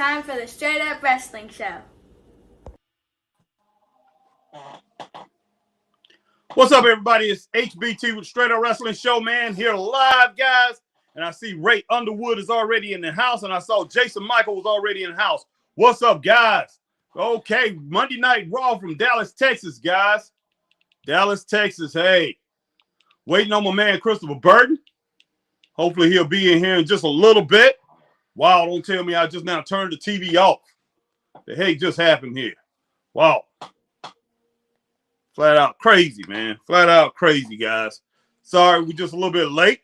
time for the Straight Up Wrestling Show. What's up, everybody? It's HBT with Straight Up Wrestling Show, man. Here live, guys. And I see Ray Underwood is already in the house, and I saw Jason Michael was already in the house. What's up, guys? Okay, Monday Night Raw from Dallas, Texas, guys. Dallas, Texas, hey. Waiting on my man, Christopher Burton. Hopefully he'll be in here in just a little bit. Wow, don't tell me I just now turned the TV off. The heck just happened here? Wow. Flat out crazy, man. Flat out crazy, guys. Sorry, we're just a little bit late.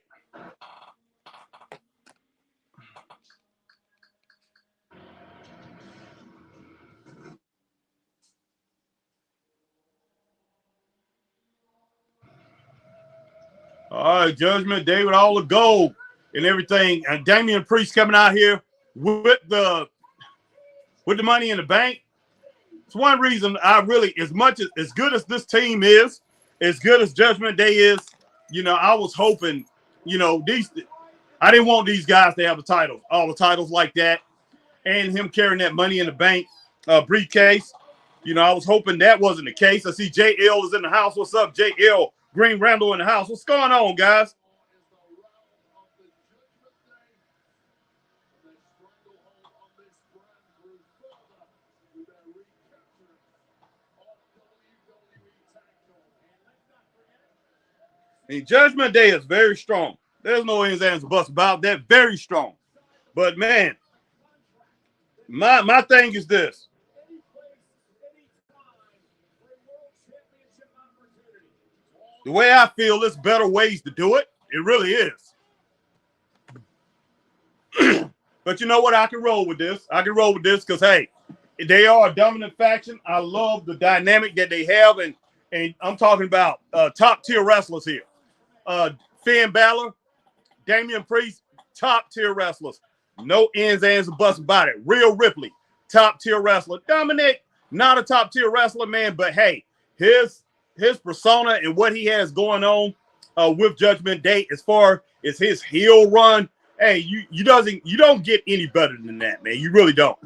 All right, Judgment Day with all the gold and everything. And Damian Priest coming out here with the money in the bank. It's one reason I really, as good as this team is, as good as Judgment Day is, I was hoping, I didn't want these guys to have the titles, all the titles like that, and him carrying that money in the bank briefcase. I was hoping that wasn't the case. I see JL is in the house. What's up, JL? Green Randall in the house. What's going on, guys? And Judgment Day is very strong. There's no ins, ands, and buts about that. Very strong. But, man, my thing is this. The way I feel, there's better ways to do it. It really is. But you know what? I can roll with this. Because, hey, they are a dominant faction. I love the dynamic that they have. And I'm talking about top-tier wrestlers here. Finn Balor, Damian Priest, top-tier wrestlers. No ins, ands, and buts about it. Rhea Ripley, top-tier wrestler. Dominic, not a top-tier wrestler, man. But, hey, his persona and what he has going on with Judgment Day as far as his heel run, hey, you don't get any better than that, man. You really don't.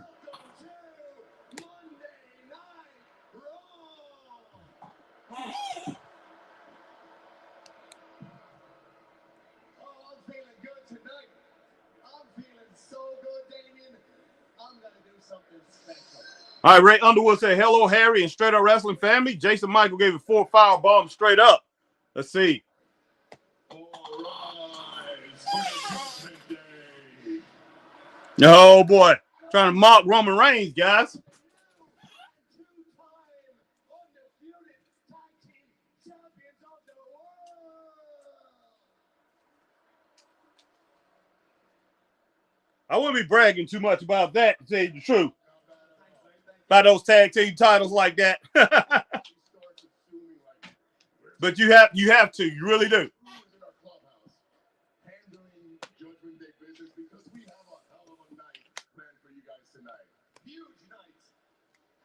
All right, Ray Underwood said, hello, Harry, and Straight Up Wrestling family. Jason Michael gave it 4 foul bombs straight up. Let's see. Oh, boy. Trying to mock Roman Reigns, guys. I wouldn't be bragging too much about that, to tell you the truth. By those tag team titles like that. But you have to. You really do.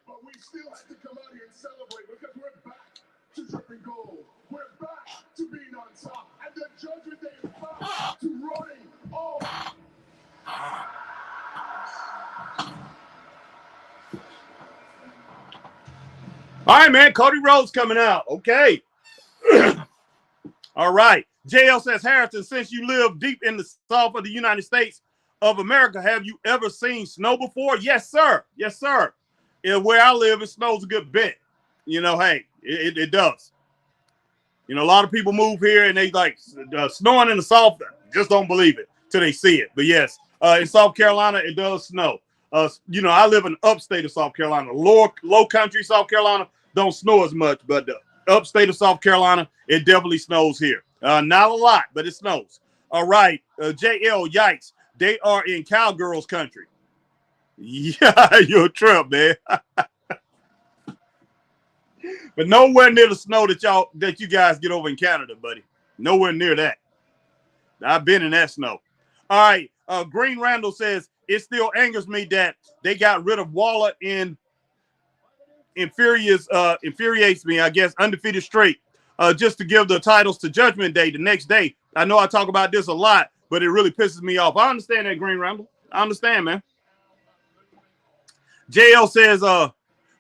But we still have to come out here and celebrate because we're back to dripping gold. We're back to being on top. And the Judgment Day is back to running all. All right, man. Cody Rhodes coming out. Okay. All right. JL says, Harrison, since you live deep in the south of the United States of America, have you ever seen snow before? Yes, sir. Yes, sir. Where I live, it snows a good bit. Hey, it does. A lot of people move here and they like snowing in the south. Just don't believe it till they see it. But yes, in South Carolina, it does snow. I live in upstate of South Carolina. Low country South Carolina don't snow as much, but the upstate of South Carolina, it definitely snows here. Not a lot, but it snows. All right, JL, yikes. They are in cowgirls country. Yeah, you're a trip, man. But nowhere near the snow that you guys get over in Canada, buddy. Nowhere near that. I've been in that snow. All right, Green Randall says, it still angers me that they got rid of Waller in infuriates me, I guess, undefeated straight, just to give the titles to Judgment Day the next day. I know I talk about this a lot, but it really pisses me off. I understand that, Green Randall. I understand, man. JL says,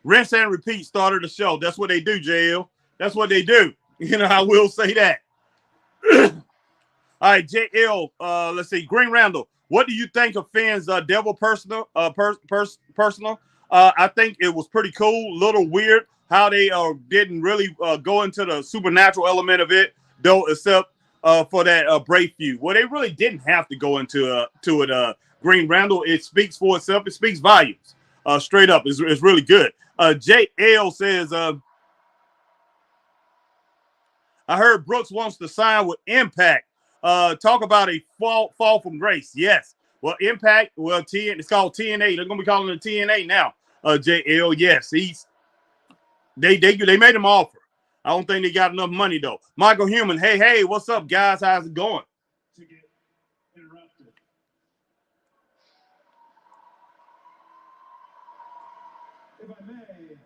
rinse and repeat started the show. That's what they do, JL. That's what they do. You know, I will say that. All right, JL, let's see. Green Randall, what do you think of Finn's devil personal? Personal? I think it was pretty cool. Little weird how they didn't really go into the supernatural element of it, though, except for that Brave feud. Well, they really didn't have to go into it. Green Randall, it speaks for itself. It speaks volumes. Straight up, it's really good. JL says, I heard Brooks wants to sign with Impact. Talk about a fall from grace. Yes. Well, Impact, well, it's called TNA. They're gonna be calling it TNA now. JL, yes, they made him offer. I don't think they got enough money though. Michael Human, hey, what's up, guys? How's it going? To get interrupted. If I may,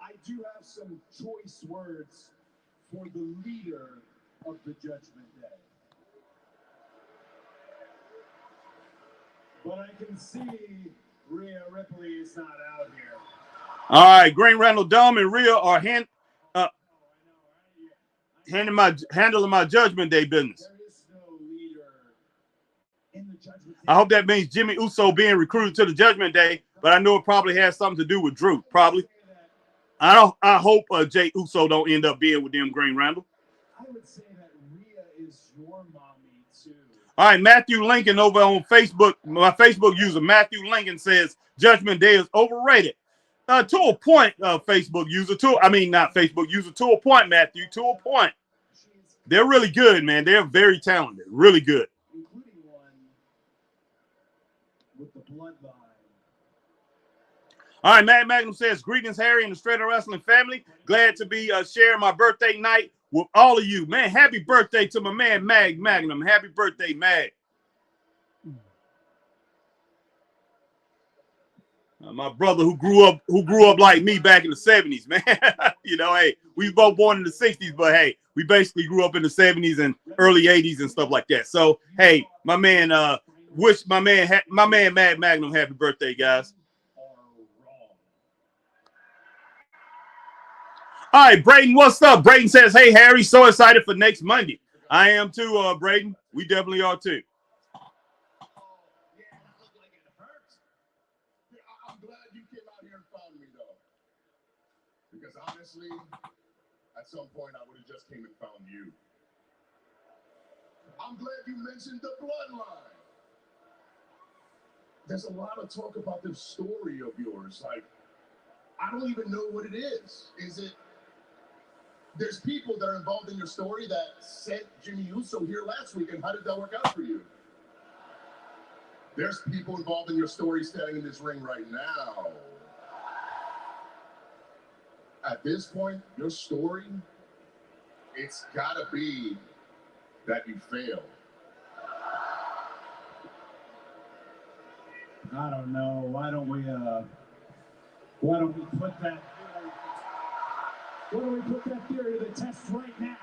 I do have some choice words for the leader of the Judgment Day. But I can see Rhea Ripley is not out here. All right, Green Randall, Dom, and Rhea are handling my Judgment Day business. There is no leader in the Judgment Day. I hope that means Jimmy Uso being recruited to the Judgment Day, but I know it probably has something to do with Drew. Probably. I hope Jay Uso don't end up being with them, Green Randall. I would say that Rhea is your mommy too. All right, Matthew Lincoln over on Facebook. My Facebook user Matthew Lincoln says Judgment Day is overrated. To a point, Facebook user. Not Facebook user. To a point, Matthew. To a point. They're really good, man. They're very talented. Really good. Including one with the bloodline. All right, Matt Magnum says, greetings, Harry and the Straight Up Wrestling family. Glad to be sharing my birthday night with all of you. Man, happy birthday to my man, Mag Magnum. Happy birthday, Mag. My brother who grew up like me back in the 70s, man. You know, hey, we was both born in the 60s, but hey, we basically grew up in the 70s and early 80s and stuff like that. So, hey, my man, wish my man Mag Magnum happy birthday, guys. All right, Braden, what's up? Braden says, hey, Harry, so excited for next Monday. I am too, Braden. We definitely are too. Yeah, that looked like it hurt. I'm glad you came out here and found me, though. Because honestly, at some point, I would have just came and found you. I'm glad you mentioned the bloodline. There's a lot of talk about this story of yours. Like, I don't even know what it is. Is it... There's people that are involved in your story that sent Jimmy Uso here last week, and how did that work out for you? There's people involved in your story standing in this ring right now. At this point, your story, it's gotta be that you failed. I don't know. Why don't we put that theory to the test right now?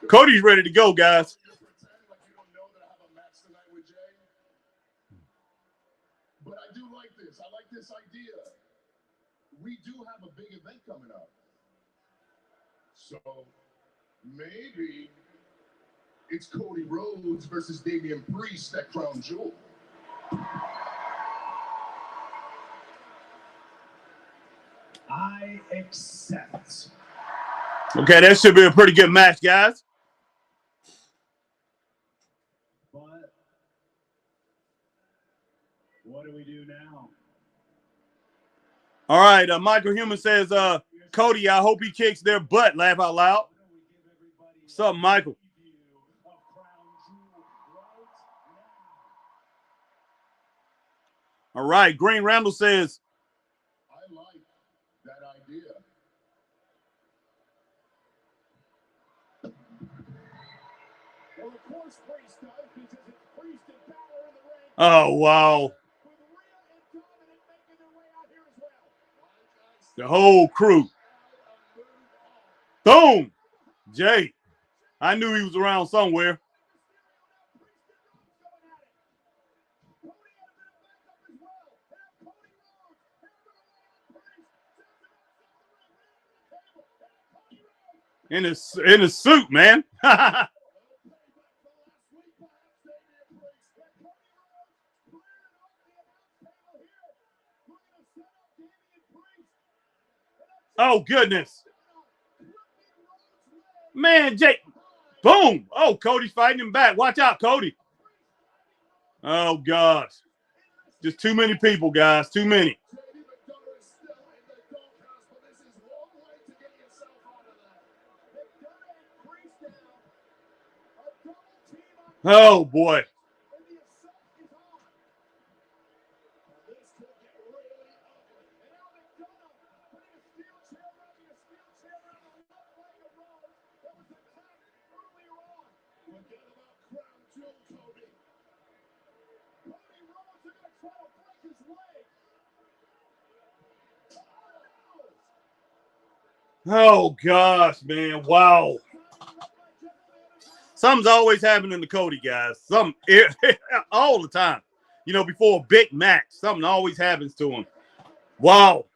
Cody's ready to go, guys. You pretend like you don't know that I have a match tonight with Jay. But I do like this. I like this idea. We do have a big event coming up. So maybe it's Cody Rhodes versus Damian Priest at Crown Jewel. I accept. Okay, that should be a pretty good match, guys. But what do we do now? All right, Michael Human says, Cody, I hope he kicks their butt. Laugh out loud. What's up, Michael? All right, Green Randall says, I like that idea. Well, of course Priest does, because it's Priest and Balor in the ring. oh, wow. With Rhea and Dominant making their way out here as well. The whole crew. Boom. Jay. I knew he was around somewhere. in his suit, man. Oh goodness, man, Jake, boom! Oh, Cody's fighting him back. Watch out, Cody. Oh gosh, just too many people, guys. Too many. Oh boy. Oh gosh, man! Wow, something's always happening to Cody, guys. Something all the time. You know, before a big match, something always happens to him. Wow.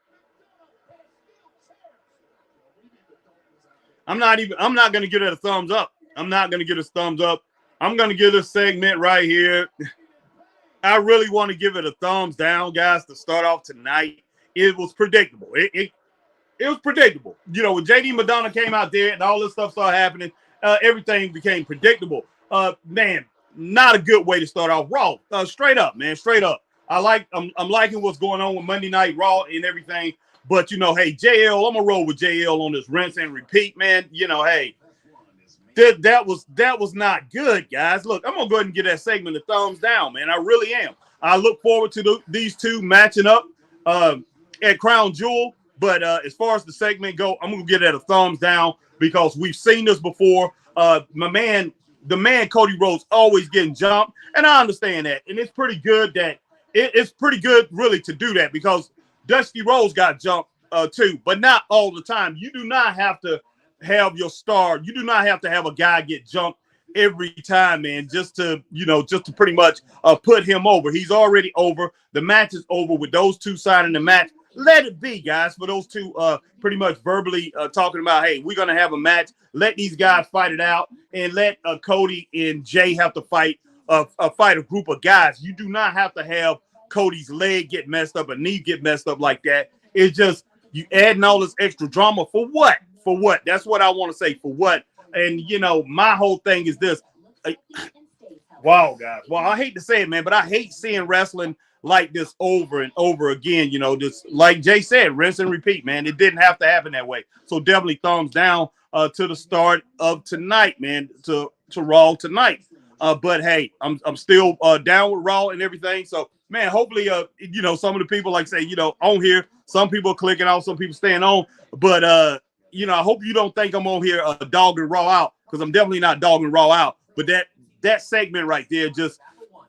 I'm not going to give it a thumbs up. I'm not going to give it a thumbs up. I'm going to give this segment right here. I really want to give it a thumbs down, guys, to start off tonight. It was predictable. It was predictable. You know, when JD Madonna came out there and all this stuff started happening, everything became predictable. Man, not a good way to start off Raw. Straight up, man, straight up. I'm liking what's going on with Monday Night Raw and everything. But, you know, hey, JL, I'm going to roll with JL on this rinse and repeat, man. You know, hey, that was not good, guys. Look, I'm going to go ahead and give that segment a thumbs down, man. I really am. I look forward to these two matching up at Crown Jewel. But as far as the segment go, I'm going to give that a thumbs down because we've seen this before. The man Cody Rhodes always getting jumped, and I understand that. And it's pretty good that it's pretty good really to do that because Dusty Rhodes got jumped too, but not all the time. You do not have to have your star. You do not have to have a guy get jumped every time, man, just to pretty much put him over. He's already over. The match is over with those two signing the match. Let it be, guys, for those two pretty much verbally talking about, hey, we're going to have a match. Let these guys fight it out and let Cody and Jay have to fight a group of guys. You do not have to have Cody's leg get messed up, a knee get messed up like that. It's just you adding all this extra drama for what? For what? That's what I want to say. For what? And, you know, my whole thing is this. Wow, guys. Well, I hate to say it, man, but I hate seeing wrestling like this over and over again. You know, just like Jay said, rinse and repeat, man. It didn't have to happen that way. So definitely thumbs down to the start of tonight, man, to Raw tonight. But hey, I'm still down with Raw and everything. So, man, hopefully, you know, some of the people, like say, you know, on here, some people are clicking off, some people staying on. But, you know, I hope you don't think I'm on here dogging Raw out because I'm definitely not dogging Raw out. But that segment right there just,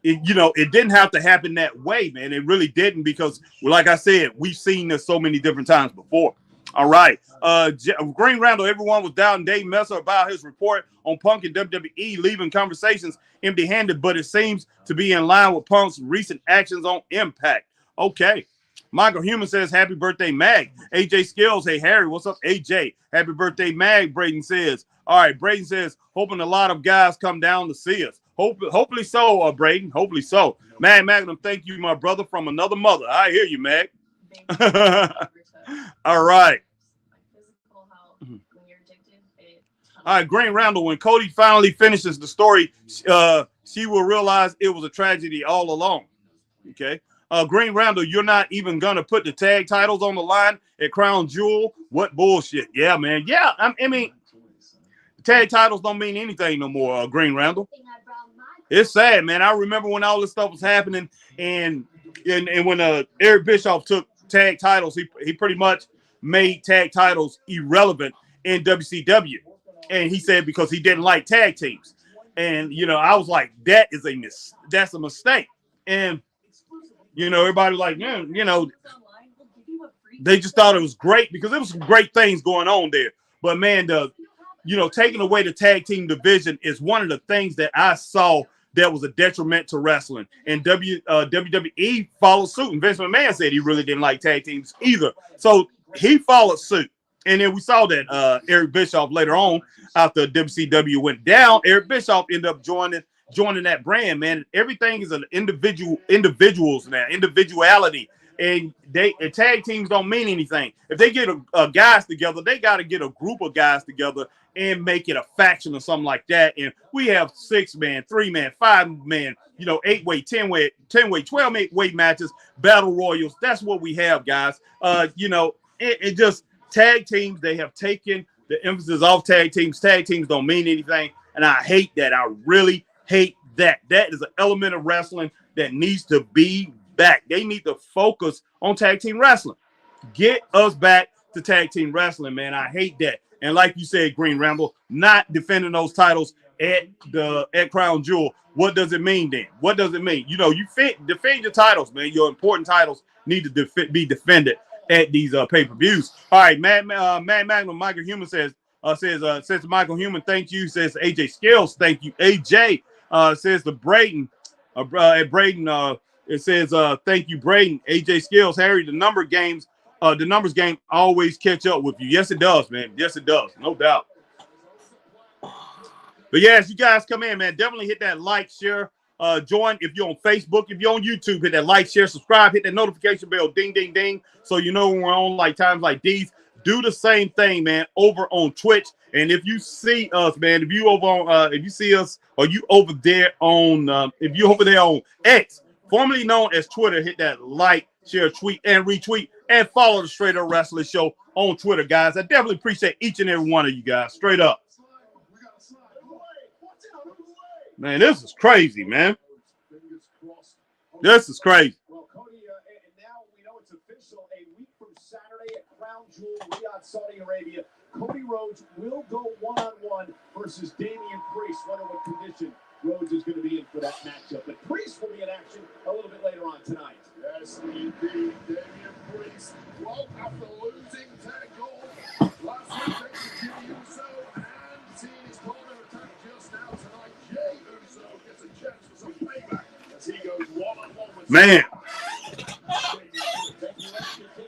you know, it didn't have to happen that way, man. It really didn't because, like I said, we've seen this so many different times before. All right. Green Randall, everyone was doubting Dave Messer about his report on Punk and WWE leaving conversations empty-handed, but it seems to be in line with Punk's recent actions on Impact. Okay. Michael Human says, happy birthday, Mag. AJ Skills, hey, Harry, what's up, AJ? Happy birthday, Mag, Braden says. All right, Braden says, hoping a lot of guys come down to see us. Hopefully so, Braden. Hopefully so. Mag Magnum, thank you, my brother from another mother. I hear you, Mag. All right. All right, Green Randall, when Cody finally finishes the story, she will realize it was a tragedy all along. Okay. Green Randall, you're not even going to put the tag titles on the line at Crown Jewel? What bullshit. Yeah, man. Yeah, I mean, tag titles don't mean anything no more, Green Randall. It's sad, man. I remember when all this stuff was happening and when Eric Bischoff took tag titles, he pretty much made tag titles irrelevant in WCW. And he said because he didn't like tag teams. And, you know, I was like, that's a mistake. And, you know, everybody like, man, you know, they just thought it was great because there was some great things going on there. But, man, you know, taking away the tag team division is one of the things that I saw that was a detriment to wrestling. And WWE followed suit. And Vince McMahon said he really didn't like tag teams either. So he followed suit. And then we saw that Eric Bischoff later on, after WCW went down, Eric Bischoff ended up joining that brand, man. Everything is an individuals now, individuality. And tag teams don't mean anything. If they get guys together, they got to get a group of guys together and make it a faction or something like that. And we have 6-man, 3-man, 5-man, 8-way, 10-way, 12-weight matches, battle royals. That's what we have, guys. It just tag teams. They have taken the emphasis off tag teams. Tag teams don't mean anything, and I hate that. I really hate that. That is an element of wrestling that needs to be back. They need to focus on tag team wrestling. Get us back to tag team wrestling, man. I hate that. And like you said, Green Ramble, not defending those titles at Crown Jewel. What does it mean then? What does it mean? You defend your titles, man. Your important titles need to be defended at these pay-per-views. All right, Matt Magnum, Michael Human says Michael Human, thank you. Says AJ Skills, thank you. AJ says the Braden, at Braden, it says thank you, Braden. AJ Skills, Harry, the numbers game always catch up with you. Yes, it does, man. Yes, it does, no doubt. But yes, you guys come in, man. Definitely hit that like, share, join. If you're on Facebook, if you're on YouTube, hit that like, share, subscribe, hit that notification bell, ding, ding, ding, so you know when we're on like times like these. Do the same thing, man, over on Twitch. And if you see us, man, if you see us, or you over there on, if you're over there on X, formerly known as Twitter, hit that like, share, tweet, and retweet, and follow the Straight Up Wrestling Show on Twitter, guys. I definitely appreciate each and every one of you guys. Straight up. Man, this is crazy, man. This is crazy. Well, Cody, and now we know it's official. A week from Saturday at Crown Jewel, Riyadh, Saudi Arabia, Cody Rhodes will go one-on-one versus Damian Priest. Wonder what condition Rhodes is going to be in for that matchup. But Priest will be in action a little bit later on tonight. Yes, indeed. Damian Priest, well, after losing tag gold last week, thanks to Jimmy Uso and seeing his partner attack just now tonight, Jey Uso gets a chance for some payback as he goes one-on-one with... Man,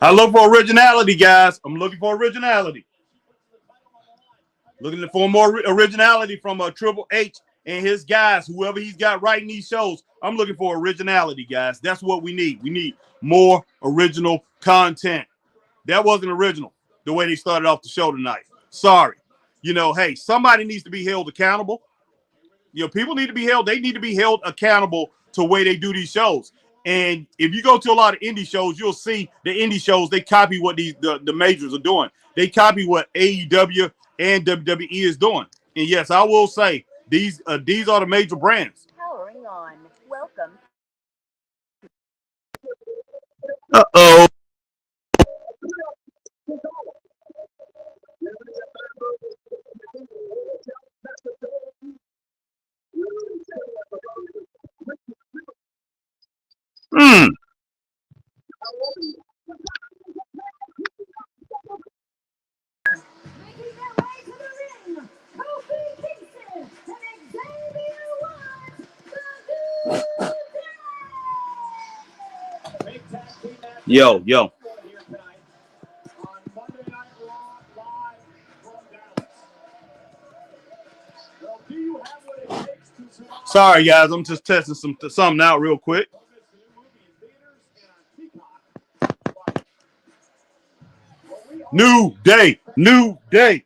I look for originality, guys. I'm looking for originality. Looking for more originality from Triple H and his guys, whoever he's got writing these shows. I'm looking for originality, guys. That's what we need. We need more original content. That wasn't original, the way they started off the show tonight. Sorry. Hey, somebody needs to be held accountable. People need to be held. They need to be held accountable to the way they do these shows. And if you go to a lot of indie shows, you'll see the indie shows, they copy what the majors are doing. They copy what AEW and WWE is doing. And yes, I will say these are the major brands. Powering on. Welcome. Uh-oh. Making their way to the ring, Kofi Kingston and Xavier Woods, the New Day. Big tag team match. Yo. Here tonight on Monday Night Raw, live from Dallas. Well, do you have what it takes to survive? Sorry, guys. I'm just testing something out real quick. The new movie in theaters and on Peacock. Well, we are New day.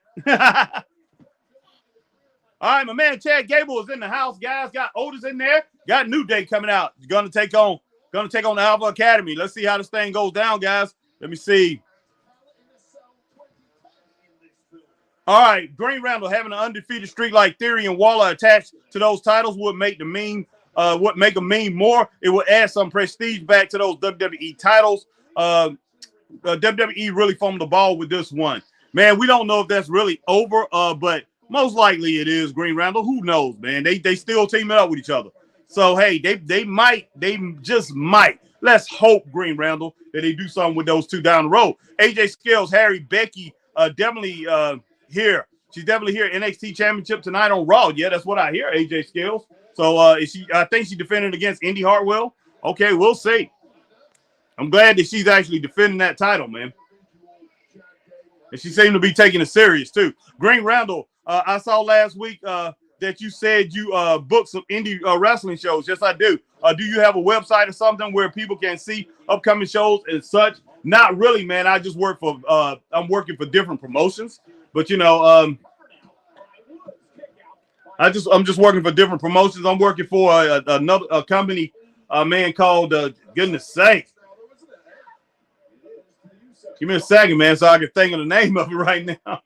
All right, my man Chad Gable is in the house, guys. Got Otis in there. Got New Day coming out. Gonna take on the Alpha Academy. Let's see how this thing goes down, guys. Let me see. All right, Green Ramble having an undefeated streak like Theory and Waller attached to those titles would make them mean more. It would add some prestige back to those WWE titles. WWE really fumbled the ball with this one. Man, we don't know if that's really over, but most likely it is, Green Ramble. Who knows, man? They still teaming up with each other. So, hey, they just might. Let's hope, Green Ramble, that they do something with those two down the road. AJ Skills, Harry, Becky, definitely here. She's definitely here. NXT Championship tonight on Raw. Yeah, that's what I hear, AJ Skills. So, I think she defended against Indy Hartwell. Okay, we'll see. I'm glad that she's actually defending that title, man. And she seemed to be taking it serious too. Green Randall, I saw last week that you said you booked some indie wrestling shows. Yes, I do. Do you have a website or something where people can see upcoming shows and such? Not really, man. I just work for I'm working for different promotions, but you know, I'm just working for different promotions. I'm working for another company, a man called goodness sake. Give me a second, man, so I can think of the name of it right now.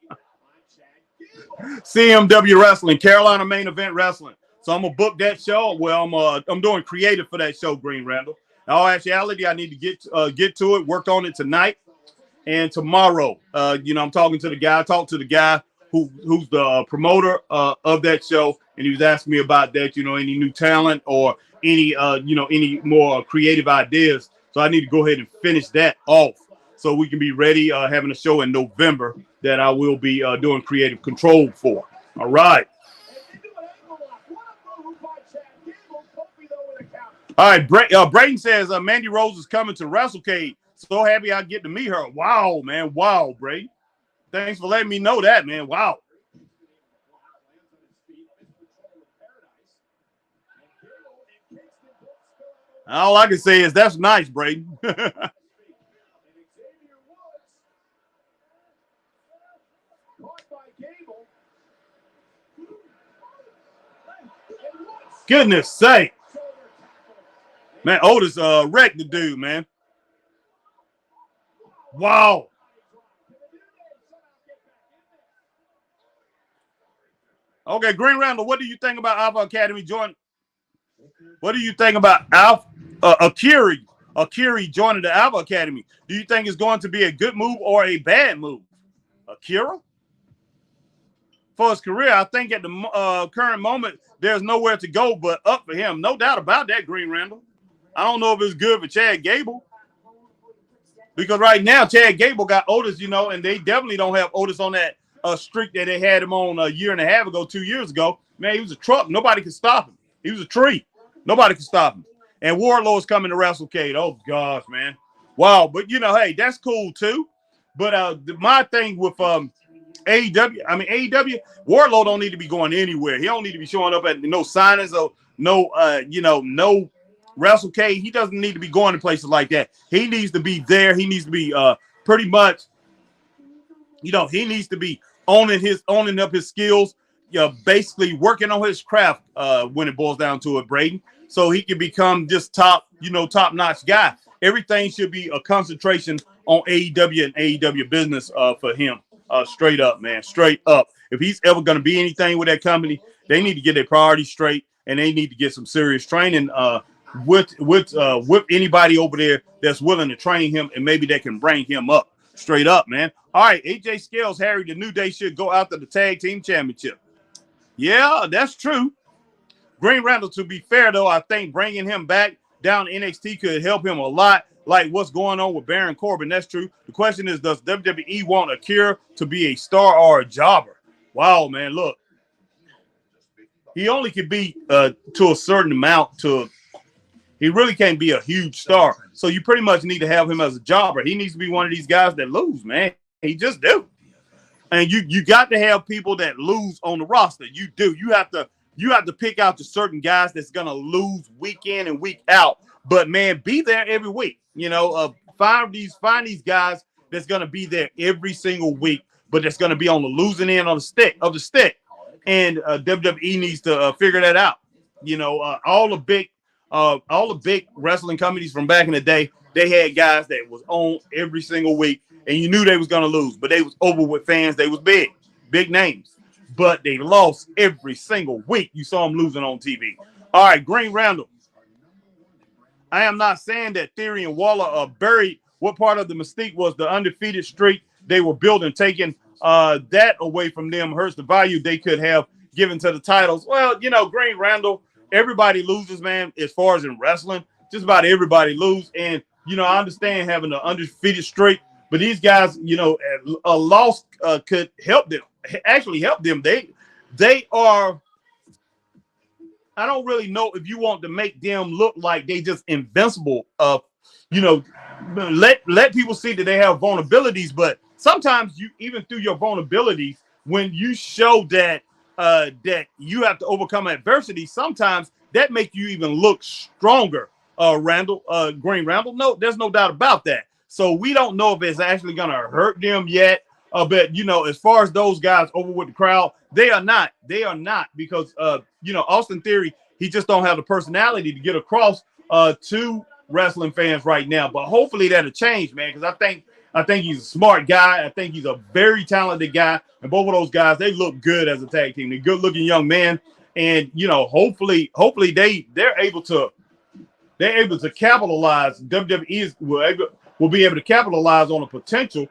CMW Wrestling, Carolina Main Event Wrestling. So I'm gonna book that show. Well, I'm doing creative for that show, Green Randall. In all actuality, I need to get to it, work on it tonight and tomorrow. You know, I'm talking to the guy. I talked to the guy who's the promoter of that show, and he was asking me about that. You know, any new talent or any any more creative ideas. So I need to go ahead and finish that off, so we can be ready having a show in November that I will be doing creative control for. All right. All right. Brayden says Mandy Rose is coming to WrestleCade. So happy I get to meet her. Wow, man. Wow, Brayden. Thanks for letting me know that, man. Wow. All I can say is that's nice, Brayden. Goodness sake. Man, Otis wrecked the dude, man. Wow. Okay, Green Randall, what do you think about Alpha Academy joining? What do you think about Akiri joining the Alpha Academy? Do you think it's going to be a good move or a bad move? Akira? For his career, I think at the current moment, there's nowhere to go but up for him. No doubt about that, Green Randall. I don't know if it's good for Chad Gable. Because right now, Chad Gable got Otis, you know, and they definitely don't have Otis on that streak that they had him on a year and a half ago, 2 years ago. Man, he was a truck. Nobody could stop him. He was a tree. Nobody could stop him. And Wardlow is coming to WrestleCade. Oh, gosh, man. Wow. But, you know, hey, that's cool, too. But my thing with AEW, Wardlow don't need to be going anywhere. He don't need to be showing up at no signings or no WrestleCade. He doesn't need to be going to places like that. He needs to be there. He needs to be pretty much, you know, he needs to be owning up his skills, basically working on his craft when it boils down to it, Brayden, so he can become just top-notch guy. Everything should be a concentration on AEW and AEW business for him. Straight up, man, straight up. If he's ever going to be anything with that company, they need to get their priorities straight, and they need to get some serious training with anybody over there that's willing to train him, and maybe they can bring him up. Straight up, man. All right, AJ Scales, Harry, the New Day should go after the Tag Team Championship. Yeah, that's true. Green Randall, to be fair, though, I think bringing him back down to NXT could help him a lot, like what's going on with Baron Corbin. That's true. The question is, does WWE want Akira to be a star or a jobber? Wow, man, look. He only could be to a certain amount he really can't be a huge star. So you pretty much need to have him as a jobber. He needs to be one of these guys that lose, man. He just do. And you got to have people that lose on the roster. You do. You have to pick out the certain guys that's gonna lose week in and week out. But man, be there every week. You know, find these guys that's gonna be there every single week, but that's gonna be on the losing end of the stick. And WWE needs to figure that out. You know, all the big wrestling companies from back in the day, they had guys that was on every single week, and you knew they was going to lose, but they was over with fans. They was big names, but they lost every single week. You saw them losing on TV. All right, Green Randall. I am not saying that Theory and Waller are buried. What part of the mystique was the undefeated streak they were building? Taking that away from them hurts the value they could have given to the titles. Well, you know, Green Randall, everybody loses, man, as far as in wrestling. Just about everybody lose. And, you know, I understand having an undefeated streak, but these guys, you know, a loss could help them, actually help them. They are, I don't really know if you want to make them look like they just invincible. You know, let people see that they have vulnerabilities, but sometimes you, even through your vulnerabilities, when you show that that you have to overcome adversity, sometimes that makes you even look stronger. Green Randall. No, there's no doubt about that. So we don't know if it's actually gonna hurt them yet. But you know, as far as those guys over with the crowd, they are not. They are not, because you know, Austin Theory, he just don't have the personality to get across to wrestling fans right now. But hopefully that'll change, man, because I think he's a smart guy. I think he's a very talented guy. And both of those guys, they look good as a tag team. They're good-looking young men. And, you know, hopefully they're able to capitalize. WWE will be able to capitalize on the potential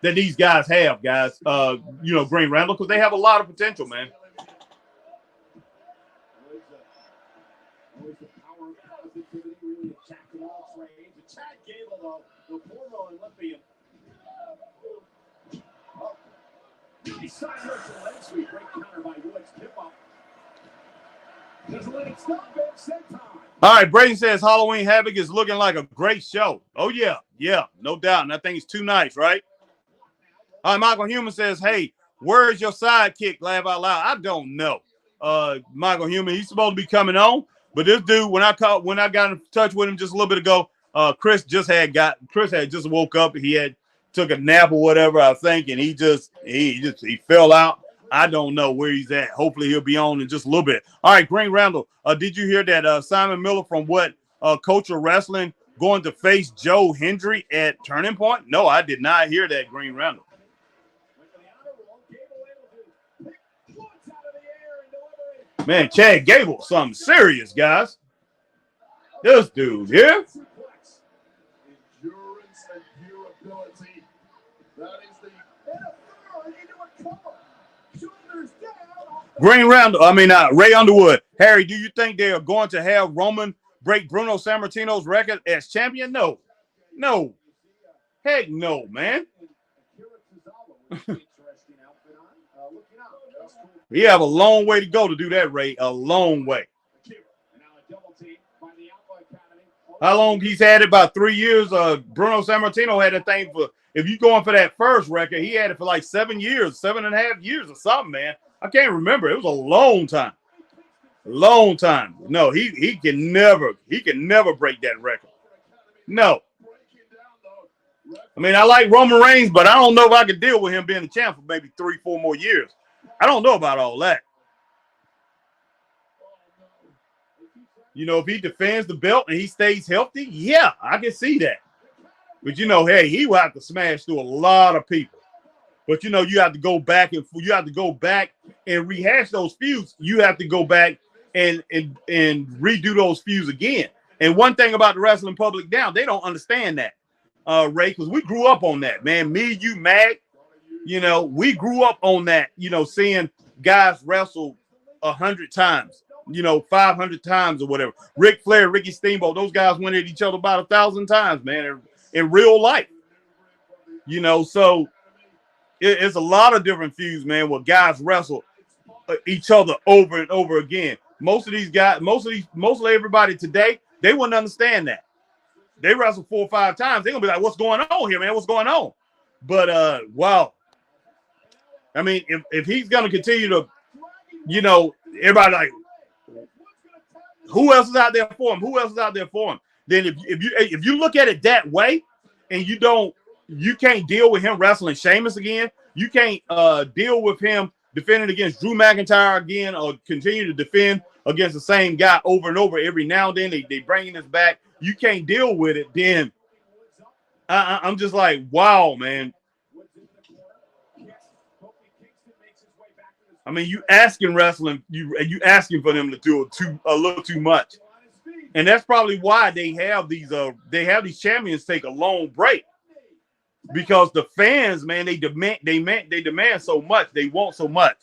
that these guys have, guys. You know, Green Randall, because they have a lot of potential, man. Always the power of positivity, really attacking all trades. Chad Gable, though, the former Olympian. Oh. Nice side hustle leg sweep. Great counter by Woods. Tip up. Doesn't let it stop it. Set time. All right, Brayden says Halloween Havoc is looking like a great show. Oh, yeah, no doubt. And I think it's too nice, right? All right, Michael Human says, hey, where's your sidekick, Laugh Out Loud? I don't know. Michael Human, he's supposed to be coming on. But this dude, when I got in touch with him just a little bit ago, Chris had just woke up. He took a nap or whatever, I think, and he fell out. I don't know where he's at. Hopefully he'll be on in just a little bit. All right, Green Randall, did you hear that Simon Miller from Culture Wrestling going to face Joe Hendry at Turning Point? No, I did not hear that, Green Randall. Man, Chad Gable, something serious, guys. This dude here. Endurance and durability. That is the Ray Underwood. Harry, do you think they are going to have Roman break Bruno Sammartino's record as champion? No. Heck no, man. You have a long way to go to do that, Ray. A long way. How long he's had it? About 3 years. Bruno Sammartino had that thing for, if you're going for that first record, he had it for like 7 years, 7.5 years or something, man. I can't remember. It was a long time. Long time. No, he can never break that record. No. I mean, I like Roman Reigns, but I don't know if I could deal with him being the champ for maybe 3-4 more years. I don't know about all that. You know, if he defends the belt and he stays healthy, yeah, I can see that. But, you know, hey, he will have to smash through a lot of people. But, you know, you have to go back and rehash those feuds. You have to go back and redo those feuds again. And one thing about the wrestling public now, they don't understand that, Ray, because we grew up on that, man. Me, you, Mag, you know, we grew up on that, you know, seeing guys wrestle 100 times, you know, 500 times or whatever. Ric Flair, Ricky Steamboat, those guys went at each other about 1,000 times, man, in real life. You know, so it's a lot of different feuds, man, where guys wrestle each other over and over again. Most of these guys, mostly everybody today, they wouldn't understand that. They wrestle 4 or 5 times. They're gonna be like, what's going on here, man? What's going on? But wow. I mean, if he's gonna continue to, you know, everybody like, who else is out there for him? Who else is out there for him? Then if you look at it that way, and you can't deal with him wrestling Sheamus again. You can't deal with him defending against Drew McIntyre again, or continue to defend against the same guy over and over every now and then. They bringing this back. You can't deal with it. Then I'm just like, wow, man. I mean, you asking wrestling, you asking for them to do a little too much, and that's probably why they have these champions take a long break, because the fans, man, they demand so much, they want so much,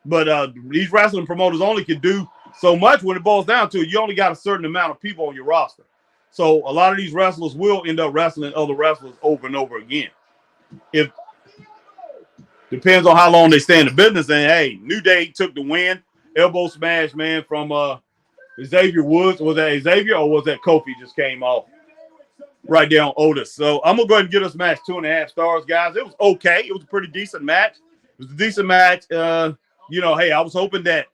but these wrestling promoters only can do so much. When it boils down to it, you only got a certain amount of people on your roster, so a lot of these wrestlers will end up wrestling other wrestlers over and over again. If depends on how long they stay in the business. And hey, New Day took the win. Elbow smash, man, from Xavier Woods. Was that Xavier or was that Kofi just came off? right there on Otis. So I'm gonna go ahead and give this match 2.5 stars, guys. It was okay. It was a pretty decent match. It was a decent match. You know, hey, I was hoping that,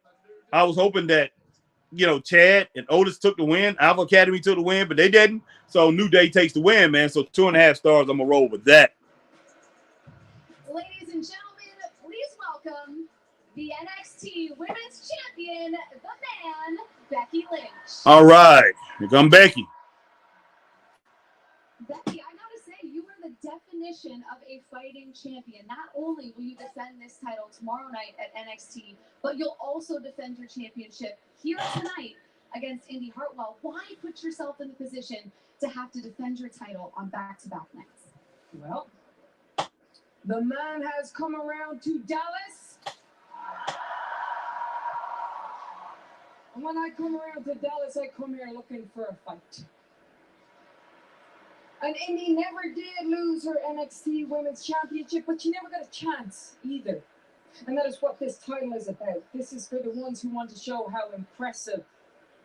you know, Chad and Otis took the win. Alpha Academy took the win, but they didn't. So New Day takes the win, man. So 2.5 stars. I'm gonna roll with that. Ladies and gentlemen, please welcome the NXT Women's Champion, the Man, Becky Lynch. All right, here come Becky. Becky, I gotta say, you are the definition of a fighting champion. Not only will you defend this title tomorrow night at NXT, but you'll also defend your championship here tonight against Indy Hartwell. Why put yourself in the position to have to defend your title on back-to-back nights? Well, the man has come around to Dallas. And when I come around to Dallas, I come here looking for a fight. And Indy never did lose her NXT Women's Championship, but she never got a chance either. And that is what this title is about. This is for the ones who want to show how impressive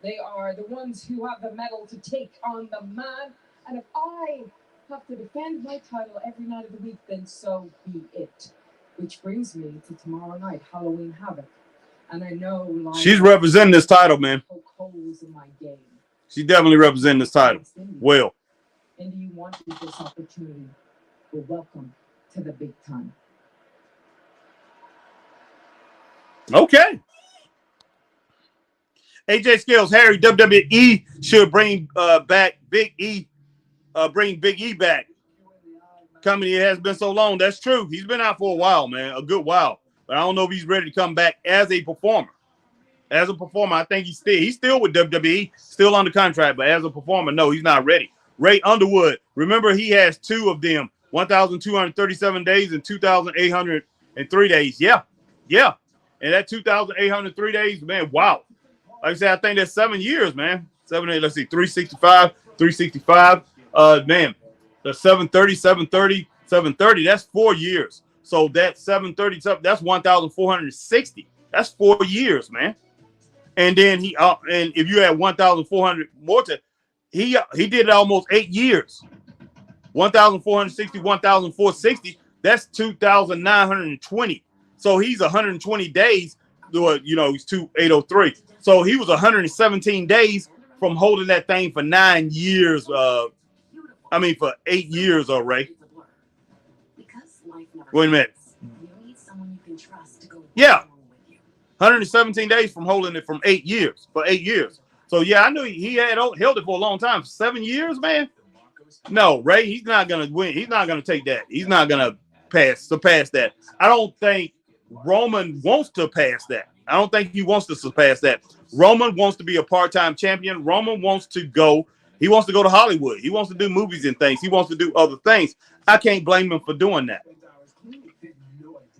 they are, the ones who have the medal to take on the man. And if I have to defend my title every night of the week, then so be it. Which brings me to tomorrow night, Halloween Havoc. And I know She's representing this title, man. poke holes in my game. She's definitely representing this title. Well, And you wanted this opportunity. Well, welcome to the big time. okay. AJ Styles, Harry, WWE should bring back Big E. Bring Big E back. Company has been so long. That's true. He's been out for a while, man, a good while. But I don't know if he's ready to come back as a performer. As a performer, I think he's still with WWE, still under contract. But as a performer, no, he's not ready. Ray Underwood, remember he has 2 of them, 1,237 days and 2,803 days. Yeah. And that 2,803 days, man, wow. Like I said, I think that's 7 years, man. 7, 8, let's see, 365. Man, the 730, that's 4 years. So that 730, that's 1,460. That's 4 years, man. And then and if you add 1,400 more to, he did it almost 8 years. 1,460, 1,460. That's 2,920. So he's 120 days. You know, he's 2,803. So he was 117 days from holding that thing for 9 years. For 8 years, Ray. Wait a minute. Yeah. 117 days from holding it from 8 years. For 8 years. So, yeah, I knew he had held it for a long time. 7 years, man? No, Ray, he's not going to win. He's not going to take that. He's not going to surpass that. I don't think Roman wants to pass that. I don't think he wants to surpass that. Roman wants to be a part-time champion. Roman wants to go. He wants to go to Hollywood. He wants to do movies and things. He wants to do other things. I can't blame him for doing that.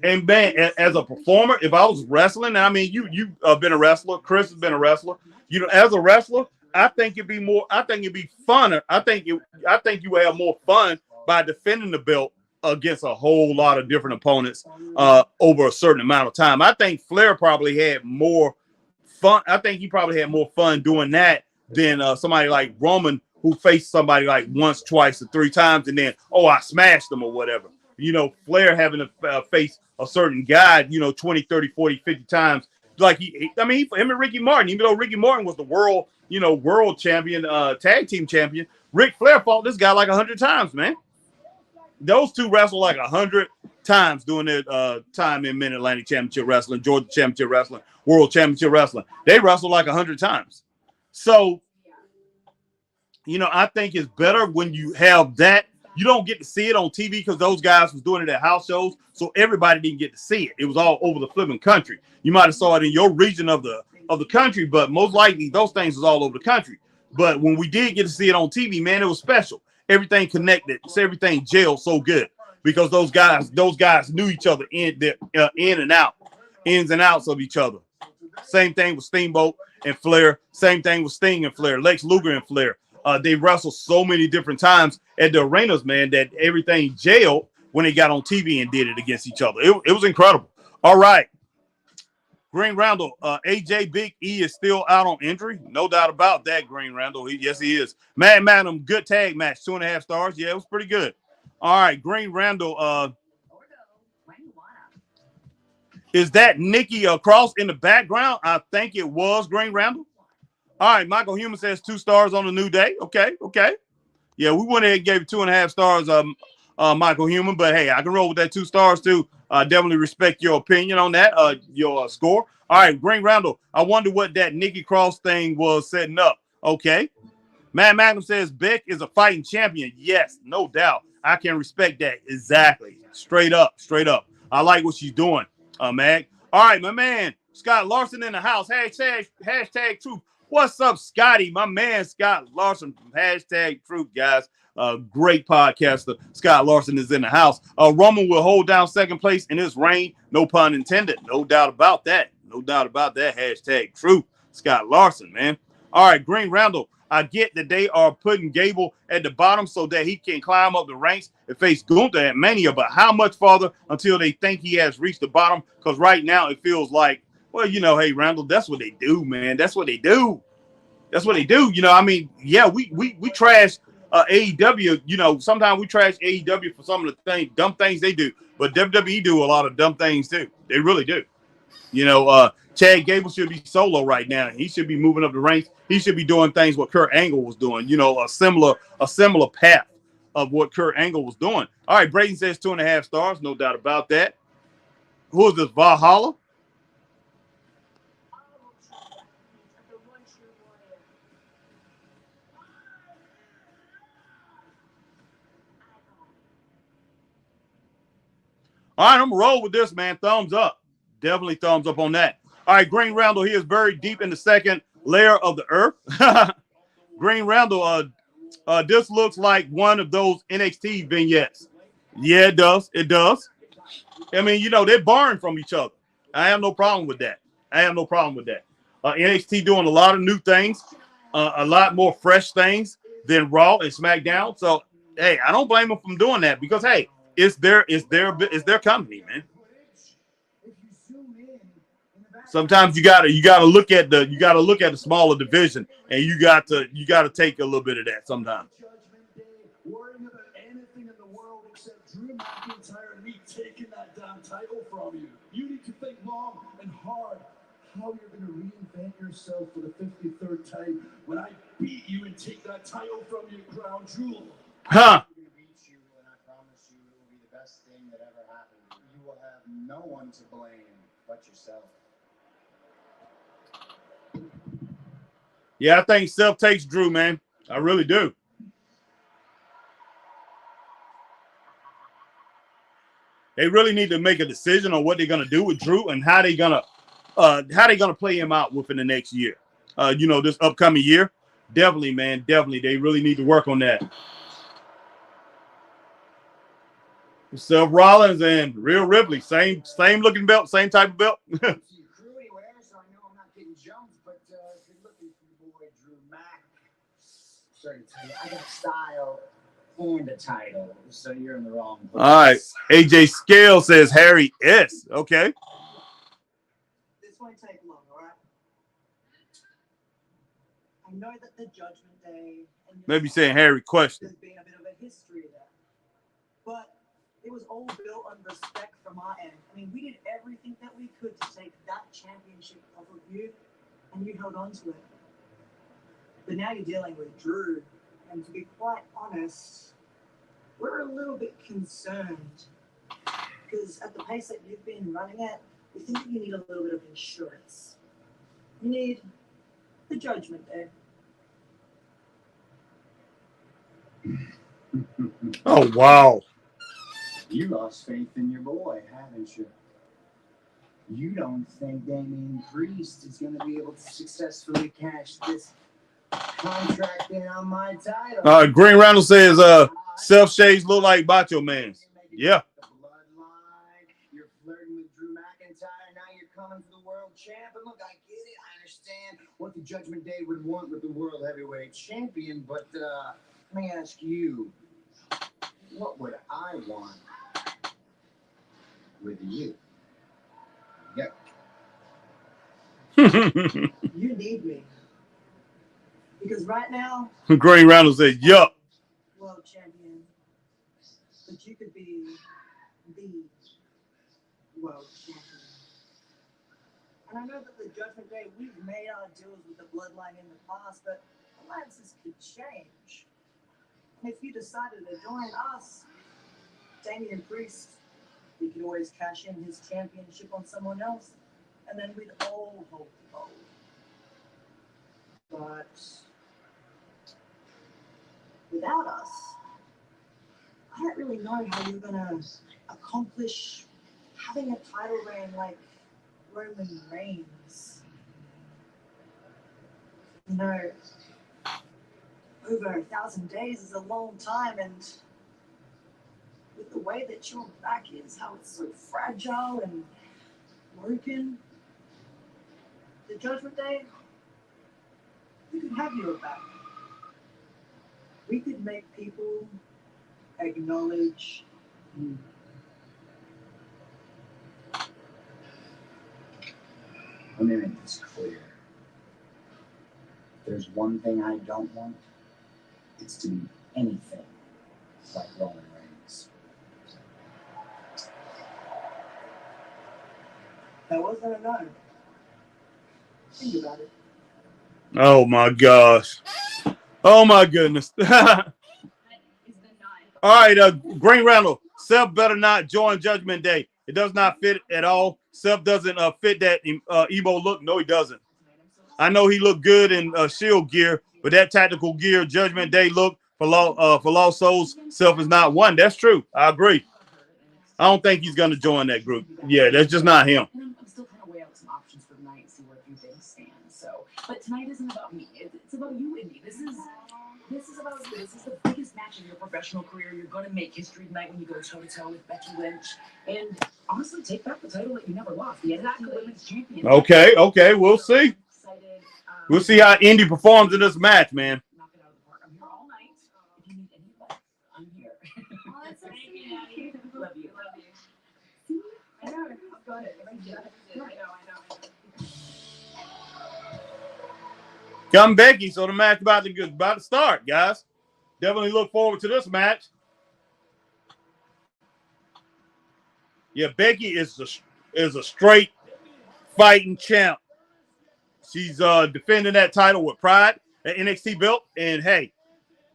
And man, as a performer, if I was wrestling, I mean, you've been a wrestler. Chris has been a wrestler. You know, as a wrestler, I think it'd be funner. I think you would have more fun by defending the belt against a whole lot of different opponents over a certain amount of time. I think Flair probably had more fun. I think he probably had more fun doing that than somebody like Roman, who faced somebody like once, twice, or 3 times, and then, I smashed them or whatever. You know, Flair having to face a certain guy, 20, 30, 40, 50 times. Like him and Ricky Martin, even though Ricky Martin was the world champion, tag team champion, Ric Flair fought this guy like 100 times, man. Those two wrestled like 100 times during their time in Mid-Atlantic Championship Wrestling, Georgia Championship Wrestling, World Championship Wrestling. They wrestled like 100 times. So, I think it's better when you have that. You don't get to see it on TV because those guys was doing it at house shows, so everybody didn't get to see it. It was all over the flipping country. You might have saw it in your region of the country, but most likely those things was all over the country. But when we did get to see it on TV, man, it was special. Everything connected, so everything gelled so good because those guys knew each other ins and outs of each other. Same thing with Steamboat and Flair. Same thing with Sting and Flair, Lex Luger and Flair. They wrestled so many different times at the arenas, man, that everything gelled when they got on TV and did it against each other. It was incredible. All right. Green Randall, AJ Big E is still out on injury. No doubt about that, Green Randall. Yes, he is. Mad Madam, good tag match, 2.5 stars. Yeah, it was pretty good. All right, Green Randall. Is that Nikki Cross in the background? I think it was Green Randall. All right, Michael Human says 2 stars on the New Day. Okay. Yeah, we went ahead and gave it 2.5 stars, Michael Human. But hey, I can roll with that 2 stars too. Definitely respect your opinion on that, your score. All right, Green Randall. I wonder what that Nikki Cross thing was setting up. Okay. Matt Magnum says Beck is a fighting champion. Yes, no doubt. I can respect that. Exactly. Straight up. I like what she's doing, Mag. All right, my man, Scott Larson in the house. Hashtag truth. What's up, Scotty? My man, Scott Larson from Hashtag Truth, guys. Great podcaster. Scott Larson is in the house. Roman will hold down second place in his reign. No pun intended. No doubt about that. Hashtag Truth. Scott Larson, man. All right, Green Randall. I get that they are putting Gable at the bottom so that he can climb up the ranks and face Gunther at Mania. But how much farther until they think he has reached the bottom? Because right now it feels like, well, hey, Randall, that's what they do, man. That's what they do. I mean, yeah, we trash AEW. Sometimes we trash AEW for some of the dumb things they do. But WWE do a lot of dumb things too. They really do. Chad Gable should be solo right now. He should be moving up the ranks. He should be doing things what Kurt Angle was doing. A similar path of what Kurt Angle was doing. All right, Brayden says 2.5 stars. No doubt about that. Who is this, Valhalla? All right, I'm going to roll with this, man. Thumbs up. Definitely thumbs up on that. All right, Green Randall, he is buried deep in the second layer of the earth. Green Randall, this looks like one of those NXT vignettes. Yeah, it does. I mean, they're borrowing from each other. I have no problem with that. NXT doing a lot of new things, a lot more fresh things than Raw and SmackDown. So, hey, I don't blame them for doing that because, hey, it's their company, man. Sometimes you gotta look at the smaller division, and you got to take a little bit of that sometimes. Worrying about anything in the world except Drew McIntyre and me taking that damn title from you. You need to think long and hard how you're going to reinvent yourself for the 53rd time when I beat you and take that title from you, Crown Jewel. Huh? I'm going to beat you, and I promise you it will be the best thing that ever happened. You will have no one to blame but yourself. Yeah, I think Seth takes Drew, man. I really do. They really need to make a decision on what they're gonna do with Drew and how they're gonna play him out within the next year. This upcoming year. Definitely, man. Definitely. They really need to work on that. Seth Rollins and Rhea Ripley, same looking belt, same type of belt. I got style and a title, so you're in the wrong place. All right. AJ Scale says Harry S. Okay. This won't take long, all right? I know that the Judgment Day and Maybe saying Harry question. there's been a bit of a history there, but it was all built on respect from our end. I mean, we did everything that we could to take that championship off of you, and you held on to it. But now you're dealing with Drew, and to be quite honest, we're a little bit concerned. Because at the pace that you've been running at, we think that you need a little bit of insurance. You need the Judgment Day. Oh, wow. You lost faith in your boy, haven't you? You don't think Damian Priest is going to be able to successfully cash this contract in on my title? Green Randall says Self Shades look like Macho Man's. Yeah. You're flirting with Drew McIntyre. Now you're coming for the world champ. And look, I get it. I understand what the Judgment Day would want with the world heavyweight champion. But let me ask you, what would I want with you? Yep. You need me. Because right now, Green Randall said, yup. world champion, but you could be the world champion. And I know that the Judgment Day, we've made our deals with the bloodline in the past, but alliances could change. And if you decided to join us, Damian Priest, he could always cash in his championship on someone else, and then we'd all hold the gold. But without us, I don't really know how you're gonna accomplish having a title reign like Roman Reigns. You know, over 1,000 days is a long time, and with the way that your back is, how it's so fragile and broken, the Judgment Day, we could have your back. We could make people acknowledge you. Let me make this clear. If there's one thing I don't want, it's to be anything like Roman Reigns. That wasn't a no. Think about it. Oh my gosh. Oh my goodness. All right, Green Randall. Seth better not join Judgment Day. It does not fit at all. Seth doesn't fit that emo look. No, he doesn't. I know he looked good in Shield gear, but that tactical gear Judgment Day look for Lost Souls, Seth is not one. That's true. I agree. I don't think he's going to join that group. Yeah, that's just not him. And I'm still trying to weigh out some options for the night and see where a few things stand. So, but tonight isn't about me. It's about you and me. This is about you. This is the biggest match in your professional career. You're going to make history tonight when you go toe-to-toe with Becky Lynch. And honestly, take back the title that you never lost. The NXT Women's Champion. Okay. We'll see. We'll see how Indy performs in this match, man. Knock it out of the park. I'm here all night. If you need any advice, I'm here. Oh, that's so sweet. Love you. I know. I've got it. I know. Come Becky, so the match about to start, guys. Definitely look forward to this match. Yeah, Becky is a straight fighting champ. She's defending that title with pride, at NXT belt, and hey,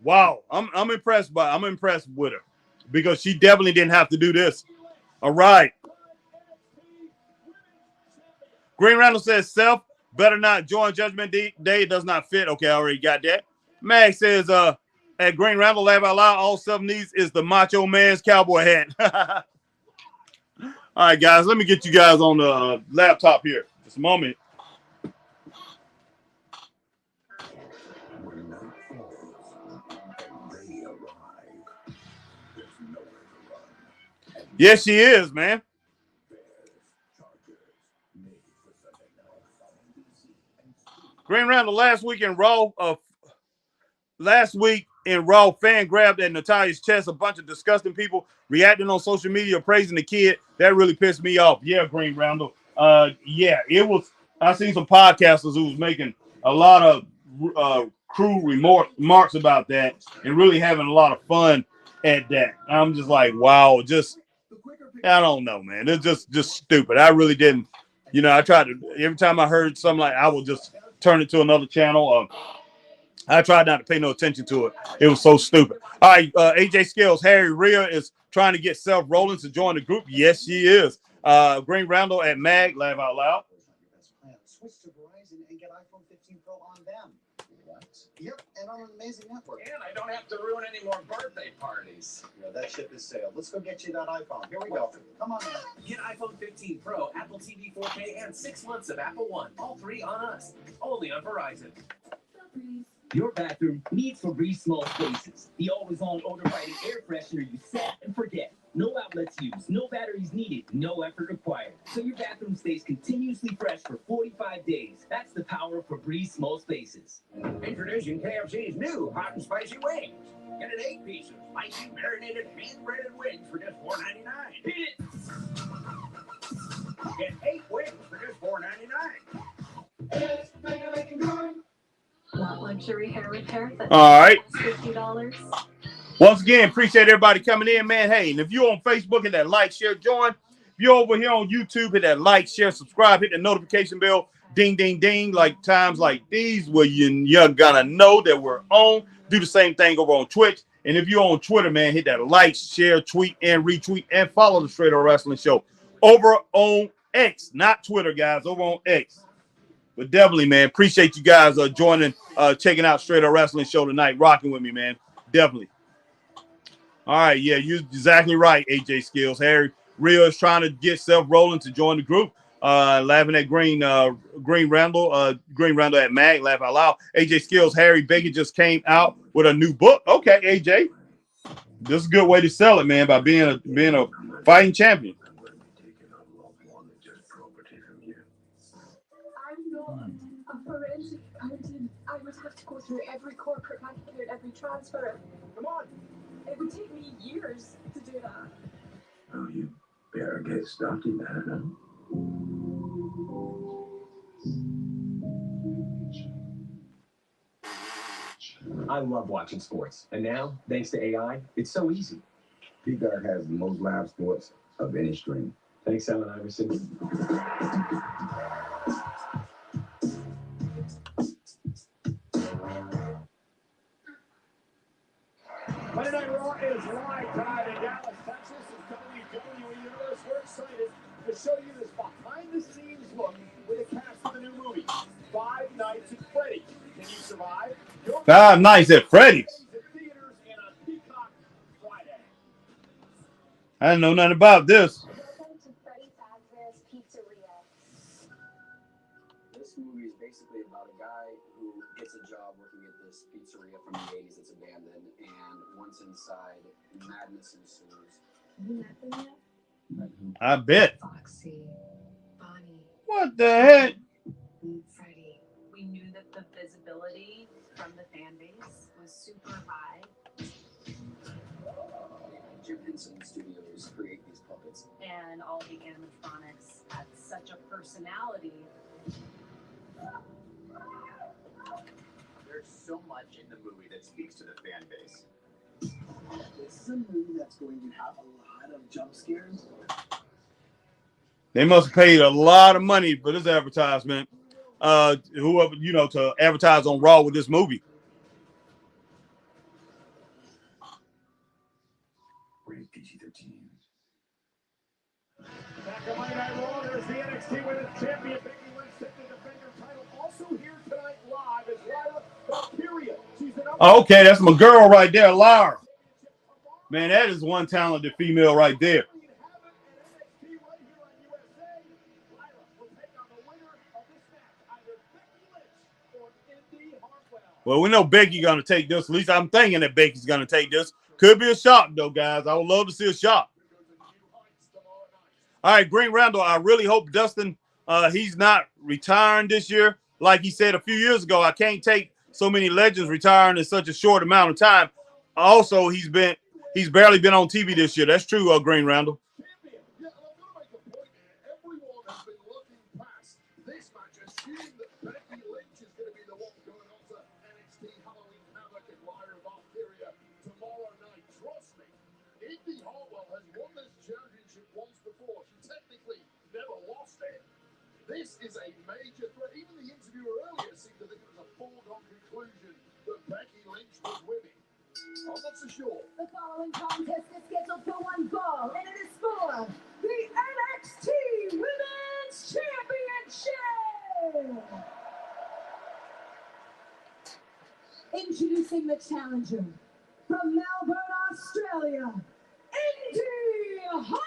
wow, I'm impressed with her because she definitely didn't have to do this. All right. Green Randall says Seth better not join Judgment Day. It does not fit. Okay, I already got that. Mag says at Green Randall, laugh out loud, all Seth needs is the Macho Man's cowboy hat. All right, guys, let me get you guys on the laptop here. Just a moment. Yes, she is, man. Green Randall last week in Raw, fan grabbed at Natalia's chest. A bunch of disgusting people reacting on social media, praising the kid. That really pissed me off. Yeah, Green Randall. Yeah, it was. I seen some podcasters who was making a lot of crude remarks about that and really having a lot of fun at that. I'm just like, wow, I don't know, man. It's just stupid. I really didn't. I tried to, every time I heard something like, I would just turn it to another channel. I tried not to pay no attention to it. It was so stupid. All right, AJ Scales, Harry Rhea is trying to get Seth Rollins to join the group. Yes, she is. Green Randall at Mag, laugh out loud. Switch to Verizon and get iPhone 15 Pro on them. What? Yep, and on an amazing network. And I don't have to ruin any more birthday parties. That ship is sailed. Let's go get you that iPhone. Here we go. Come on, man. Get iPhone 15 Pro, Apple TV 4K, and 6 months of Apple One. All 3 on us. Only on Verizon. Your bathroom needs Febreze small spaces. The always-on odor-fighting air freshener you set and forget. No outlets used, no batteries needed, no effort required. So your bathroom stays continuously fresh for 45 days. That's the power of Febreze small spaces. Introducing KFC's new hot and spicy wings. Get an 8-piece of spicy, marinated, hand-breaded wings for just $4.99. Hit it! Get 8 wings for just $4.99. luxury hair repair. All right. $50. Once again, appreciate everybody coming in, man. Hey, and if you're on Facebook, hit that like, share, join. If you're over here on YouTube, hit that like, share, subscribe, hit the notification bell, ding, ding, ding. Like times like these where you're gonna know that we're on. Do the same thing over on Twitch. And if you're on Twitter, man, hit that like, share, tweet, and retweet, and follow the Straight Up Wrestling Show over on X, not Twitter, guys, over on X. But definitely, man, appreciate you guys joining, checking out Straight Up Wrestling Show tonight, rocking with me, man. Definitely. All right, yeah, you're exactly right, AJ Skills. Harry Real is trying to get Seth Rollins to join the group. Laughing at Green Randall at Mag, laugh out loud. AJ Skills, Harry Baker just came out with a new book. Okay, AJ, this is a good way to sell it, man, by being a fighting champion. I'm not a forensic accountant. I would have to go through every corporate bank account, every transfer. Come on. It would take me years to do that. Oh, you better get started there, huh? I love watching sports, and now, thanks to AI, it's so easy. Peacock has the most live sports of any stream. Thanks, Allen Iverson. Monday Night Raw is live tonight in Dallas, Texas. It's WWE Universe. We're excited to show you this behind-the-scenes look with the cast of the new movie, Five Nights at Freddy's. Can you survive? 5 Nights at Freddy's. Theaters and on Peacock Friday. I didn't know nothing about this. Welcome to Freddy Fazbear's Pizzeria. This movie is basically about a guy who gets a job working at this pizzeria from the 80s that's abandoned, and once inside, madness ensues. Have you met them yet? I bet. Foxy, Bonnie, What the heck? Freddy. We knew that the visibility from the fan base was super high. Jim Henson Studios create these puppets. And all the animatronics had such a personality. There's so much in the movie that speaks to the fan base. This is a movie that's going to have a lot of jump scares. They must have paid a lot of money for this advertisement. Whoever, to advertise on Raw with this movie. Rated PG-13. Back on Monday Night Raw, there's the NXT Women's Champion Becky Lynch set to defend her title. Also here tonight live is Lyra Valkyria. She's the number Okay, that's my girl right there, Lyra. Man, that is one talented female right there. Well, we know Becky gonna take this. At least I'm thinking that Becky's gonna take this. Could be a shock, though, guys. I would love to see a shock. All right, Green Randall, I really hope Dustin, he's not retiring this year. Like he said a few years ago, I can't take so many legends retiring in such a short amount of time. Also, he's barely been on TV this year. That's true, Green Randall. This is a major threat. Even the interviewer earlier seemed to think it was a foregone conclusion that Becky Lynch was winning. I'm not so sure. The following contest is scheduled for one fall, and it is for the NXT Women's Championship. Introducing the challenger from Melbourne, Australia, Indy Hartwell.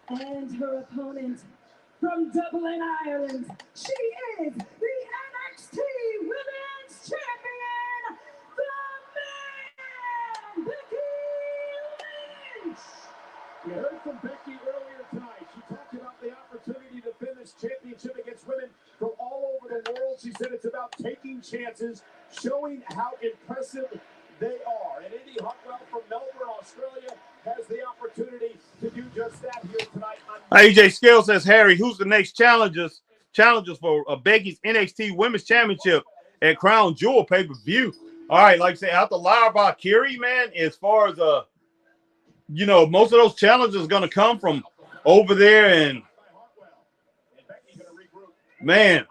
And her opponent from Dublin, Ireland, she is the NXT Women's Champion, the Man, Becky Lynch. You heard from Becky earlier tonight. She talked about the opportunity to defend this championship against women from all over the world. She said it's about taking chances, showing how impressive they are. And Indy Hartwell from Melbourne, Australia, has the opportunity to do just that here tonight on AJ Scale says, Harry, who's the next challengers for Becky's NXT Women's Championship at Crown Jewel pay-per-view? All right, like I say, after Lyra Valkyrie, man, as far as most of those challenges are gonna come from over there, and man,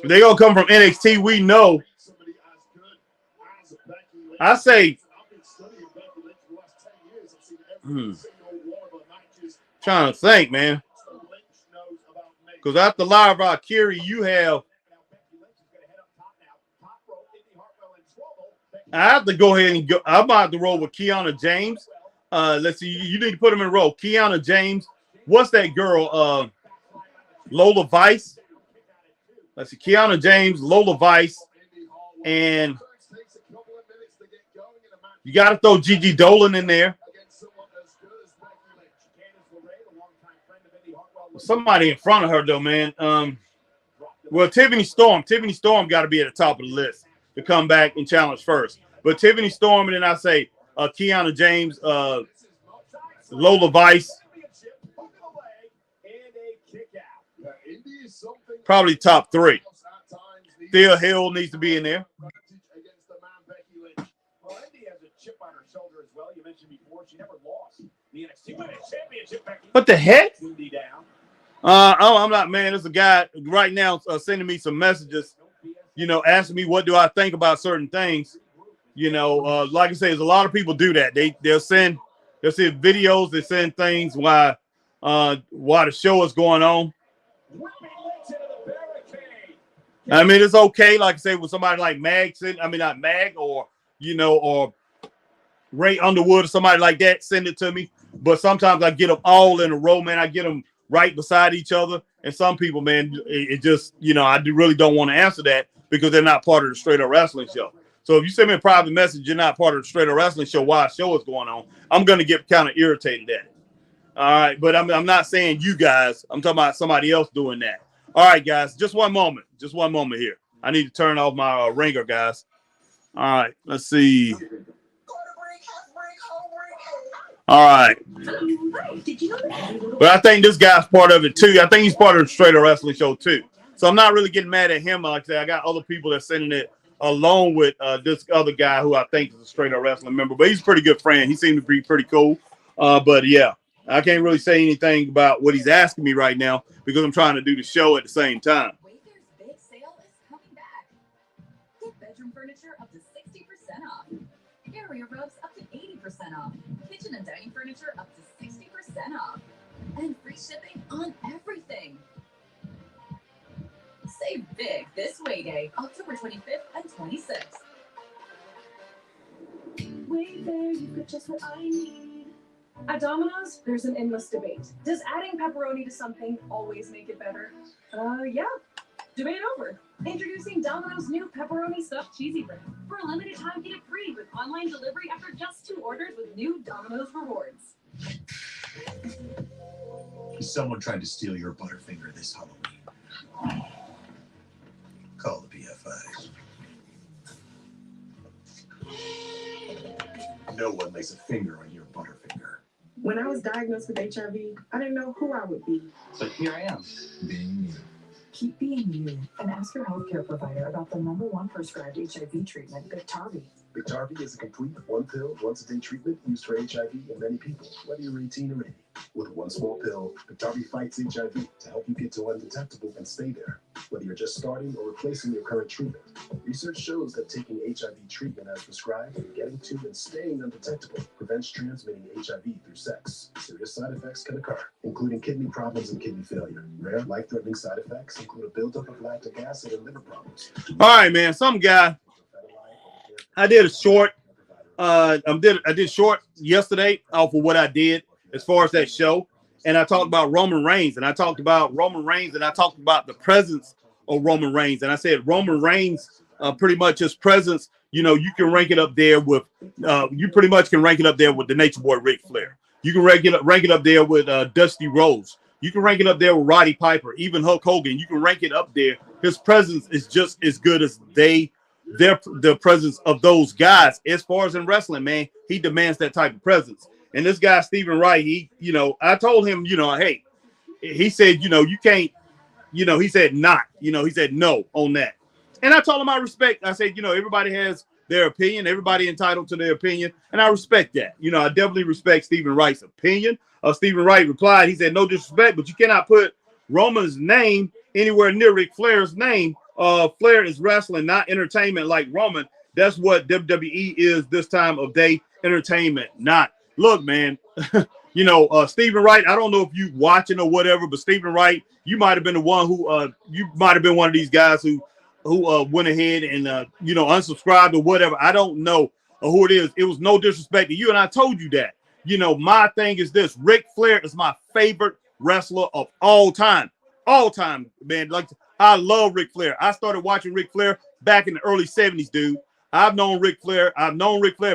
they gonna come from NXT. We know. I say, trying to think, man, because after Lyra Valkyrie, you have. I have to go ahead and go. I'm about to roll with Kiana James. Let's see. You need to put them in a row. Kiana James. What's that girl? Lola Vice. Let's see. Kiana James, Lola Vice, and you got to throw Gigi Dolan in there. Somebody in front of her, though, man. Well, Tiffany Storm. Tiffany Storm got to be at the top of the list to come back and challenge first. But Tiffany Storm, and then I say Kiana James, Lola Vice. Probably top three. Thea Hill needs to be in there. What the heck? I'm not, man. There's a guy right now sending me some messages, asking me what do I think about certain things. Like I say, there's a lot of people do that. They'll send videos, they send things while the show is going on. I mean, it's okay, like I say, with somebody like not Mag, or Ray Underwood or somebody like that, send it to me. But sometimes I get them all in a row, man. I get them right beside each other. And some people, man, it just, I really don't want to answer that because they're not part of the Straight Up Wrestling Show. So if you send me a private message, you're not part of the Straight Up Wrestling Show while a show is going on, I'm going to get kind of irritated at it. All right, but I'm not saying you guys. I'm talking about somebody else doing that. All right, guys, just one moment. Just one moment here. I need to turn off my ringer, guys. All right, let's see. All right. But I think this guy's part of it, too. I think he's part of the Straight Up Wrestling Show, too. So I'm not really getting mad at him. Like I said, I got other people that are sending it along with this other guy who I think is a Straight Up Wrestling member. But he's a pretty good friend. He seemed to be pretty cool. But, yeah, I can't really say anything about what he's asking me right now because I'm trying to do the show at the same time. Wayfair's big sale is coming back. Get bedroom furniture up to 60% off. Area rugs up to 80% off. Kitchen and dining furniture up to 60% off. And free shipping on everything. Save big this Way Day, October 25th and 26th. Wayfair, you've got just what I need. At Domino's, there's an endless debate. Does adding pepperoni to something always make it better? Yeah. Debate over. Introducing Domino's new pepperoni stuffed cheesy bread. For a limited time, get it free with online delivery after just 2 orders with new Domino's rewards. Someone tried to steal your Butterfinger this Halloween. Call the BFI. No one lays a finger on your Butterfinger. When I was diagnosed with HIV, I didn't know who I would be. But here I am, being me. Keep being you and ask your healthcare provider about the #1 prescribed HIV treatment, Biktarvy. Biktarvy is a complete one-pill, once-a-day treatment used for HIV in many people, whether you're 18 or 80. With one small pill, Biktarvy fights HIV to help you get to undetectable and stay there, whether you're just starting or replacing your current treatment. Research shows that taking HIV treatment as prescribed and getting to and staying undetectable prevents transmitting HIV through sex. Serious side effects can occur, including kidney problems and kidney failure. Rare, life-threatening side effects include a buildup of lactic acid and liver problems. All right, man. Some guy. I did a short. I did short yesterday off of what I did as far as that show, and I talked about Roman Reigns, and I talked about the presence of Roman Reigns, and I said Roman Reigns, pretty much his presence. You can rank it up there with. You pretty much can rank it up there with the Nature Boy Ric Flair. You can rank it up there with Dusty Rhodes. You can rank it up there with Roddy Piper, even Hulk Hogan. You can rank it up there. His presence is just as good as the presence of those guys. As far as in wrestling, man, he demands that type of presence. And this guy, Stephen Wright, he, you know, I told him, you know, hey, he said, you know, you can't, you know, he said not, you know, he said no on that. And I told him I respect. I said, you know, everybody has their opinion. Everybody entitled to their opinion. And I respect that. You know, I definitely respect Stephen Wright's opinion. Stephen Wright replied, he said, no disrespect, but you cannot put Roman's name anywhere near Ric Flair's name. Flair is wrestling, not entertainment like Roman. That's what WWE is this time of day, entertainment, not. Look, man, you know, Stephen Wright, I don't know if you watching or whatever, but Stephen Wright, you might have been the one who, you might have been one of these guys who went ahead and, you know, unsubscribed or whatever. I don't know who it is. It was no disrespect to you, and I told you that. You know, my thing is this. Ric Flair is my favorite wrestler of all time. All time, man. Like, I love Ric Flair. I started watching Ric Flair back in the early 70s, dude. I've known Ric Flair.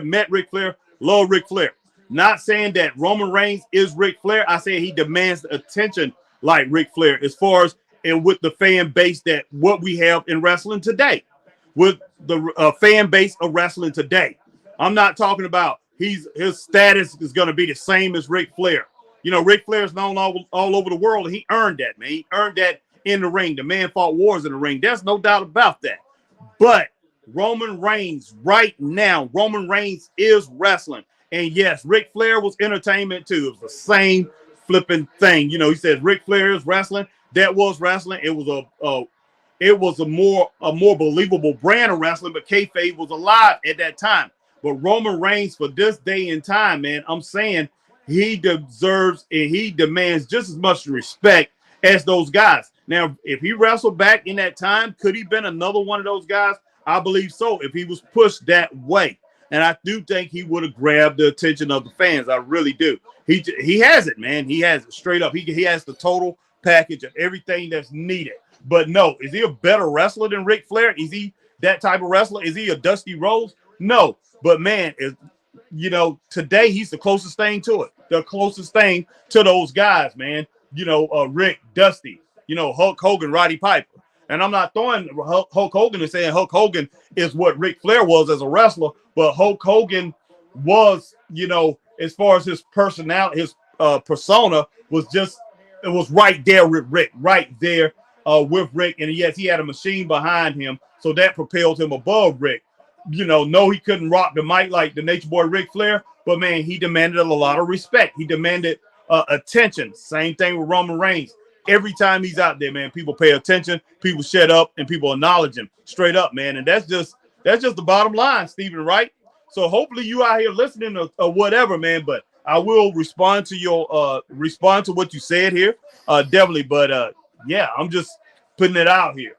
Met Ric Flair, love Ric Flair. Not saying that Roman Reigns is Ric Flair. I say he demands attention like Ric Flair as far as and with the fan base that what we have in wrestling today. With the fan base of wrestling today. I'm not talking about his status is going to be the same as Ric Flair. You know, Ric Flair is known all over the world, and he earned that, man. He earned that in the ring. The man fought wars in the ring. There's no doubt about that. But Roman Reigns, right now, Roman Reigns is wrestling. And yes, Ric Flair was entertainment too. It was the same flipping thing. You know, he said Ric Flair is wrestling. That was wrestling. It was a more believable brand of wrestling, but kayfabe was alive at that time. But Roman Reigns, for this day and time, man, I'm saying he deserves and he demands just as much respect as those guys. Now, if he wrestled back in that time, could he been another one of those guys? I believe so, if he was pushed that way. And I do think he would have grabbed the attention of the fans. I really do. He has it, man. He has it straight up. He has the total package of everything that's needed. But no, is he a better wrestler than Ric Flair? Is he that type of wrestler? Is he a Dusty Rhodes? No. But man, you know, today he's the closest thing to it. The closest thing to those guys, man. You know, Rick, Dusty, you know, Hulk Hogan, Roddy Piper. And I'm not throwing Hulk Hogan and saying Hulk Hogan is what Ric Flair was as a wrestler, but Hulk Hogan was, you know, as far as his personality, his persona was just, it was right there with Rick, right there with Rick. And yes, he had a machine behind him, so that propelled him above Rick. You know, no, he couldn't rock the mic like the Nature Boy Ric Flair, but man, he demanded a lot of respect. He demanded attention. Same thing with Roman Reigns. Every time he's out there, man, people pay attention, people shut up, and people acknowledge him straight up, man. And that's just the bottom line, Stephen Wright. So hopefully you out here listening or whatever, man. But I will respond to your what you said here, definitely. But yeah, I'm just putting it out here.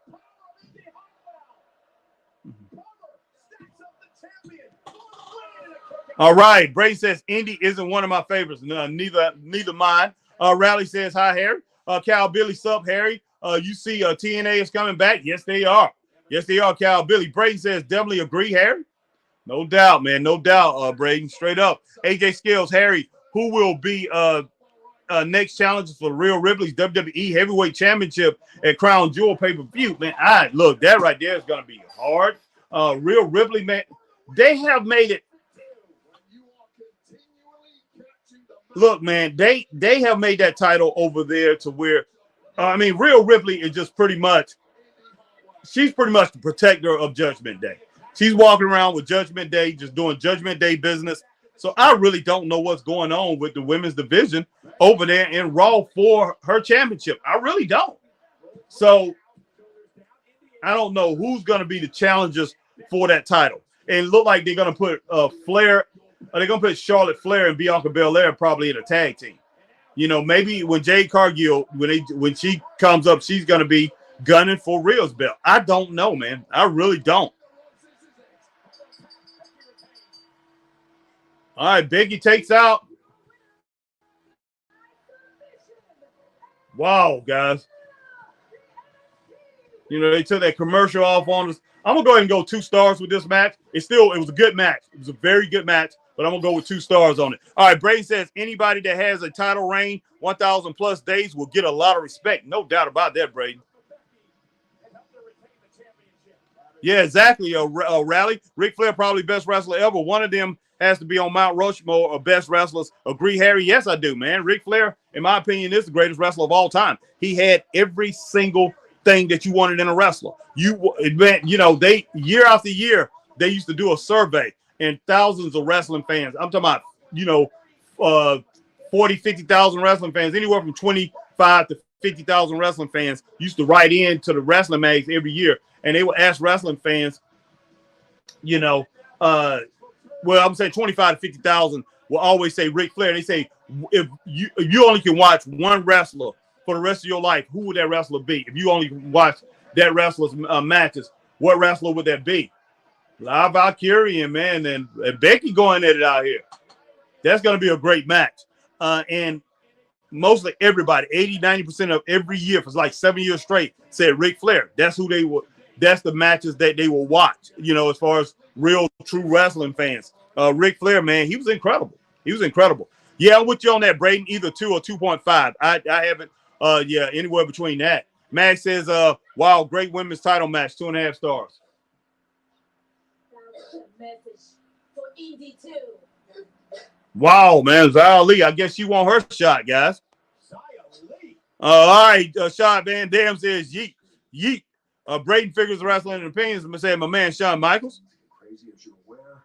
All right, Bray says Indy isn't one of my favorites. No, neither mine. Rally says hi, Harry. Cal Billy, sup, Harry? You see TNA is coming back? Yes, they are. Yes, they are, Cal Billy. Braden says, definitely agree, Harry. No doubt, man. No doubt, Braden. Straight up. AJ Scales, Harry, who will be next challenger for Rhea Ripley's WWE Heavyweight Championship at Crown Jewel pay-per-view? Man, look, that right there is going to be hard. Rhea Ripley, man, they have made it. Look, man, they have made that title over there to where, I mean, Rhea Ripley is just pretty much, she's pretty much the protector of Judgment Day. She's walking around with Judgment Day, just doing Judgment Day business. So I really don't know what's going on with the women's division over there in Raw for her championship. I really don't. So I don't know who's going to be the challengers for that title. And it look like they're going to put Flair. They're going to put Charlotte Flair and Bianca Belair probably in a tag team. You know, maybe when Jade Cargill, when she comes up, she's going to be gunning for Rhea's belt. I don't know, man. I really don't. All right, Biggie takes out. Wow, guys. You know, they took that commercial off on us. I'm going to go ahead and go 2 stars with this match. It was a good match. It was a very good match, but I'm going to go with 2 stars on it. All right, Brady says anybody that has a title reign 1,000 plus days will get a lot of respect. No doubt about that, Brady. Yeah, exactly. Rally. Ric Flair, probably best wrestler ever. One of them has to be on Mount Rushmore of best wrestlers. Agree, Harry? Yes, I do, man. Ric Flair, in my opinion, is the greatest wrestler of all time. He had every single thing that you wanted in a wrestler. They year after year, they used to do a survey, and thousands of wrestling fans, I'm talking about, 40, 50,000 wrestling fans, anywhere from 25 to 50,000 wrestling fans used to write in to the wrestling mags every year, and they would ask wrestling fans, I'm saying 25 to 50,000 will always say Ric Flair. They say, if you only can watch one wrestler for the rest of your life, who would that wrestler be? If you only watch that wrestler's matches, what wrestler would that be? Live Valkyrie, man, and Becky going at it out here. That's going to be a great match. And mostly everybody, 80-90% of every year for like 7 years straight, said Ric Flair. That's who they would. That's the matches that they will watch. As far as real, true wrestling fans. Ric Flair, man, he was incredible. He was incredible. Yeah, I'm with you on that, Braden. Either 2 or 2.5. I haven't. Anywhere between that. Max says, wow, great women's title match, 2.5 stars. Message for Indy too. Wow, man, Xia Li. I guess you want her shot, guys. All right, Sean Van Dam says yeet, yeet. Braden figures wrestling and opinions. I'm gonna say my man Shawn Michaels. Crazy as you're aware,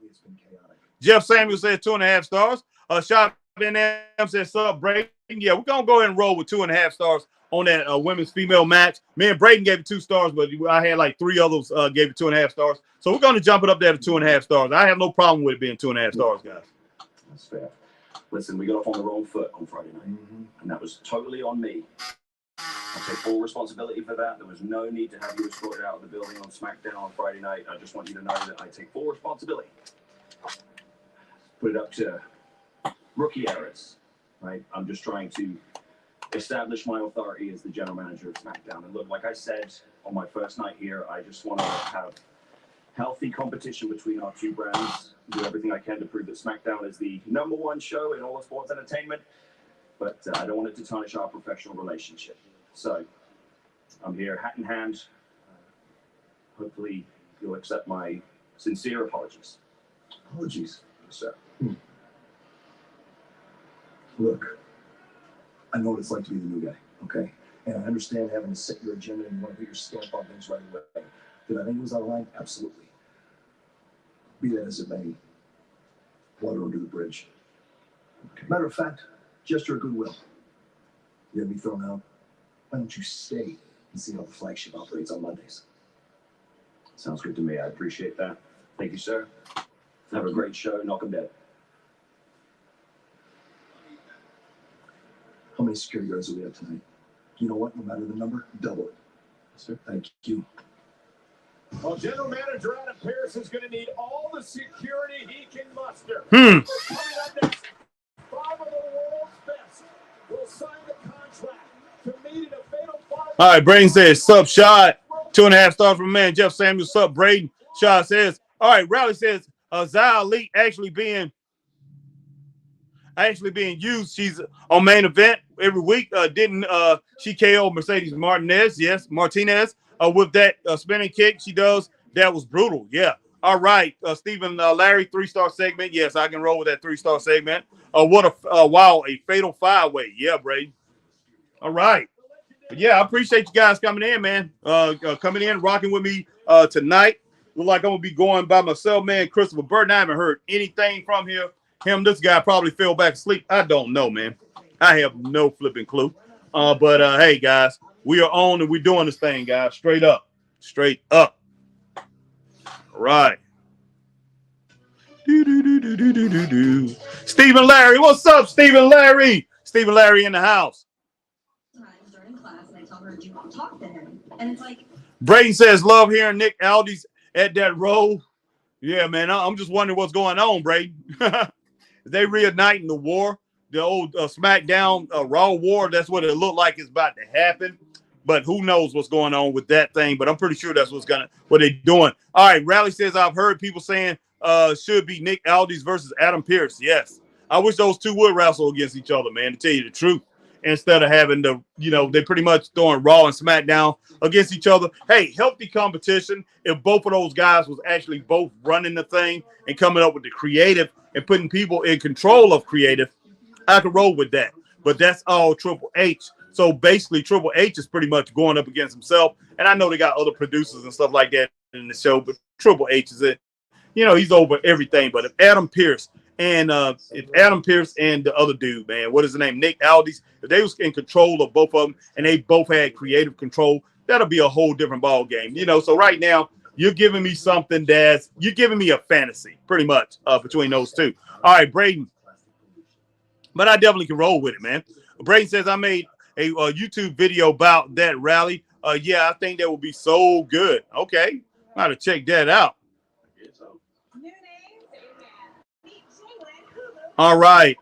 it's been chaotic. Jeff Samuel says 2.5 stars. Sean Van Dam says sub Braden. Yeah, we're gonna go ahead and roll with 2.5 stars on that women's female match. Me and Braden gave it 2 stars, but I had like 3 others gave it 2.5 stars. So we're gonna jump it up there to 2.5 stars. I have no problem with it being 2.5 stars, guys. That's fair. Listen, we got off on the wrong foot on Friday night, and that was totally on me. I take full responsibility for that. There was no need to have you escorted out of the building on SmackDown on Friday night. I just want you to know that I take full responsibility. Put it up to rookie errors, right? I'm just trying to establish my authority as the general manager of SmackDown. And look, like I said on my first night here, I just want to have healthy competition between our two brands, do everything I can to prove that SmackDown is the #1 show in all of sports entertainment, but I don't want it to tarnish our professional relationship. So I'm here hat in hand. Hopefully you'll accept my sincere apologies. Apologies? Yes, sir. Look, I know what it's like to be the new guy, okay? And I understand having to set your agenda and you want to put your stamp on things right away. Did I think it was out of line? Absolutely. Be that as it may, water under the bridge. Okay. Matter of fact, gesture of goodwill. You had me thrown out. Why don't you stay and see how the flagship operates on Mondays? Sounds good to me. I appreciate that. Thank you, sir. Have a great show. Knock 'em dead. How many security guards do we have tonight? You know what? No matter the number, double it. Sir, thank you. Well, General Manager Adam Pearce is going to need all the security he can muster. Hmm. Coming up next, 5 of the world's best will sign the contract to meet in a fatal five. All right, Braden says sub shot, 2.5 stars from man Jeff Samuel. Sub Braden. Shot says, all right, Rowley says Xia Li actually being used. She's on main event every week. Didn't she KO Mercedes Martinez? Yes, Martinez. With that spinning kick she does, that was brutal. Yeah. All right, Stephen Larry, 3-star segment. Yes, I can roll with that 3-star segment. What a fatal 5-way. Yeah, Brady. All right. But yeah, I appreciate you guys coming in, man. Coming in, rocking with me tonight. Look like I'm gonna be going by myself, man. Christopher Burton. I haven't heard anything from him. This guy probably fell back asleep. I don't know, man. I have no flipping clue. But hey, guys. We are on and we're doing this thing, guys. Straight up. Straight up. All right. Stephen Larry. What's up, Stephen Larry? Stephen Larry in the house. During class, and I tell her, do you want to talk to him? And it's like, Braden says, love hearing Nick Aldis at that role. Yeah, man. I'm just wondering what's going on, Braden. They reigniting the war. The old SmackDown Raw war. That's what it looked like is about to happen. But who knows what's going on with that thing? But I'm pretty sure that's what they're doing. All right, Rally says I've heard people saying should be Nick Aldis versus Adam Pearce. Yes, I wish those two would wrestle against each other, man. To tell you the truth, instead of having to, they pretty much throwing Raw and SmackDown against each other. Hey, healthy competition. If both of those guys was actually both running the thing and coming up with the creative and putting people in control of creative, I could roll with that. But that's all Triple H. So basically, Triple H is pretty much going up against himself. And I know they got other producers and stuff like that in the show, but Triple H is it. He's over everything. But if Adam Pearce and the other dude, man, what is his name? Nick Aldis, if they was in control of both of them and they both had creative control, that'll be a whole different ball game. So right now, you're giving me something you're giving me a fantasy, pretty much, between those two. All right, Braden. But I definitely can roll with it, man. Braden says, I made a YouTube video about that rally. Yeah, I think that would be so good. Okay, I gotta check that out. All right.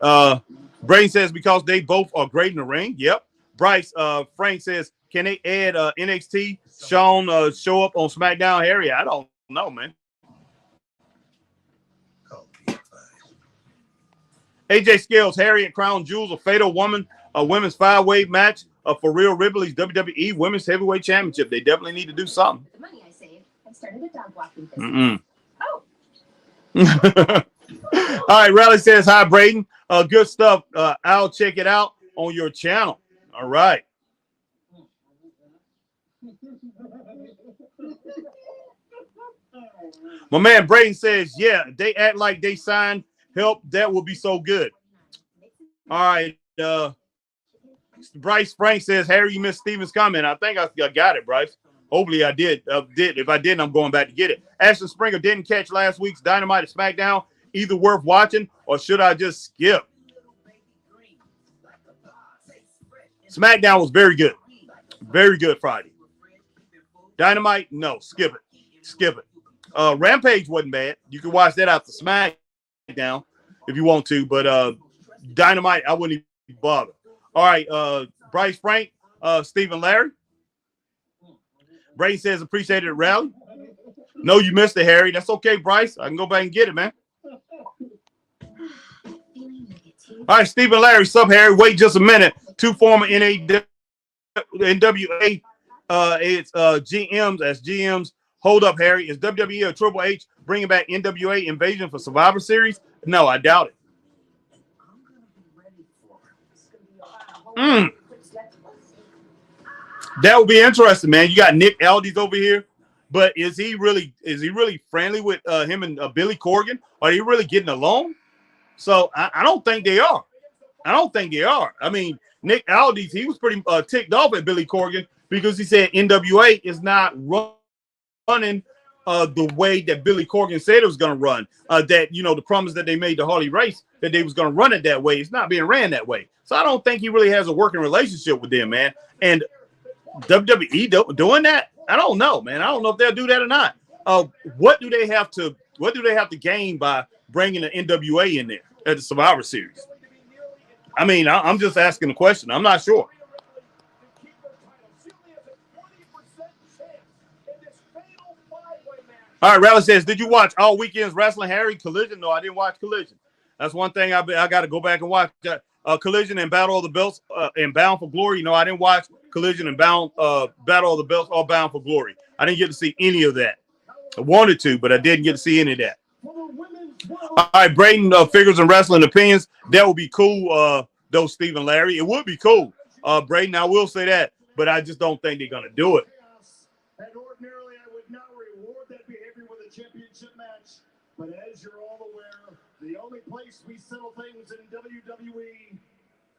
Braden says, because they both are great in the ring. Yep. Bryce, Frank says, can they add NXT Sean show up on SmackDown? Harry, I don't know, man. AJ Scales, Harriet Crown Jewels, a fatal women's 5-way match for Rhea Ripley's WWE Women's Heavyweight Championship. They definitely need to do something. The money I saved, I started a dog walking business. Oh. All right, Raleigh says, hi, Braden. Good stuff. I'll check it out on your channel. All right. My man Braden says, yeah, they act like they signed help. That would be so good. All right. Bryce Frank says, Harry, you missed Steven's comment. I think I got it, Bryce. Hopefully I did. If I didn't, I'm going back to get it. Ashton Springer didn't catch last week's Dynamite at SmackDown. Either worth watching or should I just skip? SmackDown was very good. Very good Friday. Dynamite, no, skip it. Skip it. Rampage wasn't bad. You can watch that after SmackDown if you want to, but Dynamite, I wouldn't even bother. All right, Bryce Frank, Stephen Larry. Brady says, appreciated it, Rally. No, you missed it, Harry. That's okay, Bryce. I can go back and get it, man. All right, Stephen Larry, sub Harry. Wait just a minute. Two former NWA it's GMs as GMs. Hold up, Harry. Is WWE or Triple H bringing back NWA Invasion for Survivor Series? No, I doubt it. That would be interesting, man. You got Nick Aldis over here, but is he really friendly with him and Billy Corgan? Are they really getting along? So I don't think they are. I don't think they are. I mean, Nick Aldis, he was pretty ticked off at Billy Corgan because he said NWA is not running the way that Billy Corgan said it was going to run. That, you know, the promise that they made to Harley Race that they was going to run it that way. It's not being ran that way. So I don't think he really has a working relationship with them, man. And WWE doing that? I don't know, man. I don't know if they'll do that or not. What do they have to gain by bringing the NWA in there at the Survivor Series? I mean, I'm just asking the question. I'm not sure. All right, Rally says, did you watch all weekend's wrestling, Harry? Collision? No, I didn't watch Collision. That's one thing I got to go back and watch. Collision and Battle of the Belts and Bound for Glory. No, I didn't watch Collision and Battle of the Belts or Bound for Glory. I didn't get to see any of that. I wanted to, but I didn't get to see any of that. All right, Braden, figures and wrestling opinions. That would be cool, though, Stephen Larry. It would be cool, Braden. I will say that, but I just don't think they're going to do it. And ordinarily, I would not reward that behavior with a championship match. But as you're all aware, the only place we settle things in WWE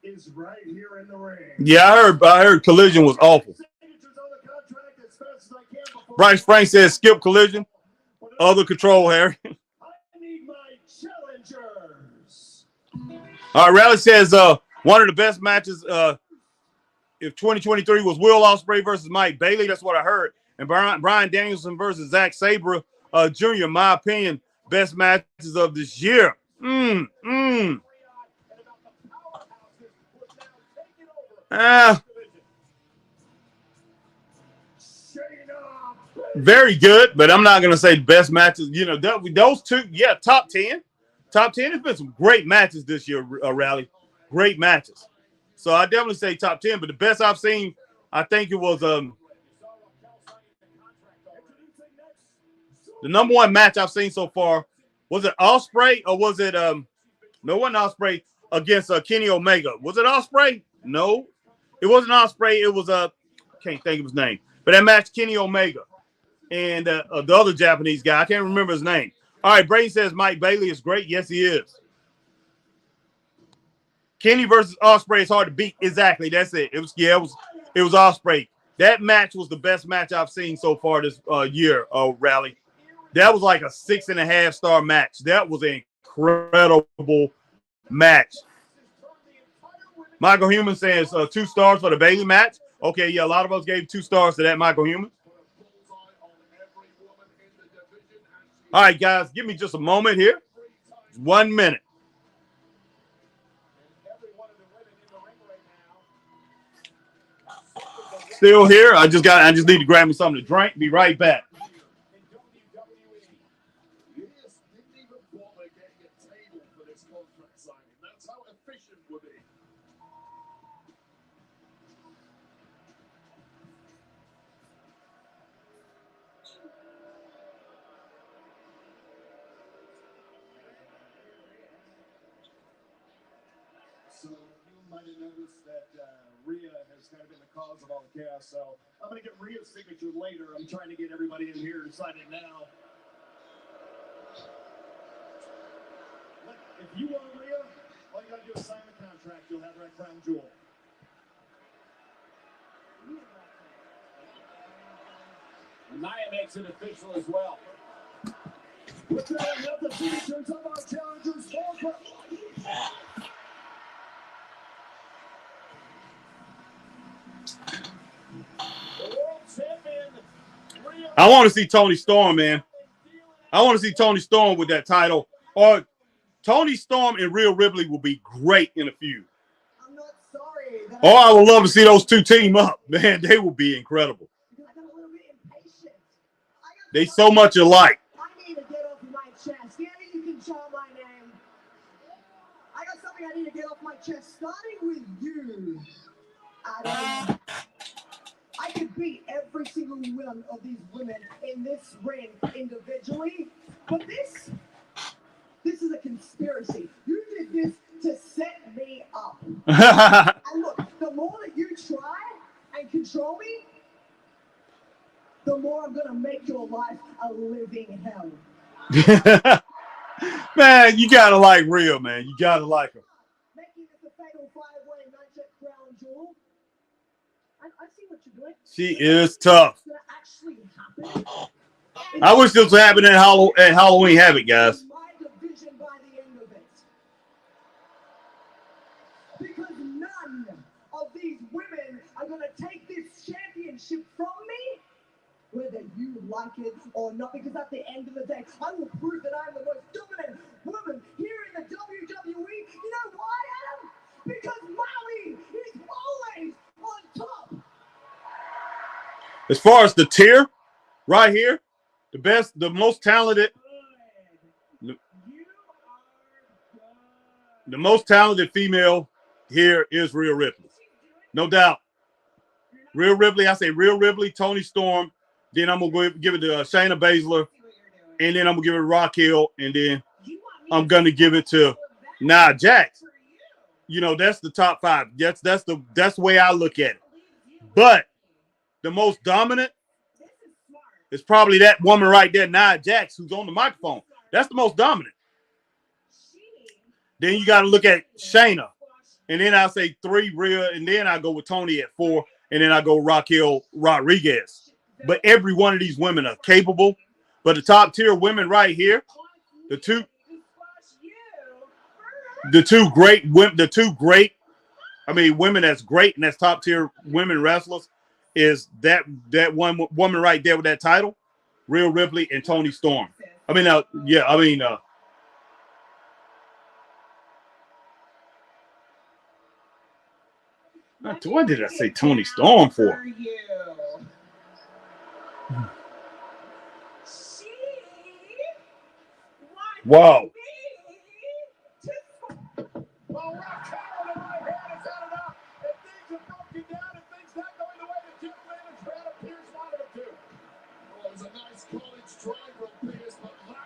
is right here in the ring. Yeah, I heard Collision was awful. Bryce Frank says skip Collision. Other control, Harry. I need my challengers. All right, Rally says one of the best matches if 2023 was Will Ospreay versus Mike Bailey. That's what I heard. And Bryan Danielson versus Zack Sabre Jr., in my opinion, best matches of this year. Very good, but I'm not going to say best matches. You know, those two, yeah, top 10. Top 10 has been some great matches this year, Rally. Great matches. So I definitely say top 10. But the best I've seen, I think it was the number one match I've seen so far. Was it Ospreay or was it no, it wasn't Ospreay against Kenny Omega? Was it Ospreay? No, it wasn't Ospreay. It was I can't think of his name. But that match, Kenny Omega and the other Japanese guy, I can't remember his name. All right, Brady says Mike Bailey is great. Yes, he is. Kenny versus Ospreay is hard to beat. Exactly, that's it. It was Ospreay. That match was the best match I've seen so far this year. Rally. That was like a 6.5 star match. That was an incredible match. Michael Human says 2 stars for the Bailey match. Okay, yeah, a lot of us gave 2 stars to that Michael Human. All right, guys, give me just a moment here. 1 minute. Still here. I just need to grab me something to drink. Be right back. So you might have noticed that Rhea has kind of been the cause of all the chaos. So I'm going to get Rhea's signature later. I'm trying to get everybody in here to sign it now. Look, if you want Rhea, all you got to do is sign the contract. You'll have that crown jewel. And Nia makes it official as well. With that, we have the signatures of our challengers. I want to see Tony Storm, man. I want to see Tony Storm with that title. Or Tony Storm and Rhea Ripley will be great in a feud. Oh, I would love to see those two team up. Man, they will be incredible. They so much alike. I need to get off my chest. Danny, you can show my name. I got something I need to get off my chest, starting with you, Adam. I could beat every single one of these women in this ring individually, but this is a conspiracy. You did this to set me up. And look, the more that you try and control me, the more I'm gonna make your life a living hell. Man, you gotta like Rhea, man. You gotta like her. Making this a fatal 5-way match at Crown Jewel. I see what you're doing. She is tough. It's gonna actually happen. I wish this was happening at Halloween Havoc, guys. My division by the end of it. Because none of these women are gonna take this championship from me, whether you like it or not, because at the end of the day, I will prove that I'm the most dominant woman here in the WWE. You know why, Adam? Because Molly is always on top. As far as the tier, right here, the best, the most talented, the most talented female here is Rhea Ripley. No doubt. Rhea Ripley, I say Rhea Ripley, Tony Storm. Then I'm going to give it to Shayna Baszler. And then I'm going to give it to Raquel. And then I'm going to give it to Nia Jax. You know, that's the top 5. That's the way I look at it. But the most dominant is probably that woman right there, Nia Jax, who's on the microphone. That's the most dominant. Then you got to look at Shayna. And then I'll say 3, Rhea. And then I go with Tony at 4. And then I go Raquel Rodriguez. But every one of these women are capable. But the top tier women right here, the two great women that's great and that's top tier women wrestlers is that one woman right there with that title, Rhea Ripley and Tony Storm. What did I say Tony Storm for? Wow.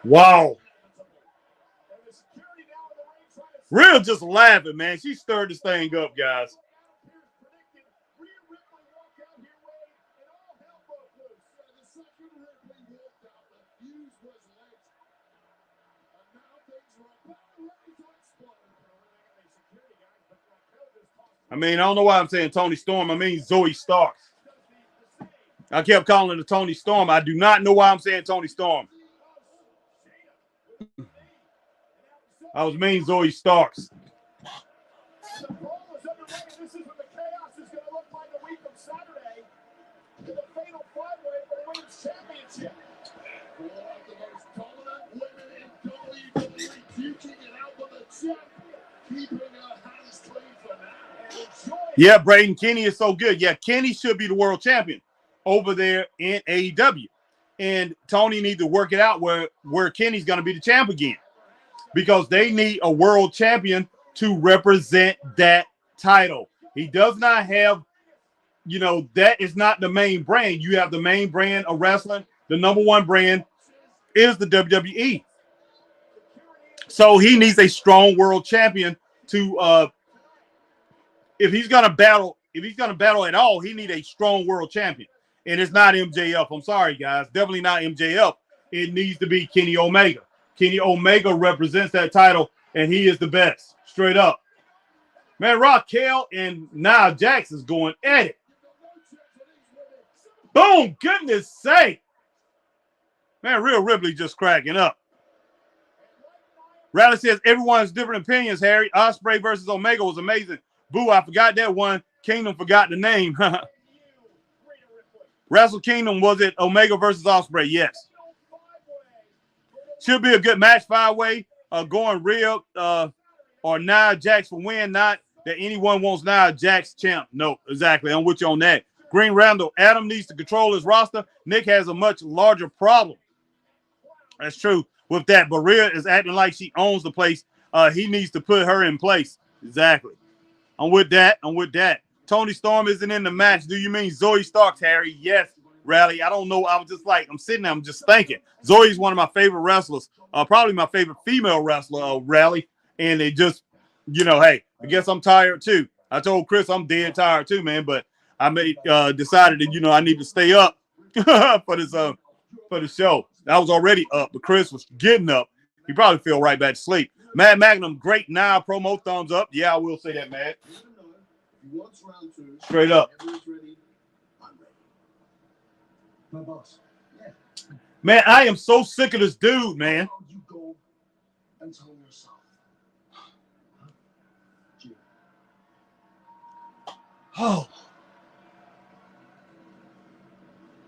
Wow. Real just laughing, man. She stirred this thing up, guys. I mean, I don't know why I'm saying Toni Storm. I mean Zoe Starks. I kept calling her Toni Storm. I do not know why I'm saying Toni Storm. I was mean Zoe Starks. Yeah, Braden Kenny is so good. Yeah, Kenny should be the world champion over there in AEW. And Tony needs to work it out where Kenny's going to be the champ again, because they need a world champion to represent that title. He does not have, that is not the main brand. You have the main brand of wrestling. The number one brand is the WWE. So he needs a strong world champion to if he's gonna battle at all, he needs a strong world champion. And it's not MJF. I'm sorry, guys. Definitely not MJF. It needs to be Kenny Omega. Kenny Omega represents that title, and he is the best. Straight up. Man, Raquel and Nia Jax is going at it. Boom! Goodness sake. Man, Rhea Ripley just cracking up. Riley says, everyone has different opinions, Harry. Ospreay versus Omega was amazing. Boo, I forgot that one. Kingdom forgot the name. Wrestle Kingdom, was it Omega versus Ospreay? Yes. Should be a good match, 5-way. Going Rhea or Nia Jax for win. Not that anyone wants Nia Jax champ. No, exactly. I'm with you on that. Green Randall, Adam needs to control his roster. Nick has a much larger problem. That's true with that. But Rhea is acting like she owns the place. He needs to put her in place. Exactly. I'm with that. Toni Storm isn't in the match. Do you mean Zoe Starks, Harry? Yes, Rally. I don't know. I was just like, I'm sitting there. I'm just thinking. Zoe's one of my favorite wrestlers. Probably my favorite female wrestler, Rally. And they just, hey, I guess I'm tired too. I told Chris I'm dead tired too, man. But I decided that, I need to stay up for the show. I was already up, but Chris was getting up. He probably fell right back to sleep. Mad Magnum, great now promo, thumbs up. Yeah, I will say that, Mad. Straight up. My boss. Yeah. Man, I am so sick of this dude, man. You go and tell yourself. Oh.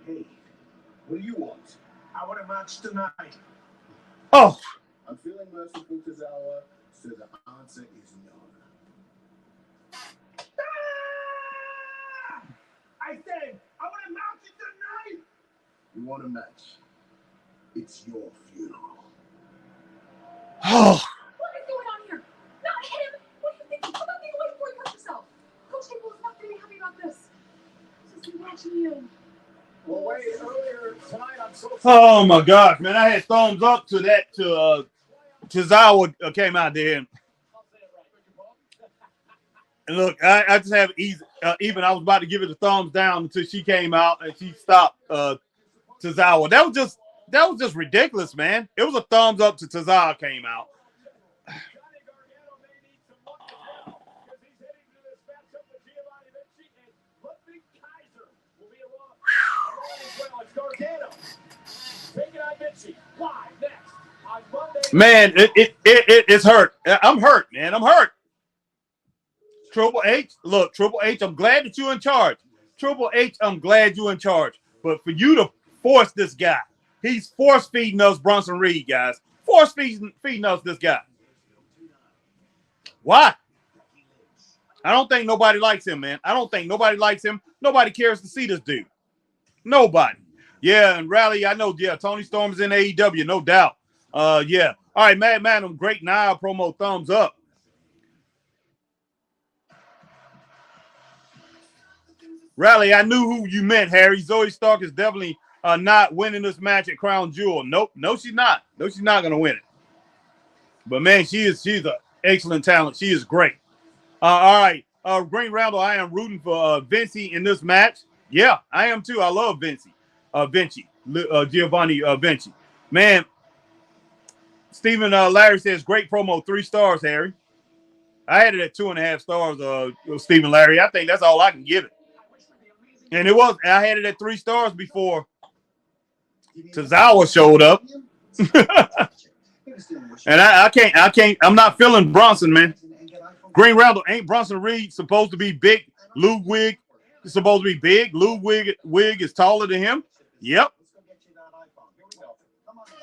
Hey, what do you want? I want a match tonight. Oh. I'm feeling merciful to Zawa, so the answer is no. I said, I want a match tonight. You want a match? It's your funeral. Oh. What is going on here? Not him. What do you think? How about being away before he hurt himself? Coach Abel is not going to be happy about this. He's just watching you. Well, wait, earlier tonight, I'm so sorry. Oh my gosh, man! I had thumbs up to that to Zawa came out there. And look, I just have even. I was about to give it a thumbs down until she came out and she stopped Tozawa. That was just ridiculous, man. It was a thumbs up to Tozawa came out. Man, it's hurt. I'm hurt, man. I'm hurt. Triple H, look, Triple H, I'm glad that you're in charge. Triple H, I'm glad you're in charge. But for you to force this guy, he's force feeding us Bronson Reed, guys. Force feeding us this guy. Why? I don't think nobody likes him, man. I don't think nobody likes him. Nobody cares to see this dude. Nobody. Yeah, and Rally, I know, yeah, Toni Storm is in AEW, no doubt. Yeah. All right, Mad Madam, great Nia promo, thumbs up. Rally, I knew who you meant, Harry. Zoe Stark is definitely not winning this match at Crown Jewel. Nope. No, she's not. No, she's not going to win it. But, man, she's an excellent talent. She is great. All right. Green Roundel, I am rooting for Vinci in this match. Yeah, I am too. I love Vinci. Giovanni Vinci. Man, Stephen Larry says, great promo, 3 stars, Harry. I had it at 2.5 stars, Stephen Larry. I think that's all I can give it. And I had it at 3 stars before Tozawa showed up. And I can't, I'm not feeling Bronson, man. Green Roundel, ain't Bronson Reed supposed to be big? Ludwig is supposed to be big. Ludwig is taller than him. Yep.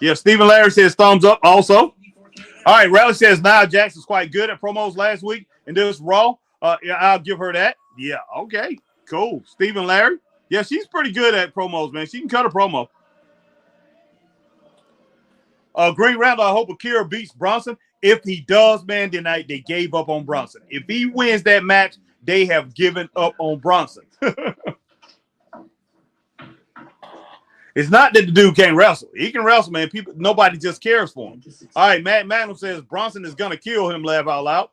Yeah, Stephen Larry says thumbs up also. All right, Raleigh says Nia Jackson's quite good at promos last week and this Raw. Yeah, I'll give her that. Yeah, okay, cool. Stephen Larry. Yeah, she's pretty good at promos, man. She can cut a promo. Green Roundel, I hope Akira beats Bronson. If he does, man, then they gave up on Bronson. If he wins that match, they have given up on Bronson. It's not that the dude can't wrestle. He can wrestle, man. Nobody just cares for him. All right, Matt Magnum says Bronson is going to kill him, laugh out loud.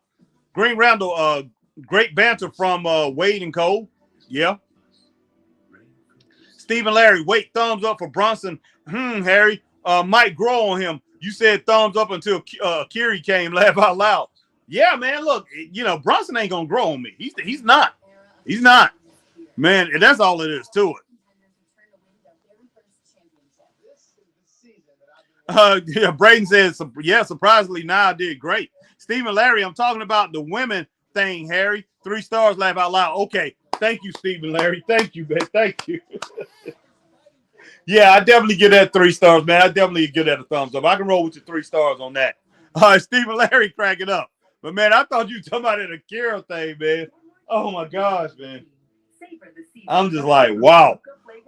Green Roundel, great banter from Wade and Cole. Yeah. Stephen Larry, wait, thumbs up for Bronson. Harry, might grow on him. You said thumbs up until Kiri came, laugh out loud. Yeah, man, look, Bronson ain't going to grow on me. He's not. He's not. Man, and that's all it is to it. Yeah, Braden says, yeah, surprisingly, Nia did great. Stephen Larry, I'm talking about the women thing, Harry. 3 stars, laugh out loud. Okay, thank you, Stephen Larry. Thank you, man. Thank you. Yeah, I definitely give that 3 stars, man. I definitely give that a thumbs up. I can roll with your 3 stars on that. All right, Stephen Larry cracking up. But, man, I thought you were talking about an Akira thing, man. Oh, my gosh, man. I'm just like, wow.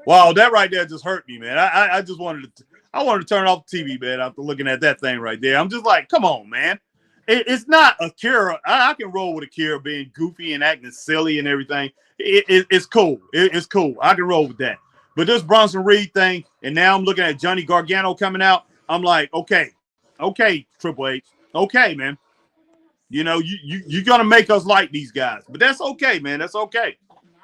Wow, that right there just hurt me, man. I just wanted to turn off the TV, man, after looking at that thing right there. I'm just like, come on, man. It's not Akira. I can roll with Akira being goofy and acting silly and everything. It's cool. It's cool. I can roll with that. But this Bronson Reed thing, and now I'm looking at Johnny Gargano coming out. I'm like, okay, Triple H. Okay, man. You're going to make us like these guys. But that's okay, man. That's okay.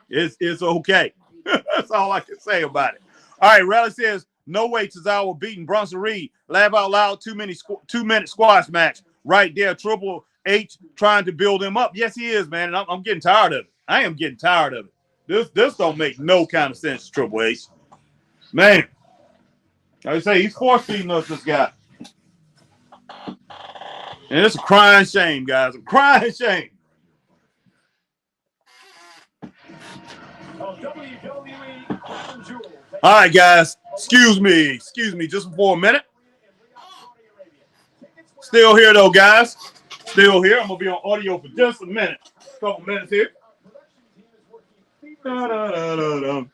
It's okay. That's all I can say about it. All right, Raleigh says, no way Tozawa beating Bronson Reed. Laugh out loud, 2-minute squash match. Right there, Triple H trying to build him up. Yes, he is, man. And I'm getting tired of it. I am getting tired of it. This don't make no kind of sense, Triple H. Man, like I say, he's force-feeding us, this guy. And it's a crying shame, guys. A crying shame. All right, guys. Excuse me just for a minute. Still here, though, guys. Still here. I'm going to be on audio for just a minute. A couple minutes here. But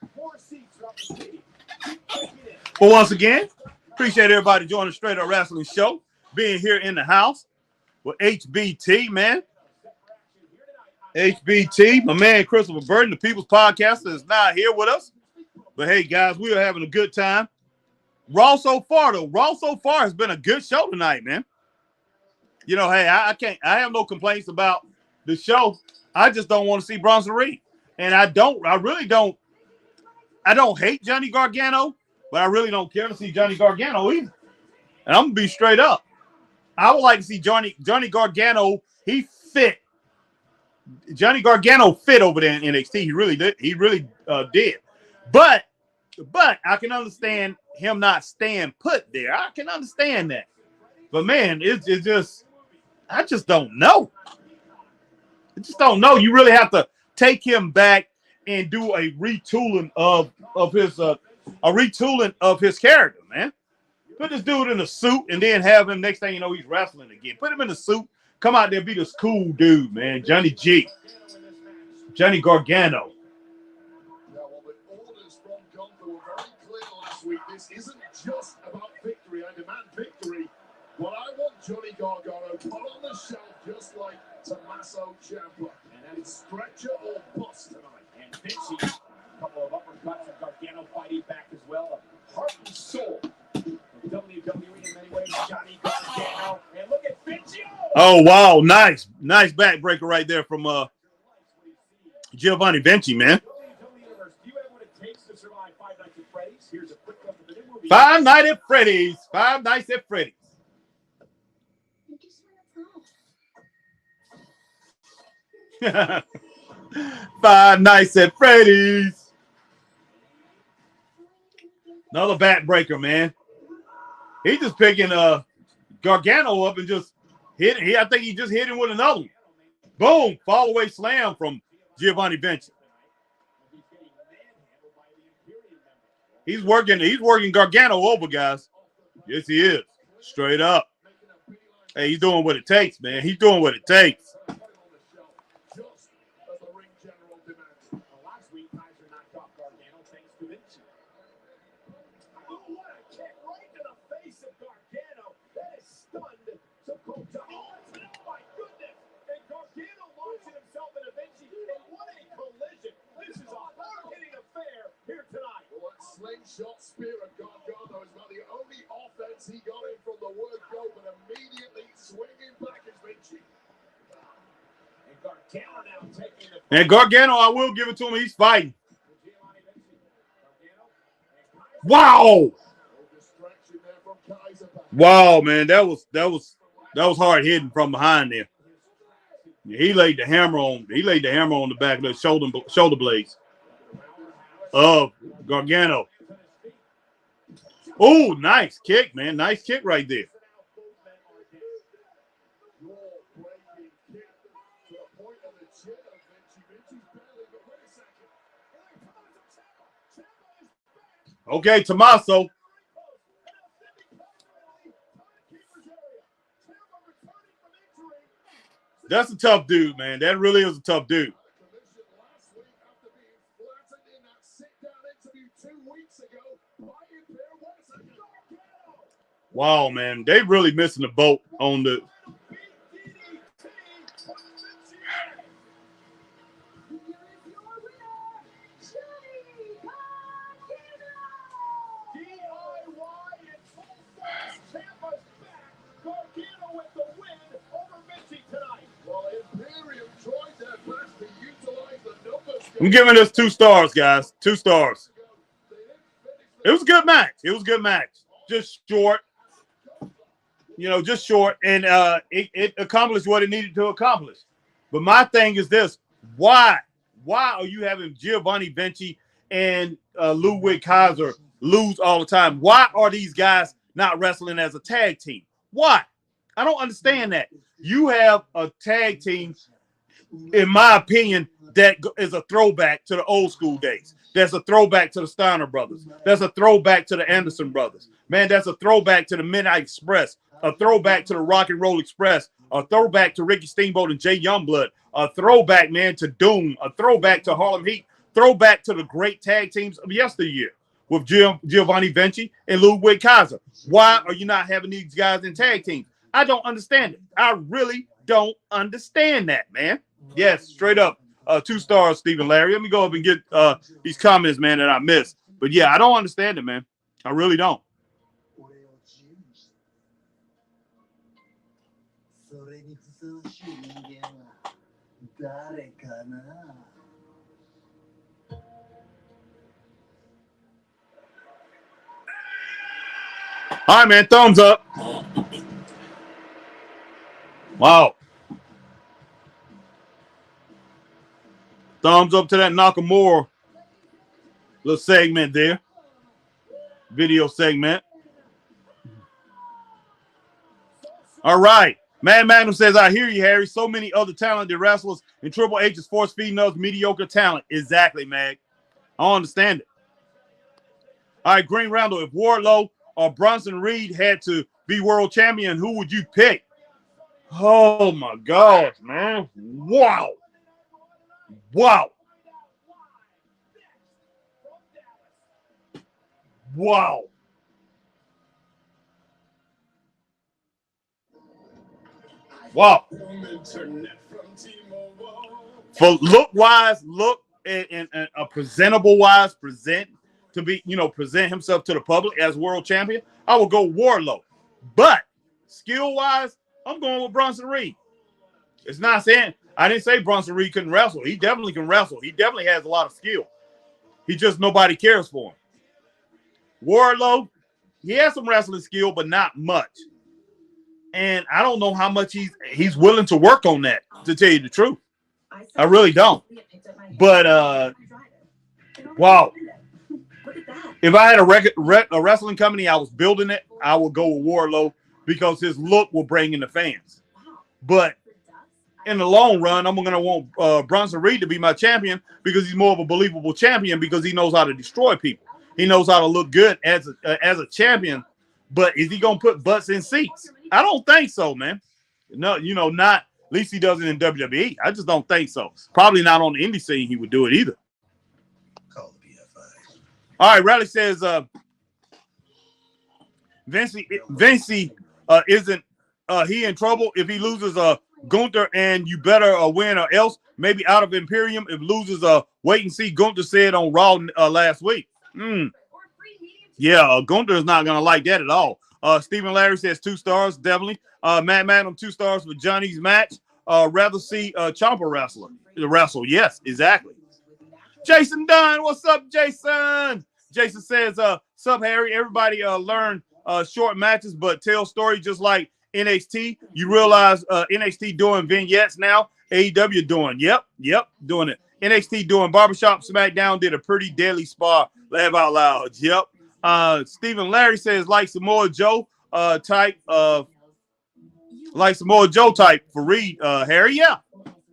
once again, appreciate everybody joining the Straight Up Wrestling Show. Being here in the house with HBT, man. HBT, my man Christopher Burton, the People's Podcaster, is not here with us. But hey, guys, we are having a good time. Raw so far has been a good show tonight, man. Hey, I have no complaints about the show. I just don't want to see Bronson Reed. And I really don't hate Johnny Gargano, but I really don't care to see Johnny Gargano either. And I'm gonna be straight up. I would like to see Johnny Gargano. He fit. Johnny Gargano fit over there in NXT. He really did. He really did. But I can understand him not staying put there. I can understand that. But man, it's just, I just don't know. I just don't know. You really have to take him back and do a retooling of his character, man. Put this dude in a suit and then have him, next thing you know, he's wrestling again. Put him in a suit. Come out there, be this cool dude, man. Johnny G. Johnny Gargano. This isn't just about victory. I demand victory. But I want Johnny Gargano put on the shelf just like Tommaso Ciampa. And it's stretcher or bust tonight. And Vinci, a couple of uppercuts and Gargano fighting back as well. heart and soul of WWE in many ways, Johnny Gargano. And look at Vinci. Oh, wow. Nice backbreaker right there from Giovanni Vinci, man. Five Nights at Freddy's. Five Nights at Freddy's. Five Nights at Freddy's. Another backbreaker, man. He just picking Gargano up and just hit. I think he just hit him with another one. Boom! Fall away slam from Giovanni Vinci. He's working Gargano over, guys. Yes, he is. Straight up. Hey, he's doing what it takes, man. He's doing what it takes. Last week, Kaiser knocked off Gargano thanks to Vinci. Oh, what a kick right to the face of Gargano. That is stunned Dakota. Oh, my goodness. And Gargano launching himself into Vinci. And what a collision. This is a hard-hitting affair here tonight. Well, that slingshot spear of Gargano is about the only offense he got in from the word go, but immediately swinging back is Vinci. And Gargano now taking the... And Gargano, I will give it to him. He's fighting. Wow. Wow, man. That was hard hitting from behind there. He laid the hammer on the back of the shoulder blades of Gargano. Oh, nice kick, man. Nice kick right there. Okay, Tommaso. That's a tough dude, man. That really is a tough dude. Wow, man. They really missing the boat on the... I'm giving this 2 stars, guys. 2 stars. It was a good match. Just short. Just short. And it accomplished what it needed to accomplish. But my thing is this. Why are you having Giovanni Vinci and Ludwig Kaiser lose all the time? Why are these guys not wrestling as a tag team? Why? I don't understand that. You have a tag team, in my opinion, that is a throwback to the old school days. That's a throwback to the Steiner brothers. That's a throwback to the Anderson brothers. Man, that's a throwback to the Midnight Express. A throwback to the Rock and Roll Express. A throwback to Ricky Steamboat and Jay Youngblood. A throwback, man, to Doom. A throwback to Harlem Heat. Throwback to the great tag teams of yesteryear with Giovanni Vinci and Ludwig Kaiser. Why are you not having these guys in tag teams? I don't understand it. I really don't understand that, man. Yes, straight up. 2 stars, Stephen Larry. Let me go up and get these comments, man, that I missed. But yeah, I don't understand it, man. I really don't. All right, man. Thumbs up. Wow. Thumbs up to that Nakamura little segment there. Video segment. All right. Man Magnum says, I hear you, Harry. So many other talented wrestlers, and Triple H is force feeding us mediocre talent. Exactly, Mag. I don't understand it. All right, Green Roundel. If Wardlow or Bronson Reed had to be world champion, who would you pick? Oh, my gosh, man. Wow. Wow. Wow. Wow. For look-wise, look and a presentable-wise, to be, present himself to the public as world champion, I would go Wardlow. But skill-wise, I'm going with Bronson Reed. It's not saying I didn't say Bronson Reed couldn't wrestle. He definitely can wrestle. He definitely has a lot of skill. He just nobody cares for him. Wardlow, he has some wrestling skill, but not much. And I don't know how much he's willing to work on that, to tell you the truth. I really don't. But wow. If I had a wrestling company, I was building it, I would go with Wardlow because his look will bring in the fans. But in the long run, I'm going to want Bronson Reed to be my champion because he's more of a believable champion because he knows how to destroy people. He knows how to look good as a champion. But is he going to put butts in seats? I don't think so, man. No, not. At least he doesn't in WWE. I just don't think so. Probably not on the indie scene he would do it either. Call the BFI. All right, Riley says Vinci isn't he in trouble if he loses Gunther and you better win or else maybe out of Imperium if loses wait and see. Gunther said on Raw last week. Yeah, Gunther is not gonna like that at all. Stephen Larry says 2 stars, definitely. Matt Madam 2 stars for Johnny's match. Rather see Ciampa wrestle. Yes, exactly. Jason Dunn, what's up, Jason? Jason says, sup, Harry. Everybody learn short matches, but tell story just like NXT. You realize NXT doing vignettes now. AEW doing. Yep, doing it. NXT doing Barbershop. SmackDown did a pretty deadly spar. Laugh out loud. Yep. Stephen Larry says like Samoa Joe type for Reed, Harry. Yeah,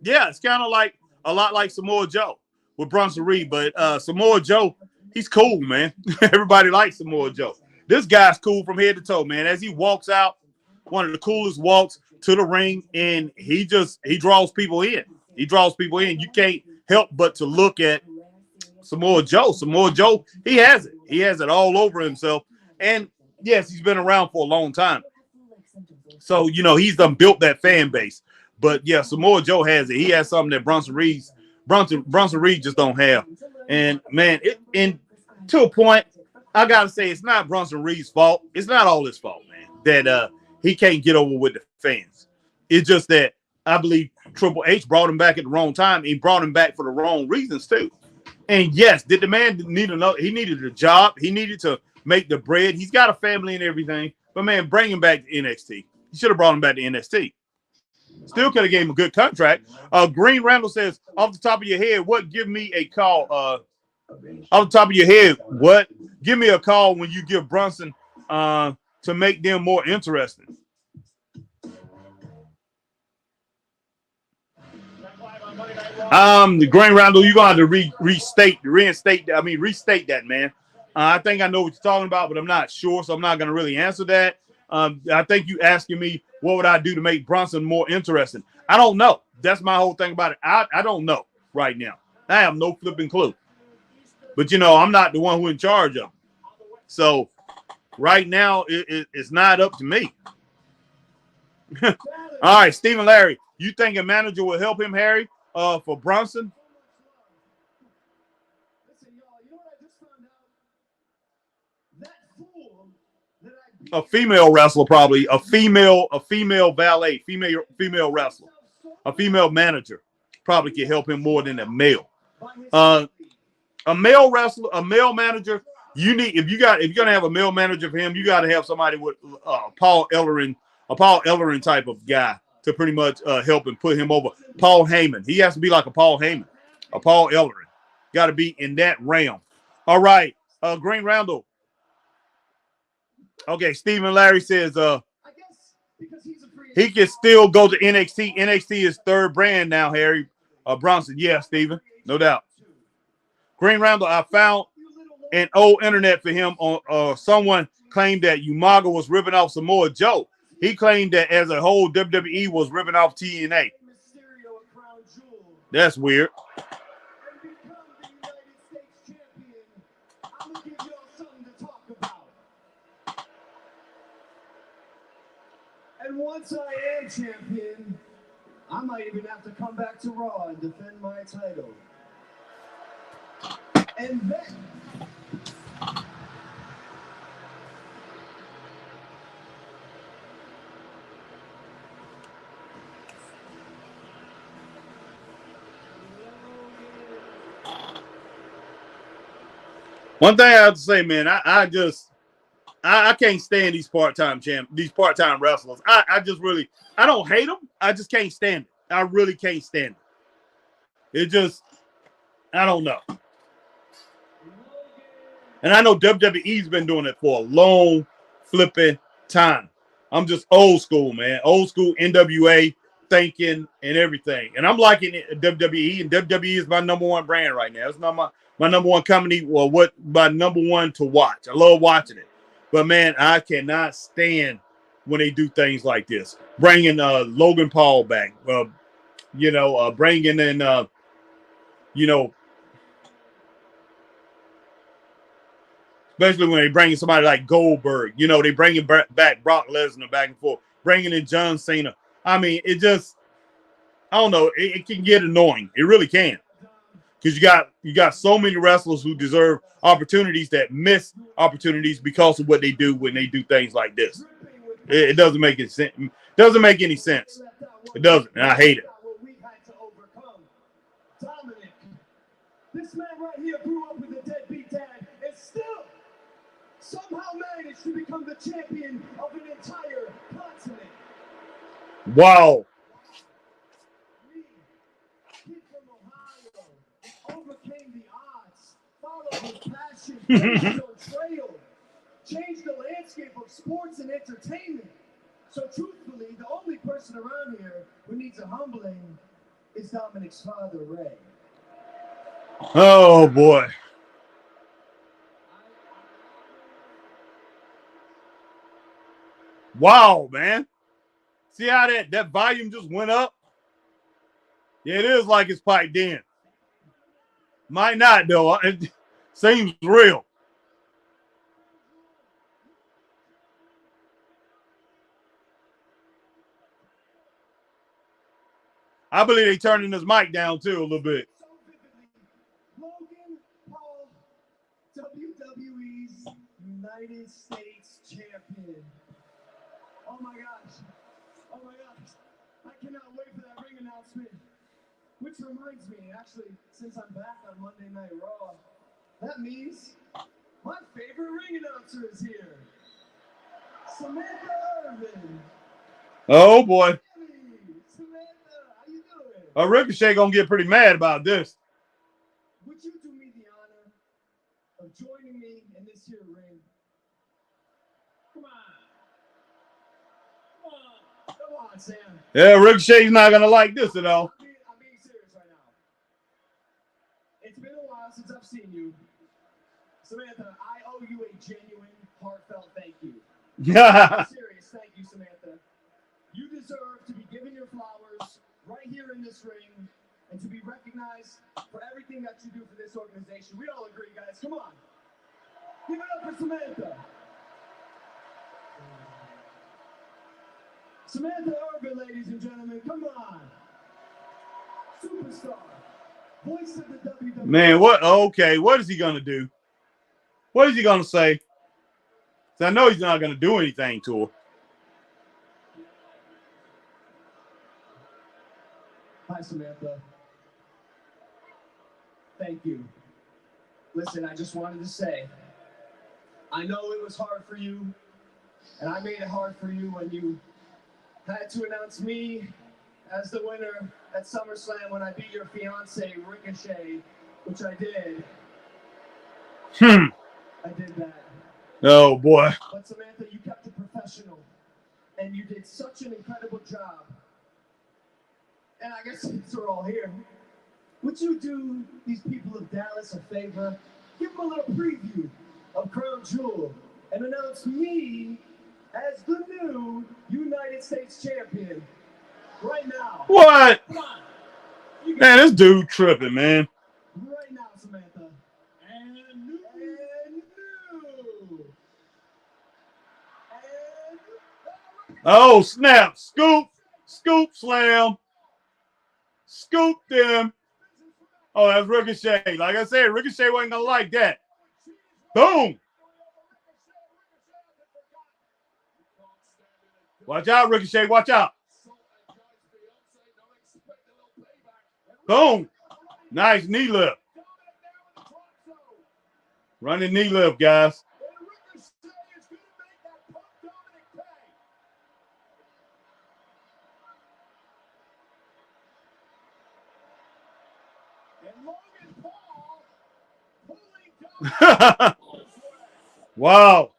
it's kind of like a lot like Samoa Joe with Bronson Reed, but Samoa Joe, he's cool, man. Everybody likes Samoa Joe. This guy's cool from head to toe, man. As he walks out, one of the coolest walks to the ring, and he draws people in. You can't help but to look at Samoa Joe. Samoa Joe, he has it. He has it all over himself. And yes, he's been around for a long time. So, he's done built that fan base. But yeah, Samoa Joe has it. He has something that Bronson Reed just don't have. And man, to a point, I gotta say it's not Bronson Reed's fault. It's not all his fault, man, that he can't get over with the fans. It's just that I believe Triple H brought him back at the wrong time. He brought him back for the wrong reasons too. And yes, did the man need he needed a job? He needed to make the bread. He's got a family and everything. But man, bring him back to NXT. You should have brought him back to NXT. Still could have gave him a good contract. Green Randall says, off the top of your head, what? Give me a call. Off the top of your head, what? Give me a call when you give Brunson to make them more interesting. The Green Randall, you're gonna have to restate that, man. I think I know what you're talking about, but I'm not sure, so I'm not gonna really answer that. I think you asking me what would I do to make Brunson more interesting. I don't know. That's my whole thing about it. I don't know right now. I have no flipping clue. But I'm not the one who's in charge of it. So right now it's not up to me. All right, Stephen Larry, you think a manager will help him, Harry, for Brunson? A female wrestler, probably a female valet, female wrestler, a female manager probably can help him more than a male. A male wrestler, a male manager. If you're gonna have a male manager for him, you got to have somebody with Paul Ellering type of guy to pretty much help and put him over. Paul Heyman, he has to be like a Paul Heyman, a Paul Ellering. Got to be in that realm. All right, Green Randall. Okay, Stephen Larry says he can still go to NXT. NXT is third brand now, Harry. Bronson. Yeah, Stephen. No doubt. Green Randall, I found an old internet for him on someone claimed that Umaga was ripping off Samoa Joe. He claimed that as a whole WWE was ripping off TNA. That's weird. And once I am champion, I might even have to come back to Raw and defend my title. And then One thing I have to say, man, I can't stand these part-time wrestlers. I just really, I don't hate them. I just can't stand it. I really can't stand it. It just, I don't know. And I know WWE's been doing it for a long flipping time. I'm just old school, man. Old school NWA thinking and everything. And I'm liking it, WWE, and WWE is my number one brand right now. It's not my number one company, or what my number one to watch. I love watching it. But, man, I cannot stand when they do things like this. Bringing Logan Paul back, bringing in, especially when they bring in somebody like Goldberg. They bringing back Brock Lesnar back and forth, bringing in John Cena. I mean, it just, I don't know. It can get annoying. It really can. Because you got so many wrestlers who deserve opportunities that miss opportunities because of what they do when they do things like this. It doesn't make any sense. Doesn't make any sense. It doesn't, and I hate it. Dominic, this man right here grew up with a deadbeat dad and still somehow managed to become the champion of an entire continent. Wow. Overcame the odds, followed his passion, his trail, changed the landscape of sports and entertainment. So truthfully, the only person around here who needs a humbling is Dominic's father, Ray. Oh, boy. Wow, man. See how that volume just went up? Yeah, it is like it's piped in. Might not, though. It seems real. I believe they turning his mic down, too, a little bit. Logan Paul, WWE's United States champion. Oh, my gosh. Oh, my gosh. I cannot wait for that ring announcement. Which reminds me, actually, since I'm back on Monday Night Raw, that means my favorite ring announcer is here. Samantha Irvin. Oh, boy. Samantha, how you doing? Ricochet gonna get pretty mad about this. Would you do me the honor of joining me in this here ring? Come on. Come on, Sam. Yeah, Ricochet's not gonna like this at all. I'm being serious right now. It's been a while since I've seen you. Samantha, I owe you a genuine, heartfelt thank you. I'm serious, thank you, Samantha. You deserve to be given your flowers right here in this ring and to be recognized for everything that you do for this organization. We all agree, guys. Come on. Give it up for Samantha. Samantha Irvin, ladies and gentlemen, come on. Superstar. Voice of the WWE. Man, what? Okay, what is he gonna do? What is he gonna say? 'Cause I know he's not gonna do anything to her. Hi, Samantha. Thank you. Listen, I just wanted to say, I know it was hard for you, and I made it hard for you when you had to announce me as the winner at SummerSlam when I beat your fiance, Ricochet, which I did. I did that. Oh, boy. But Samantha, you kept it professional, and you did such an incredible job. And I guess since we're all here, would you do these people of Dallas a favor? Give them a little preview of Crown Jewel and announce me as the new United States champion right now. What? Come on. Man, this dude tripping, man. Right now, Samantha. And new. Oh, snap. Scoop. Scoop slam. Scoop them. Oh, that's Ricochet. Like I said, Ricochet wasn't going to like that. Boom. Watch out, Ricochet. Watch out. Boom. Nice knee lift. Running knee lift, guys. Wow.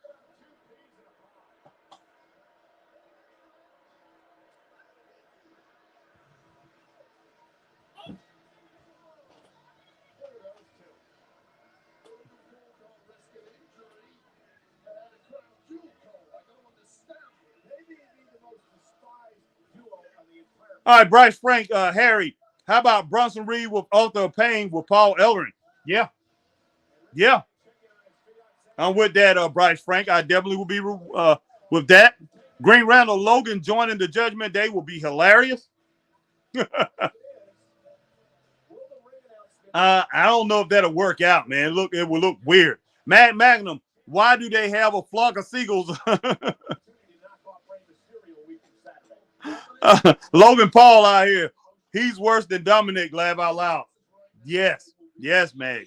All right, Bryce Frank, Harry. How about Bronson Reed with Author of Pain with Paul Ellering? Yeah. Yeah. I'm with that, Bryce Frank. I definitely will be with that. Green Randall Logan joining the Judgment Day will be hilarious. I don't know if that'll work out, man. Look, it will look weird. Mad Magnum, why do they have a flock of seagulls? Logan Paul out here. He's worse than Dominic, laugh out loud. Yes. Yes, man.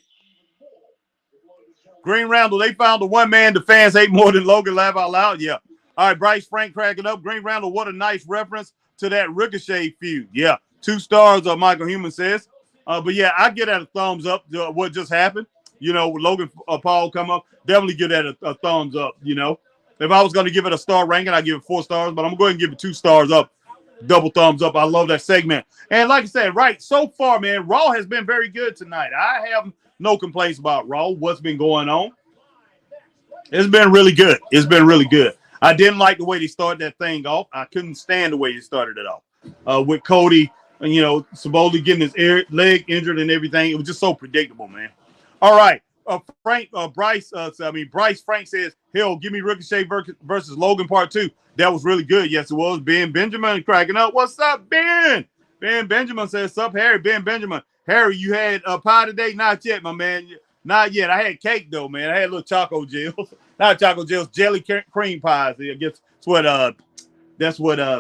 Green Randall, they found the one man the fans hate more than Logan, laugh out loud. Yeah. All right, Bryce Frank cracking up. Green Randall, what a nice reference to that Ricochet feud. Yeah. 2 stars, Michael Human says. But yeah, I get that a thumbs up to what just happened. You know, with Logan Paul come up, definitely give that a thumbs up, you know. If I was going to give it a star ranking, I'd give it 4 stars, but I'm going to go ahead and give it 2 stars up. Double thumbs up. I love that segment. And like I said, right, so far, man, Raw has been very good tonight. I have no complaints about Raw, what's been going on. It's been really good. It's been really good. I didn't like the way they started that thing off. I couldn't stand the way they started it off. With Cody, you know, supposedly getting his leg injured and everything. It was just so predictable, man. All right. Bryce Frank says, hell, give me Ricochet versus Logan Part 2. That was really good. Yes, it was. Ben Benjamin cracking up. What's up, Ben? Ben Benjamin says, sup, Harry? Ben Benjamin. Harry, you had a pie today? Not yet, my man. Not yet. I had cake, though, man. I had little Choco Jills. Not Choco Jills, jelly cream pies. I guess that's what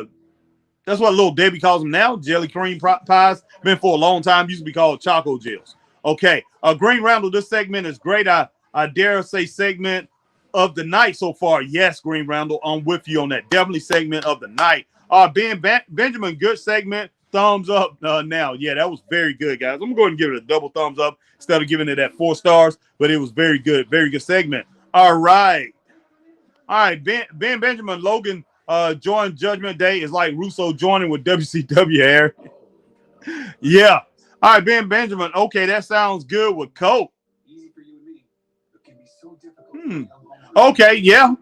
little Debbie calls them now, jelly cream pies. Been for a long time. Used to be called Choco Jills. Okay. Green Randall, this segment is great. I dare say segment of the night so far. Yes, Green Randall, I'm with you on that. Definitely segment of the night. Benjamin, good segment. Thumbs up now. Yeah, that was very good, guys. I'm going to go ahead and give it a double thumbs up instead of giving it that 4 stars, but it was very good. Very good segment. All right. Ben Benjamin, Logan joined Judgment Day is like Russo joining with WCW, Harry. Yeah. All right, Ben Benjamin. Okay, that sounds good with Coke. Easy for you and me. It can be so difficult. Okay, yeah.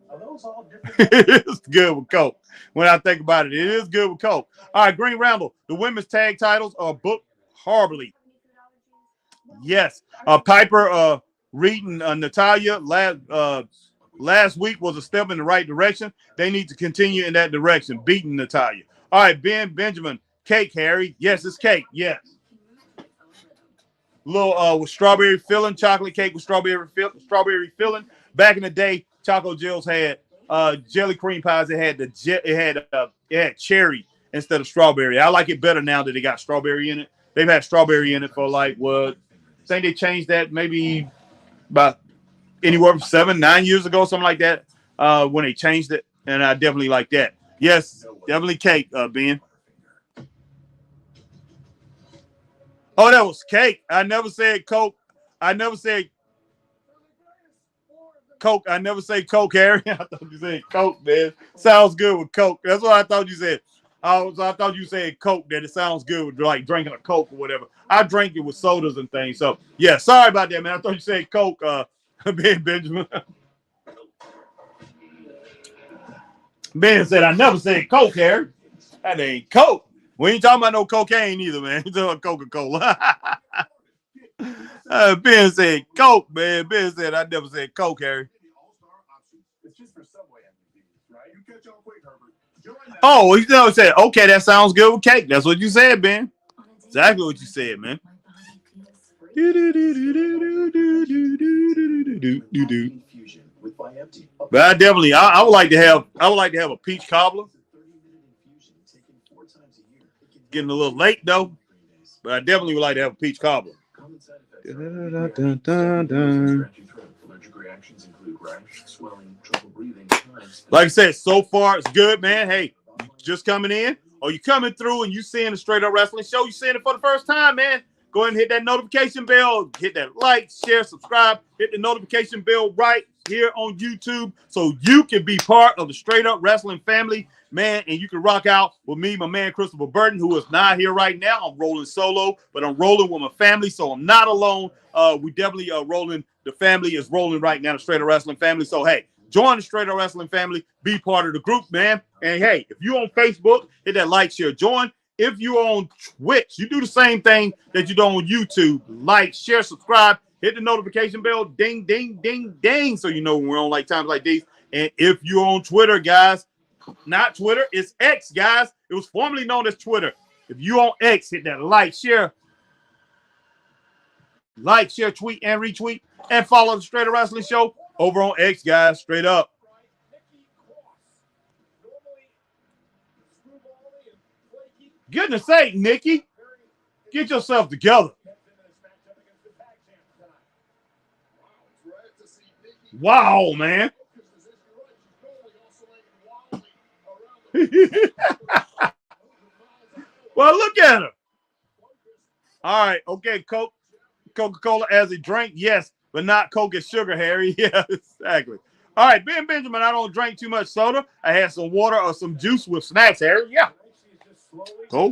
Are those all different? It's good with Coke. When I think about it, it is good with Coke. All right, Green Randall. The women's tag titles are booked horribly. Yes. Piper reading Natalia last week was a step in the right direction. They need to continue in that direction, beating Natalia. All right, Ben Benjamin. Cake, Harry. Yes, it's cake. Yes. Little with strawberry filling, chocolate cake with strawberry filling. Back in the day, Choco Jills had jelly cream pies. It had cherry instead of strawberry. I like it better now that they got strawberry in it. They've had strawberry in it for like what? I think they changed that maybe about anywhere from 7-9 years ago, something like that. When they changed it, and I definitely like that. Yes, definitely cake, Ben. Oh, that was cake. I never said Coke. I never said Coke. I never say Coke, Harry. I thought you said Coke, man. Sounds good with Coke. That's what I thought you said. I thought you said Coke, that it sounds good with like drinking a Coke or whatever. I drink it with sodas and things. So, yeah, sorry about that, man. I thought you said Coke, Ben Benjamin. Ben said, I never said Coke, Harry. That ain't Coke. We ain't talking about no cocaine either, man. We're talking about Coca-Cola. Ben said Coke, man. Ben said, I never said Coke, Harry. It's just for Subway MVPs, right? You catch on quick, Herbert. Oh, he said, okay, that sounds good with cake. That's what you said, Ben. Exactly what you said, man. But I would like to have a peach cobbler. Getting a little late though, but I definitely would like to have a peach cobbler. Allergic reactions include rash, swelling, trouble breathing. Like I said, so far it's good, man. Hey, you just coming in, or you coming through and you seeing the Straight Up Wrestling Show, you seeing it for the first time, man. Go ahead and hit that notification bell, hit that like, share, subscribe, hit the notification bell right here on YouTube so you can be part of the Straight Up Wrestling family, man, and you can rock out with me, my man Christopher Burton, who is not here right now. I'm rolling solo, but I'm rolling with my family, so I'm not alone. We definitely are rolling. The family is rolling right now, the Straight Up Wrestling family. So, hey, join the Straight Up Wrestling family. Be part of the group, man. And, hey, if you're on Facebook, hit that like, share, join. If you're on Twitch, you do the same thing that you do on YouTube. Like, share, subscribe, hit the notification bell, ding, ding, ding, ding, so you know when we're on like times like these. And if you're on Twitter, guys, not Twitter, it's X, guys. It was formerly known as Twitter. If you're on X, hit that like, share, tweet, and retweet, and follow the Straight Up Wrestling Show over on X, guys. Straight up. Goodness sake, Nikki, get yourself together. Wow, man. Well, look at her. All right, okay, Coca-Cola as a drink, yes, but not Coke and sugar, Harry. Yeah, exactly. All right, Ben Benjamin, I don't drink too much soda. I had some water or some juice with snacks, Harry. Yeah. Oh.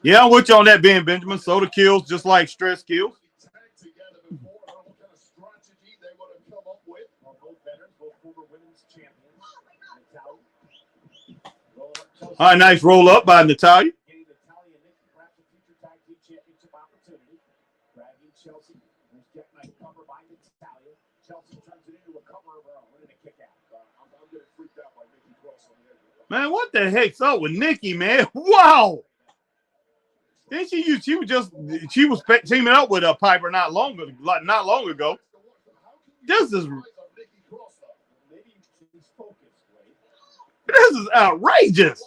Yeah, I'm with you on that, Ben Benjamin. Soda kills just like stress kills. All right, nice roll up by Natalia. Man, what the heck's up with Nikki, man? Wow. Then she was teaming up with Piper not long ago. This is outrageous.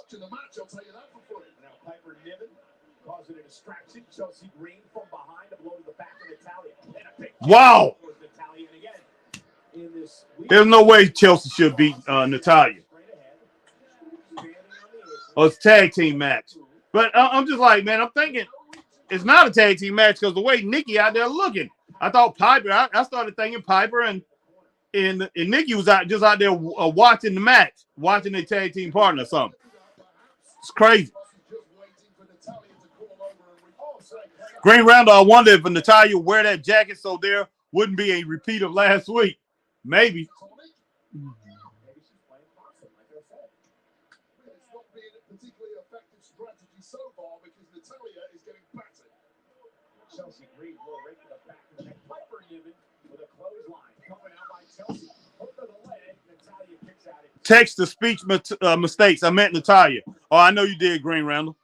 Wow. There's no way Chelsea should beat Natalia. Oh, it's a tag team match. But I'm just like, man, I'm thinking it's not a tag team match because the way Nikki out there looking. I thought Piper, I started thinking Piper and Nikki was just out there watching the match, watching their tag team partner or something. It's crazy. Green Randall, I wonder if Natalia wear that jacket so there wouldn't be a repeat of last week. Maybe. Text the speech mistakes. I meant Natalia. Oh, I know you did, Green Randall.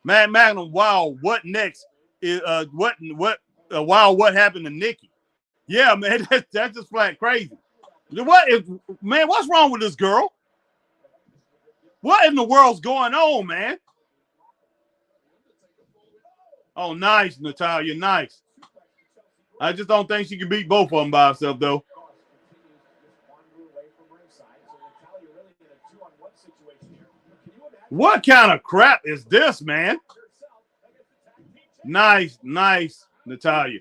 Man, Magnum, wow, what next? What happened to Nikki? Yeah, man, that's just flat crazy. What's wrong with this girl? What in the world's going on, man? Oh, nice, Natalia, nice. I just don't think she can beat both of them by herself, though. What kind of crap is this, man? Nice, Natalia.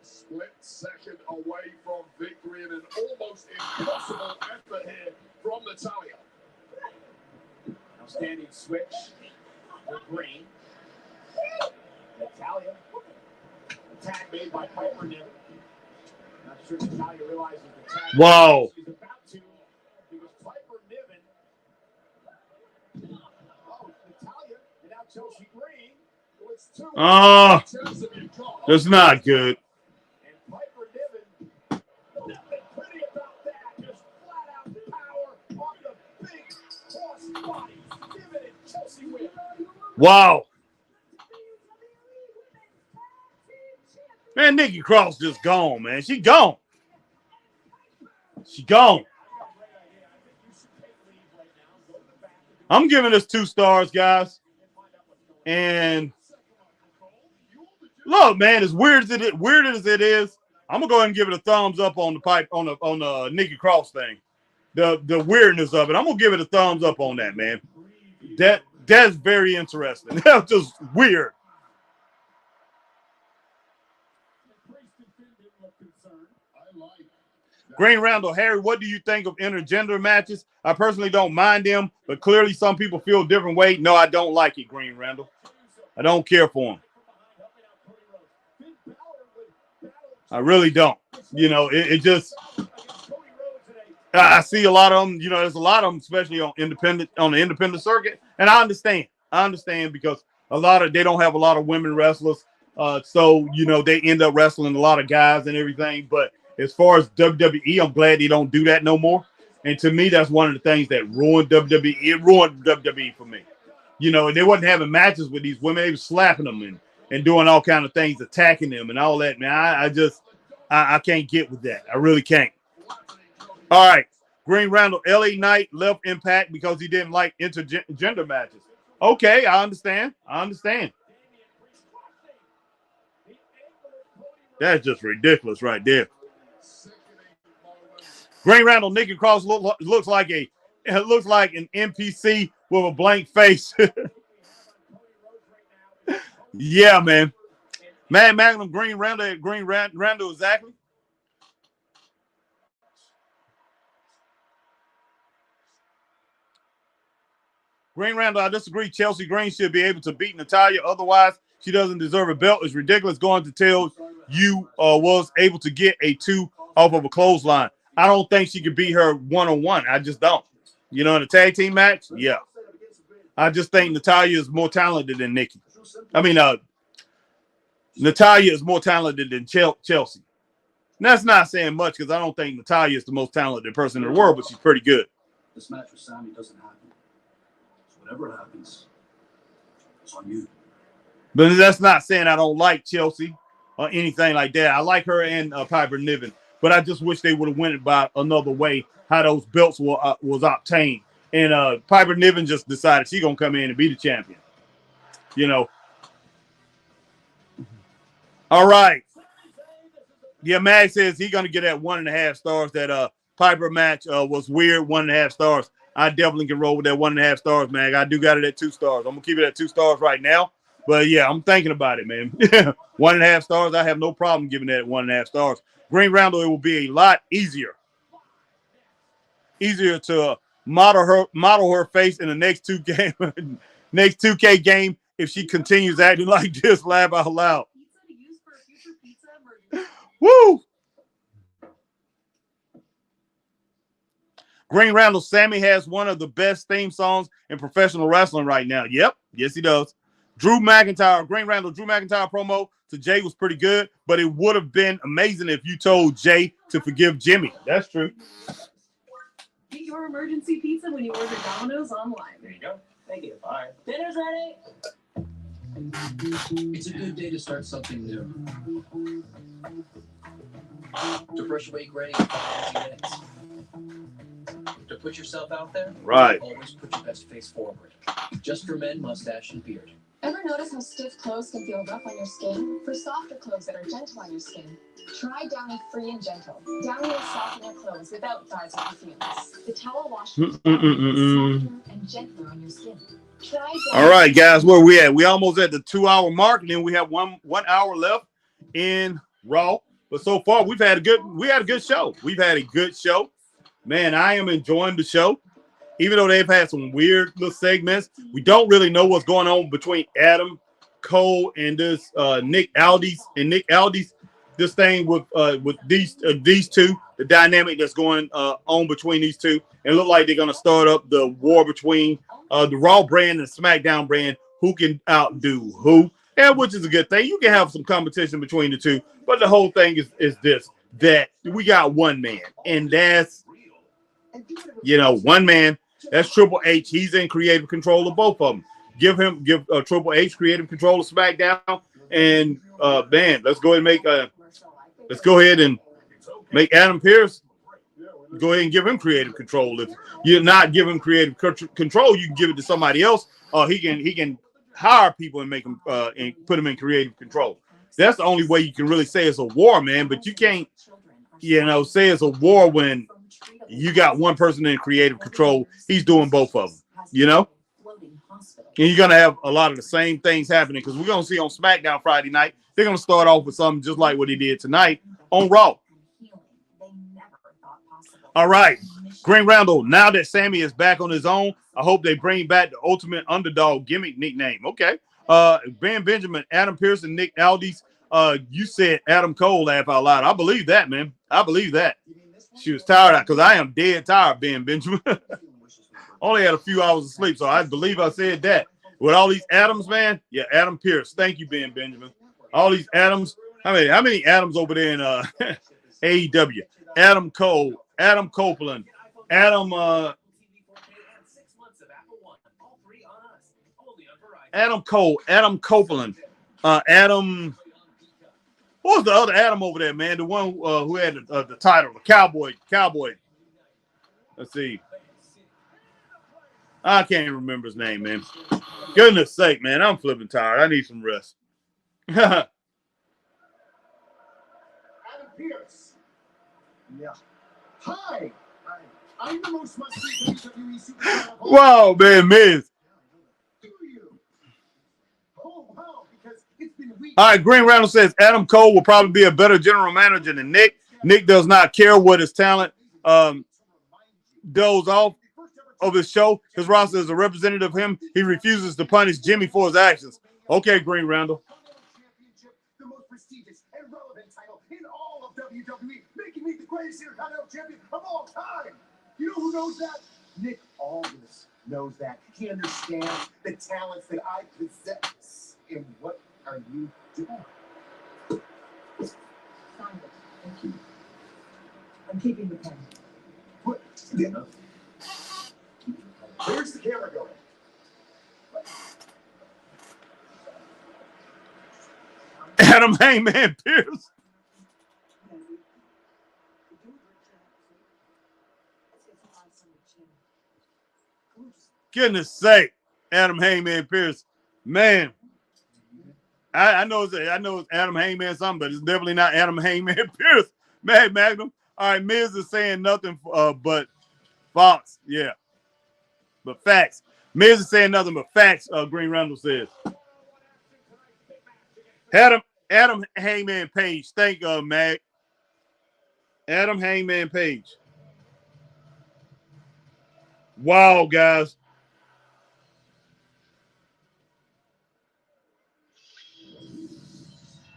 Split second away from victory and an almost impossible effort here from Natalia. Outstanding switch for Green. Natalia. Attack made by Piper Niven. Not sure Natalia realizes the tag. Wow. She's about to. It was Piper Niven. Oh, Natalia and now Chelsea Green. Oh, that's not good. Wow. Man, Nikki Cross just gone, man. She gone. She gone. I'm giving this 2 stars, guys. And look, man, as weird as it is, I'm gonna go ahead and give it a thumbs up on the Nikki Cross thing. The weirdness of it. I'm gonna give it a thumbs up on that, man. That's very interesting. That's just weird. Green Randall, Harry, what do you think of intergender matches? I personally don't mind them, but clearly some people feel a different way. No, I don't like it, Green Randall. I don't care for them. I really don't. You know, it just I see a lot of them. You know, there's a lot of them, especially on the independent circuit, and I understand. I understand because they don't have a lot of women wrestlers, so you know they end up wrestling a lot of guys and everything. But as far as WWE, I'm glad they don't do that no more. And to me, that's one of the things that ruined WWE. It ruined WWE for me. You know, and they wasn't having matches with these women. They were slapping them and doing all kind of things, attacking them and all that. Man, I can't get with that. I really can't. All right. Green Randall, LA Knight left Impact because he didn't like intergender matches. Okay, I understand. That's just ridiculous right there. Green Randall, Nikki Cross looks like an NPC with a blank face. Yeah, man. Mad Magnum, Green Randall, exactly. Green Randall, I disagree. Chelsea Green should be able to beat Natalya. Otherwise, she doesn't deserve a belt. It's ridiculous going to tell you was able to get a 2 off of a clothesline. I don't think she could beat her one-on-one. I just don't. You know, in a tag team match, yeah. I just think Natalya is more talented than Nikki. I mean, Natalya is more talented than Chelsea. And that's not saying much because I don't think Natalya is the most talented person in the world, but she's pretty good. This match with Sami doesn't happen. So whatever happens, it's on you. But that's not saying I don't like Chelsea or anything like that. I like her and Piper Niven. But I just wish they would have went about another way how those belts was obtained. And Piper Niven just decided she's going to come in and be the champion. You know. All right. Yeah, Mag says he's going to get that 1.5 stars. That Piper match was weird, 1.5 stars. I definitely can roll with that 1.5 stars, Mag. I do got it at 2 stars. I'm going to keep it at 2 stars right now. But, yeah, I'm thinking about it, man. 1.5 stars, I have no problem giving that 1.5 stars. Green Randall, it will be a lot easier to model her face in the next 2K game if she continues acting like this. Laugh out loud. Woo! Green Randall, Sami has one of the best theme songs in professional wrestling right now. Yep, yes he does. Drew McIntyre promo to Jay was pretty good, but it would have been amazing if you told Jay to forgive Jimmy. That's true. Get your emergency pizza when you order Domino's online. There you go. Thank you. Bye. Dinner's ready. It's a good day to start something new. To brush away gray in 5 minutes. To put yourself out there, right. Always put your best face forward. Just for men, mustache and beard. Ever notice how stiff clothes can feel rough on your skin? For softer clothes that are gentle on your skin, try Downy Free and Gentle. Downy will soften your clothes without dyes or perfumes. The towel wash is softer and gentler on your skin. All right, guys, where we at? We almost at the 2-hour mark, and then we have one hour left in Raw. But so far, we had a good show. We've had a good show. Man, I am enjoying the show. Even though they've had some weird little segments, we don't really know what's going on between Adam Cole and this Nick Aldis. And Nick Aldis, this thing with these two, the dynamic that's going on between these two. And look like they're going to start up the war between the Raw brand and SmackDown brand. Who can outdo who? And which is a good thing. You can have some competition between the two, but the whole thing is this, that we got one man, and that's, one man. That's Triple H. He's in creative control of both of them. Give Triple H creative control of SmackDown, and man, let's go ahead and make Adam Pearce go ahead and give him creative control. If you're not giving creative control, you can give it to somebody else. He can hire people and make them and put them in creative control. That's the only way you can really say it's a war, man. But you can't, say it's a war when you got one person in creative control. He's doing both of them, And you're gonna have a lot of the same things happening because we're gonna see on SmackDown Friday night. They're gonna start off with something just like what he did tonight on Raw. All right, Green Randall. Now that Sammy is back on his own, I hope they bring back the Ultimate Underdog gimmick nickname. Okay. Ben Benjamin, Adam Pearce, and Nick Aldis. You said Adam Cole, laugh out loud. I believe that, man. I believe that. She was tired because I am dead tired, Ben Benjamin. Only had a few hours of sleep, so I believe I said that. With all these Adams, man. Yeah, Adam Pearce. Thank you, Ben Benjamin. All these Adams. How many Adams over there in AEW? Adam Cole. Adam Copeland, Adam Cole, Adam Copeland, Adam. What was the other Adam over there, man? The one who had the title, the Cowboy. Let's see. I can't remember his name, man. Goodness sake, man, I'm flipping tired. I need some rest. Adam Pearce. Yeah. Hi, I'm the most must-see WWE superstar. Wow, man, Miz. All right, Green Randall says Adam Cole will probably be a better general manager than Nick. Nick does not care what his talent does off of his show. His roster is a representative of him. He refuses to punish Jimmy for his actions. Okay, Green Randall. The most prestigious and relevant title in all of WWE, making me the greatest Intercontinental Champion of all time. You know who knows that? Nick Aldis knows that. He understands the talents that I possess. And what are you doing? Thank you. I'm keeping the pen. What? Yeah. Where's the camera going? Adam Hangman Pearce. Goodness sake, Adam Hangman Pearce. Man, I know it's Adam Hangman something, but it's definitely not Adam Hangman Pearce. Mad Magnum. All right, Miz is saying nothing but Fox. Yeah. But facts. Miz is saying nothing but facts, Green Randall says. Adam Hangman Page. Thank you, Mag. Adam Hangman Page. Wow, guys.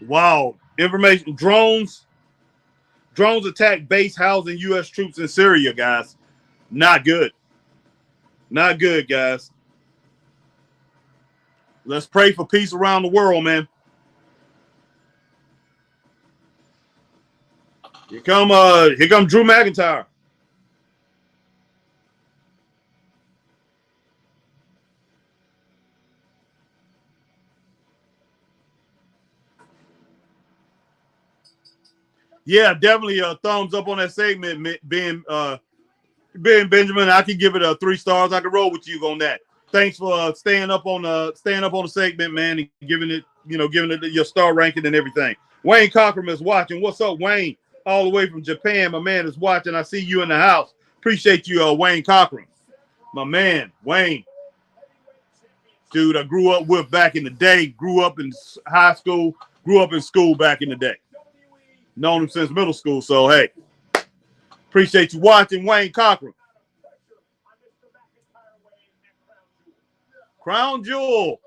Wow. Information. Drones attack base housing U.S. troops in Syria, guys. Not good. Not good, guys. Let's pray for peace around the world, man. Here come Drew McIntyre. Yeah, definitely a thumbs up on that segment, Ben Benjamin. I can give it 3 stars. I can roll with you on that. Thanks for staying up on the segment, man, and giving it your star ranking and everything. Wayne Cochran is watching. What's up, Wayne? All the way from Japan, my man is watching. I see you in the house. Appreciate you, Wayne Cochran. My man, Wayne. Dude, I grew up with back in the day. Grew up in high school. Grew up in school back in the day. Known him since middle school. So, hey, appreciate you watching, Wayne Cochran. Crown Jewel.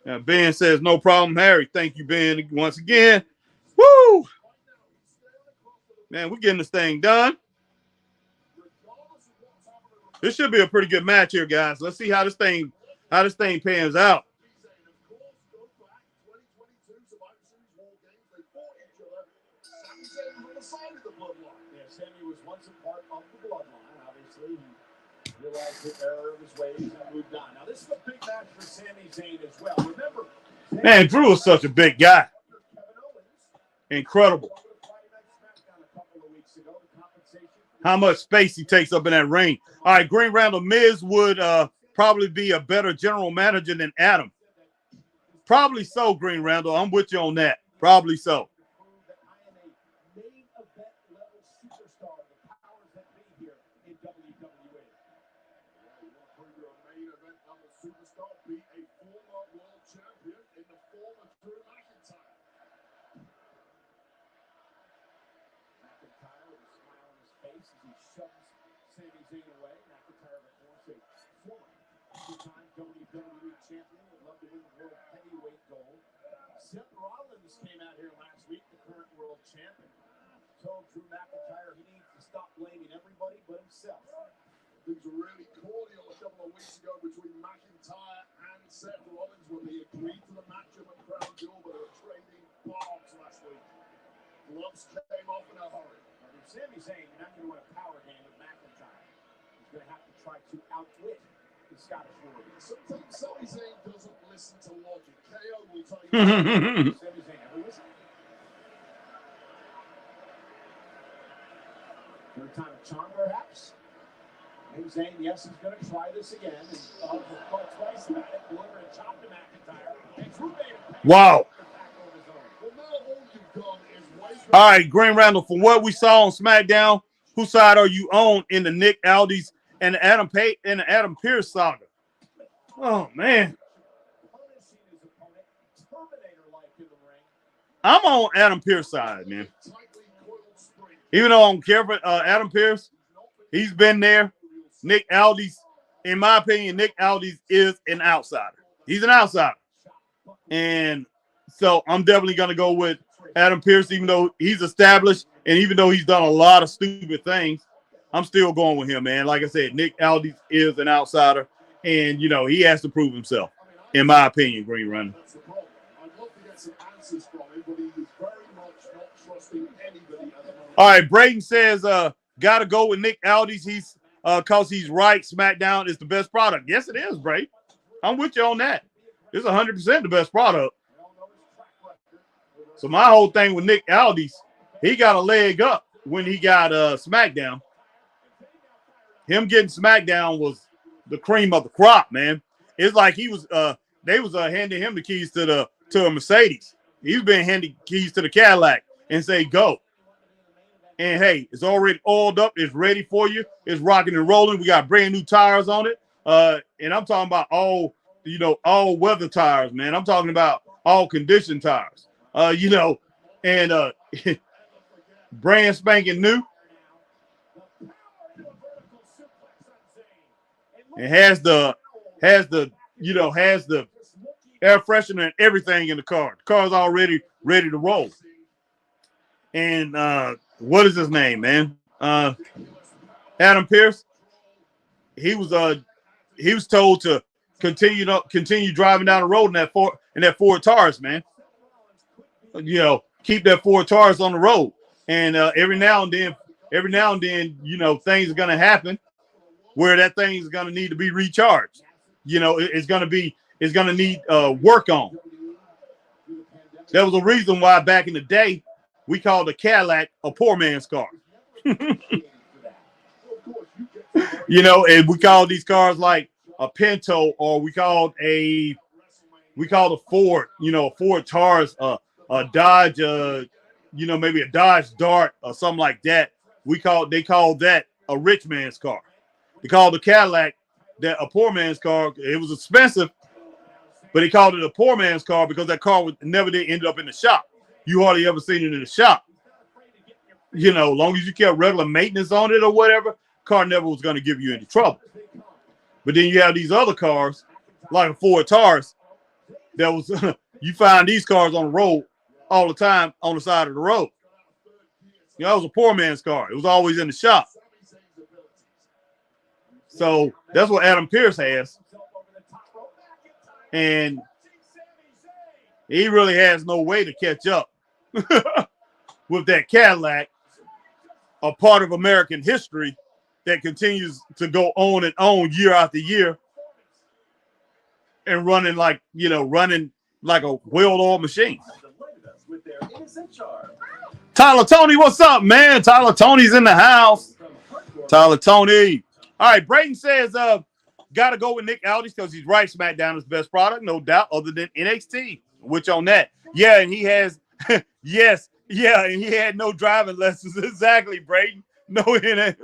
Now, Ben says, no problem, Harry. Thank you, Ben, once again. Woo! Man, we're getting this thing done. This should be a pretty good match here, guys. Let's see how this thing pans out. Yeah, Sammy was once a part of the bloodline. Obviously, he realized the error of his ways and moved on. Now, this is a big match for Sami Zayn as well. Remember, Man, Drew is such a big guy. Incredible. How much space he takes up in that ring. All right, Green Randall, Miz would probably be a better general manager than Adam. Probably so, Green Randall. I'm with you on that. Probably so. WWE champion would love to win the world heavyweight gold. Seth Rollins came out here last week, the current world champion. Told Drew McIntyre he needs to stop blaming everybody but himself. Things were really cordial a couple of weeks ago between McIntyre and Seth Rollins when they agreed to the matchup at Crown Jewel, but they were trading bombs last week. Gloves came off in a hurry. If Sami Zayn, you're not going to win a power game with McIntyre. He's going to have to try to outwit the Scottish Warrior. Sometimes Sami Zayn doesn't listen to logic. KO will tell you. Sami Zayn ever listen? Third time of charm, perhaps? Maybe Zayn, yes, he's going to try this again. And thought twice about it. Delivered a chop to McIntyre. And Drew made it. Wow. All right, Green Randall, from what we saw on SmackDown, whose side are you on in the Nick Aldis and the Adam Pearce saga? Oh, man. I'm on Adam Pearce side, man. Even though I don't care for Adam Pearce, he's been there. Nick Aldis, in my opinion, Nick Aldis is an outsider. He's an outsider. And so I'm definitely going to go with Adam Pearce, even though he's established and even though he's done a lot of stupid things. I'm still going with him, man. Like I said, Nick Aldis is an outsider, and, you know, he has to prove himself, in my opinion, Green Runner. All right, Brayden says, got to go with Nick Aldis. He's because he's right. SmackDown is the best product. Yes, it is, Brayden. I'm with you on that. It's 100% the best product. So my whole thing with Nick Aldis, he got a leg up when he got SmackDown. Him getting SmackDown was the cream of the crop, man. It's like he was they was handing him the keys to a Mercedes. He's been handed keys to the Cadillac and say go. And hey, it's already oiled up. It's ready for you. It's rocking and rolling. We got brand new tires on it. And I'm talking about all weather tires, man. I'm talking about all condition tires. And brand spanking new. It has the air freshener and everything in the car. The car's already ready to roll. And what is his name, man? Adam Pearce. He was told to continue driving down the road in that Ford Taurus, man. Keep that Ford Taurus on the road. And every now and then, things are gonna happen where that thing is gonna need to be recharged. It's gonna need work on. There was a reason why back in the day we called a Cadillac a poor man's car. And we called these cars like a Pinto, or we called a Ford, a Ford Taurus, a Dodge, maybe a Dodge Dart or something like that. They called that a rich man's car. They called the Cadillac that a poor man's car. It was expensive, but they called it a poor man's car because that car never did end up in the shop. You hardly ever seen it in the shop. Long as you kept regular maintenance on it or whatever, car never was going to give you any trouble. But then you have these other cars, like a Ford Taurus, that was you find these cars on the road all the time on the side of the road. You know, it was a poor man's car. It was always in the shop. So that's what Adam Pearce has. And he really has no way to catch up with that Cadillac, a part of American history that continues to go on and on year after year and running like a well-oiled machine. Tyler Tony, what's up, man? Tyler Tony's in the house. Tyler Tony. All right, Brayton says, got to go with Nick Aldis because he's right. SmackDown is the best product, no doubt, other than NXT. Which on that. Yeah, and he has, yes, yeah, and he had no driving lessons. Exactly, Brayton. No ifs,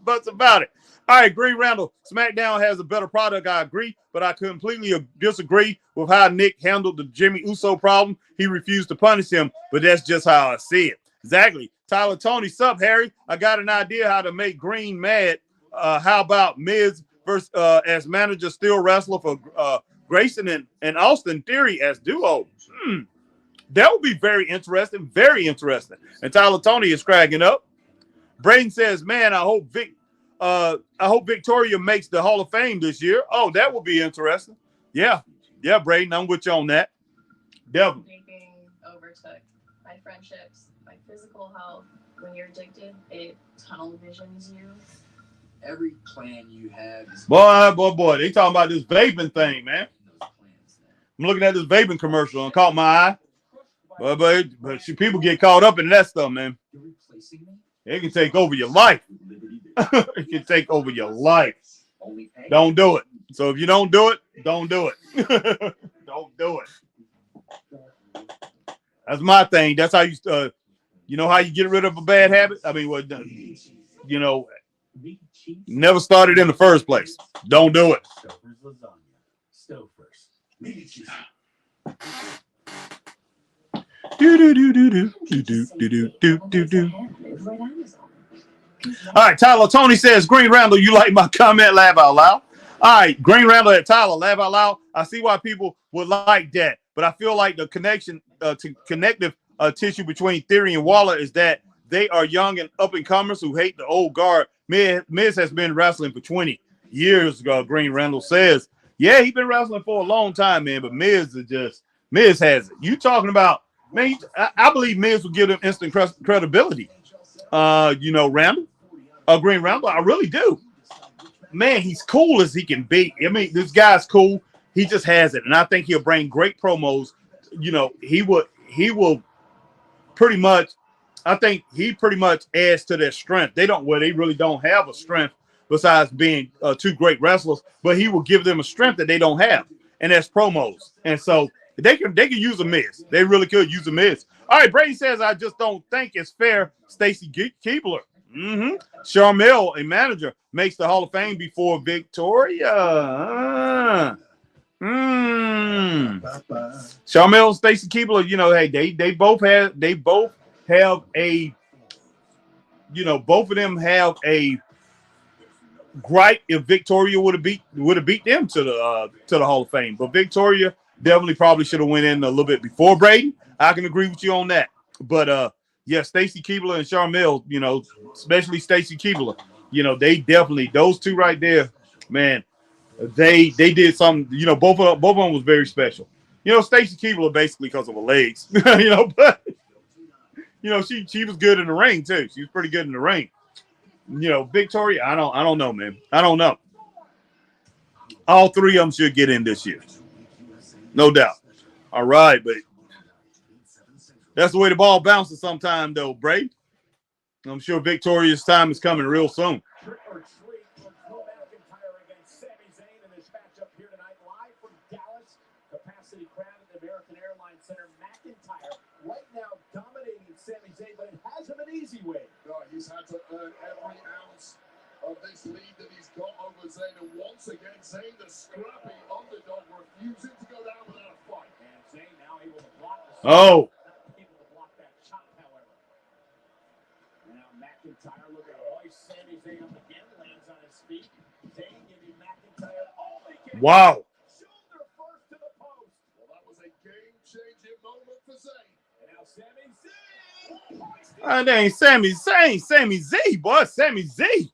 buts about it. All right, Green Randall, SmackDown has a better product, I agree, but I completely disagree with how Nick handled the Jimmy Uso problem. He refused to punish him, but that's just how I see it. Exactly. Tyler Tony, sup, Harry? I got an idea how to make Green mad. How about Miz versus as manager, still wrestler for Grayson and Austin Theory as duo? That would be very interesting, very interesting. And Tyler Tony is cracking up. Braden says, man, I hope Victoria makes the Hall of Fame this year. Oh, that would be interesting. Yeah, Braden, I'm with you on that. Definitely. Vaping overtook my friendships, my physical health. When you're addicted, it tunnel visions you. Every plan you have is Boy, they talking about this vaping thing, man. I'm looking at this vaping commercial and caught my eye. But people get caught up in that stuff, man. It can take over your life. It can take over your life. Don't do it. So if you don't do it, don't do it. Don't do it. That's my thing. That's how you know how you get rid of a bad habit? I mean, never started in the first place. Don't do it. All right, Tyler Tony says, Green Randall, you like my comment? Laugh out loud. All right, Green Randall at Tyler, laugh out loud. I see why people would like that, but I feel like the connection to connective tissue between Theory and Waller is that they are young and up-and-comers who hate the old guard. Miz has been wrestling for 20 years ago, Green Randall says. Yeah, he's been wrestling for a long time, man, but Miz has it. You talking about, man, I believe Miz will give them instant credibility. Randall, Green Randall, I really do. Man, he's cool as he can be. I mean, this guy's cool. He just has it, and I think he'll bring great promos. He will pretty much. I think he pretty much adds to their strength. They really don't have a strength besides being two great wrestlers, but he will give them a strength that they don't have, and that's promos. And so they can use a Miz. They really could use a Miz. All right, Brady says, I just don't think it's fair. Stacy Keibler. Sharmell, a manager, makes the Hall of Fame before Victoria. Sharmell and Stacy Keibler, hey, they both have a, both of them have a gripe if Victoria would have beat them to the Hall of Fame. But Victoria definitely probably should have went in a little bit before Brady. I can agree with you on that. But yeah, Stacy Keibler and Sharmell, especially Stacy Keibler, they definitely, those two right there, man, they did something, both of them was very special. Stacy Keibler basically because of her legs, but she was good in the ring too. She was pretty good in the ring. Victoria, I don't know, man. I don't know. All three of them should get in this year. No doubt. All right, but that's the way the ball bounces sometime, though, Bray. I'm sure Victoria's time is coming real soon. Trick or treat for Drew McIntyre against Sami Zayn in this matchup here tonight, live from Dallas. Capacity crowd at the American Airlines Center. McIntyre right now dominating Sami Zayn, but it hasn't been easy way. No, he's had to earn every ounce of this lead that he's got over Zayn, and once again, Zayn, the scrappy underdog, refusing to go down without a fight. And Zayn now able to block the Oh. McIntyre looking to hoist Sami Zayn up again, lands on his feet. Zayn giving McIntyre all he can. Wow. Shoulder first to the post. Well, that was a game-changing moment for Zayn. And now Sami Zayn. That ain't Sami Zayn, Sami Z, boy, Sami Z.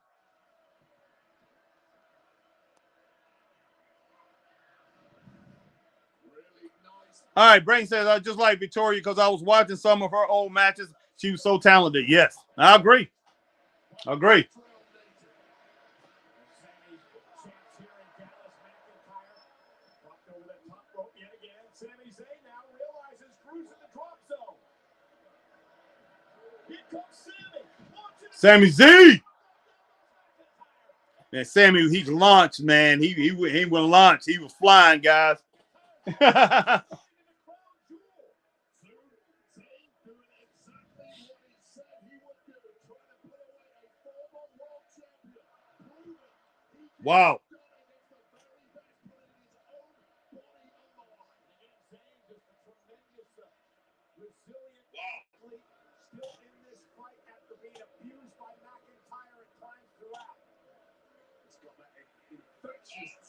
All right, Brain says, I just like Victoria because I was watching some of her old matches. She was so talented. Yes, I agree. Agree. Sami Z. Man, Sami, he launched, man. He went launch. He was flying, guys. Wow.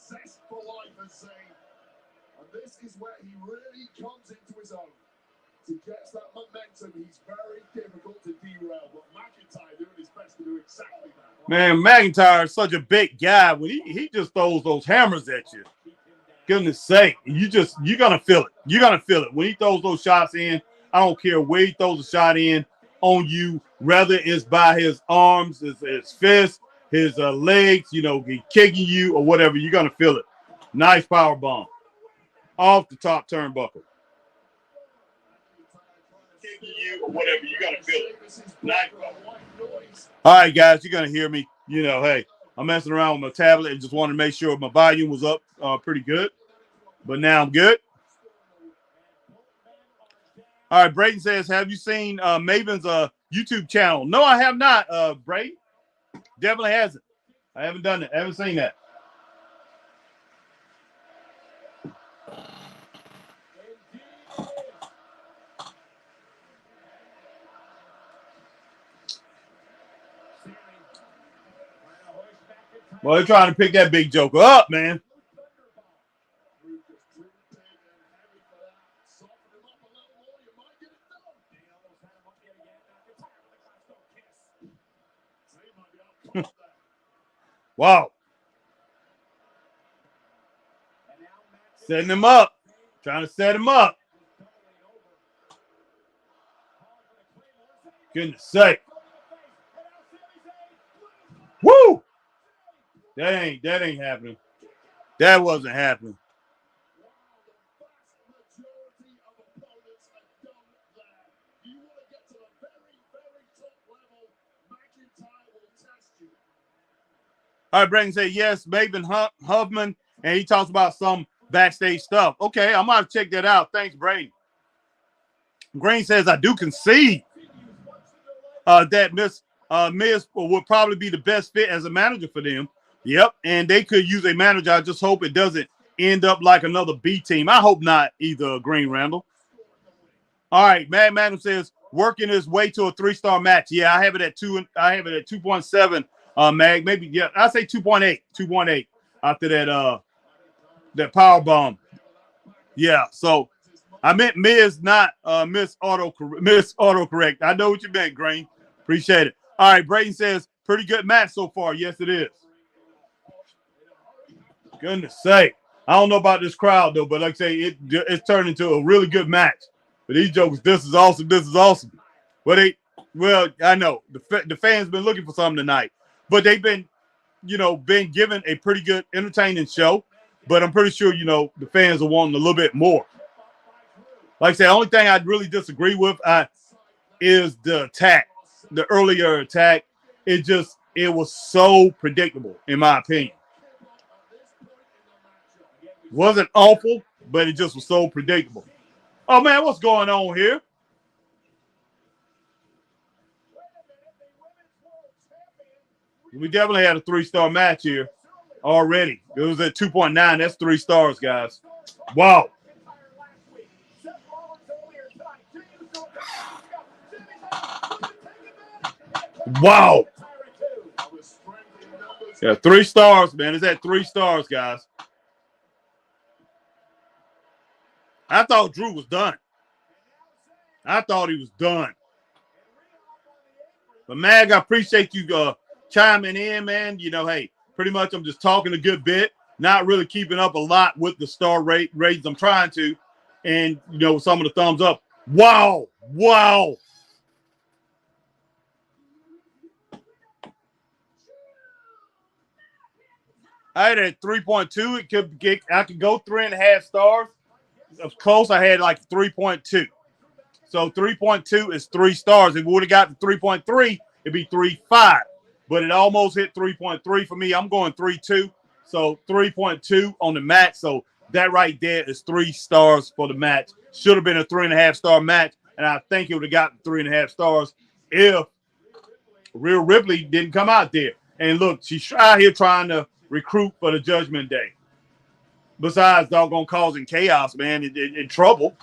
Zest for life, as Zayn. And this is where he really comes into his own. To get that momentum, he's very difficult to derail. But McIntyre doing his best to do exactly that. Man, McIntyre is such a big guy. When he just throws those hammers at you. Goodness sake, you're gonna feel it. You're gonna feel it when he throws those shots in. I don't care where he throws a shot in on you, whether it's by his arms, his fists, his legs, kicking you or whatever. You're gonna feel it. Nice power bomb off the top turnbuckle. Kicking you or whatever. You're gonna feel it. Nice power. All right, guys, you're gonna hear me. Hey, I'm messing around with my tablet and just wanted to make sure my volume was up pretty good. But now I'm good. All right, Brayden says, have you seen Maven's YouTube channel? No, I have not, Brayden. Definitely hasn't. I haven't done it. I haven't seen that. Well, they're trying to pick that big joker up, man. Wow. Setting him up. Trying to set him up. Goodness sake. Woo! That ain't happening. That wasn't happening. All right, Brandon said, yes, Maven Huffman, and he talks about some backstage stuff. Okay, I'm going to check that out. Thanks, Brandon. Green says, I do concede that Miz would probably be the best fit as a manager for them. Yep, and they could use a manager. I just hope it doesn't end up like another B team. I hope not either, Green Randall. All right, Mad Madam says, working his way to a 3-star match. Yeah, I have it at 2.7. Mag, maybe, yeah, I say 2.8 after that power bomb. Yeah, so I meant Miz, not Miss Autocorrect. I know what you meant, Green. Appreciate it. All right, Brayden says, pretty good match so far. Yes, it is. Goodness sake. I don't know about this crowd, though, but like I say, it's turned into a really good match. But these jokers, this is awesome. This is awesome. Well, I know. The fans been looking for something tonight. But they've been given a pretty good, entertaining show. But I'm pretty sure, the fans are wanting a little bit more. Like I said, the only thing I'd really disagree with is the attack. The earlier attack, it was so predictable, in my opinion. It wasn't awful, but it just was so predictable. Oh, man, what's going on here? We definitely had a 3-star match here already. It was at 2.9. That's 3 stars, guys. Wow. Wow. Yeah, 3 stars, man. It's at 3 stars, guys. I thought Drew was done. I thought he was done. But Mag, I appreciate you chiming in, man. You know, hey, pretty much I'm just talking a good bit, not really keeping up a lot with the star ratings. I'm trying to, and you know, some of the thumbs up. Wow. I had a 3.2. It could get, I could go 3.5 stars. It was close. I had like 3.2. So 3.2 is 3 stars. If we would have got to 3.3, it'd be 3.5. But it almost hit 3.3 for me. I'm going 3.2. So 3.2 on the match. So that right there is 3 stars for the match. Should have been a 3.5 star match. And I think it would have gotten 3.5 stars if Rhea Ripley didn't come out there. And look, she's out here trying to recruit for the Judgment Day. Besides doggone causing chaos, man, in trouble.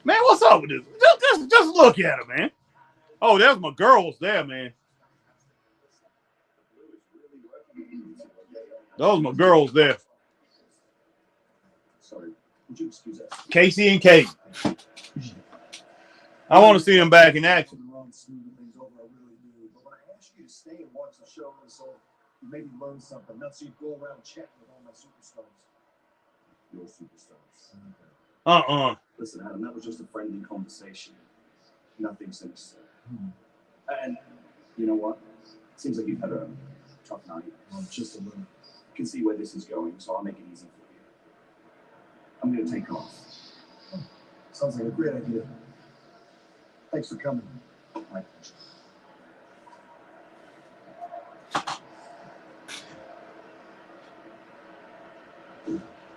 Man, what's up with this? Just look at her, man. Oh, there's my girls there, man. Those are my girls there. Sorry, would you excuse us? Casey and Kate. I want to see them back in action. But when I asked you to stay and watch the show, so you maybe learn something. Not so you go around chatting with all my superstars. Your superstars. Listen, Adam, that was just a friendly conversation. Nothing sinister. And you know what? It seems like you've had a tough night. Well, just a little. I can see where this is going, so I'll make it easy for you. I'm going to take off. Sounds like a great idea. Thanks for coming. My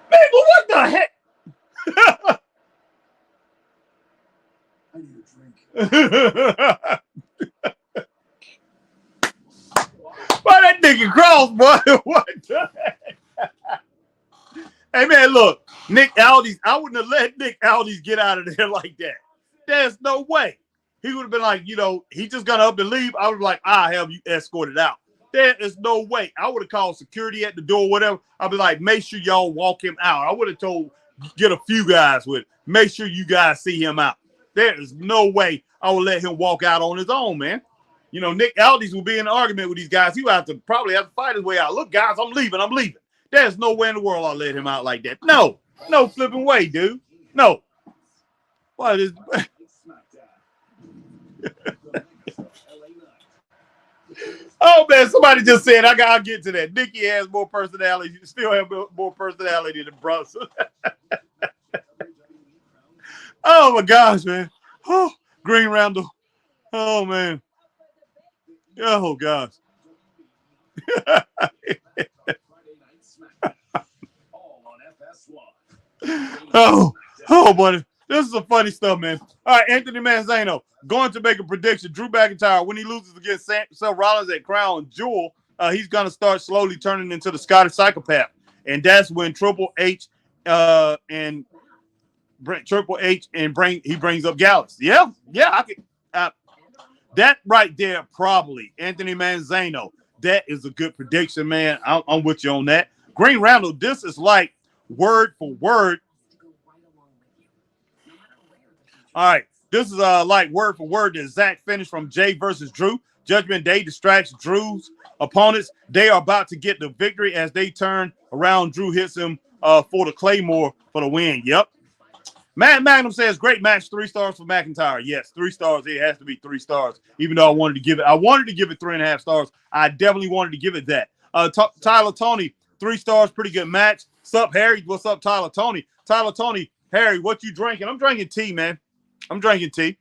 Man, but what the heck? I need a drink. Why that nigga cross, boy? What the heck? Hey, man, look. Nick Aldis, I wouldn't have let Nick Aldis get out of there like that. There's no way. He would have been like, you know, he just got up and leave. I would be like, I'll have you escorted out. There is no way. I would have called security at the door, whatever. I'd be like, make sure y'all walk him out. I would have told, get a few guys with it. Make sure you guys see him out. There is no way I would let him walk out on his own, man. You know, Nick Aldis will be in an argument with these guys. He would probably have to fight his way out. Look, guys, I'm leaving. There's no way in the world I'll let him out like that. No flipping way, dude. No. What is? Oh man, somebody just said I'll get to that. Nikki has more personality. You still have more personality than Brunson. Oh my gosh, man. Oh, Green Randall. Oh man. Oh gosh. Oh, buddy. This is some funny stuff, man. All right, Anthony Manzano going to make a prediction. Drew McIntyre, when he loses against Seth Rollins at Crown Jewel, he's going to start slowly turning into the Scottish psychopath. And that's when Triple H and he brings up Gallus. Yeah, I could. That right there, probably Anthony Manzano. That is a good prediction, man. I'm with you on that. Green Randall, this is like word for word. All right, this is like word for word the exact finish from Jay versus Drew. Judgment Day distracts Drew's opponents. They are about to get the victory as they turn around. Drew hits him for the Claymore for the win. Yep. Matt Magnum says, great match, 3 stars for McIntyre. Yes, 3 stars. It has to be 3 stars, even though I wanted to give it 3.5 stars. I definitely wanted to give it that. Tyler Tony, 3 stars, pretty good match. Sup, Harry? What's up, Tyler Tony? Tyler Tony, Harry, what you drinking? I'm drinking tea, man. I'm drinking tea.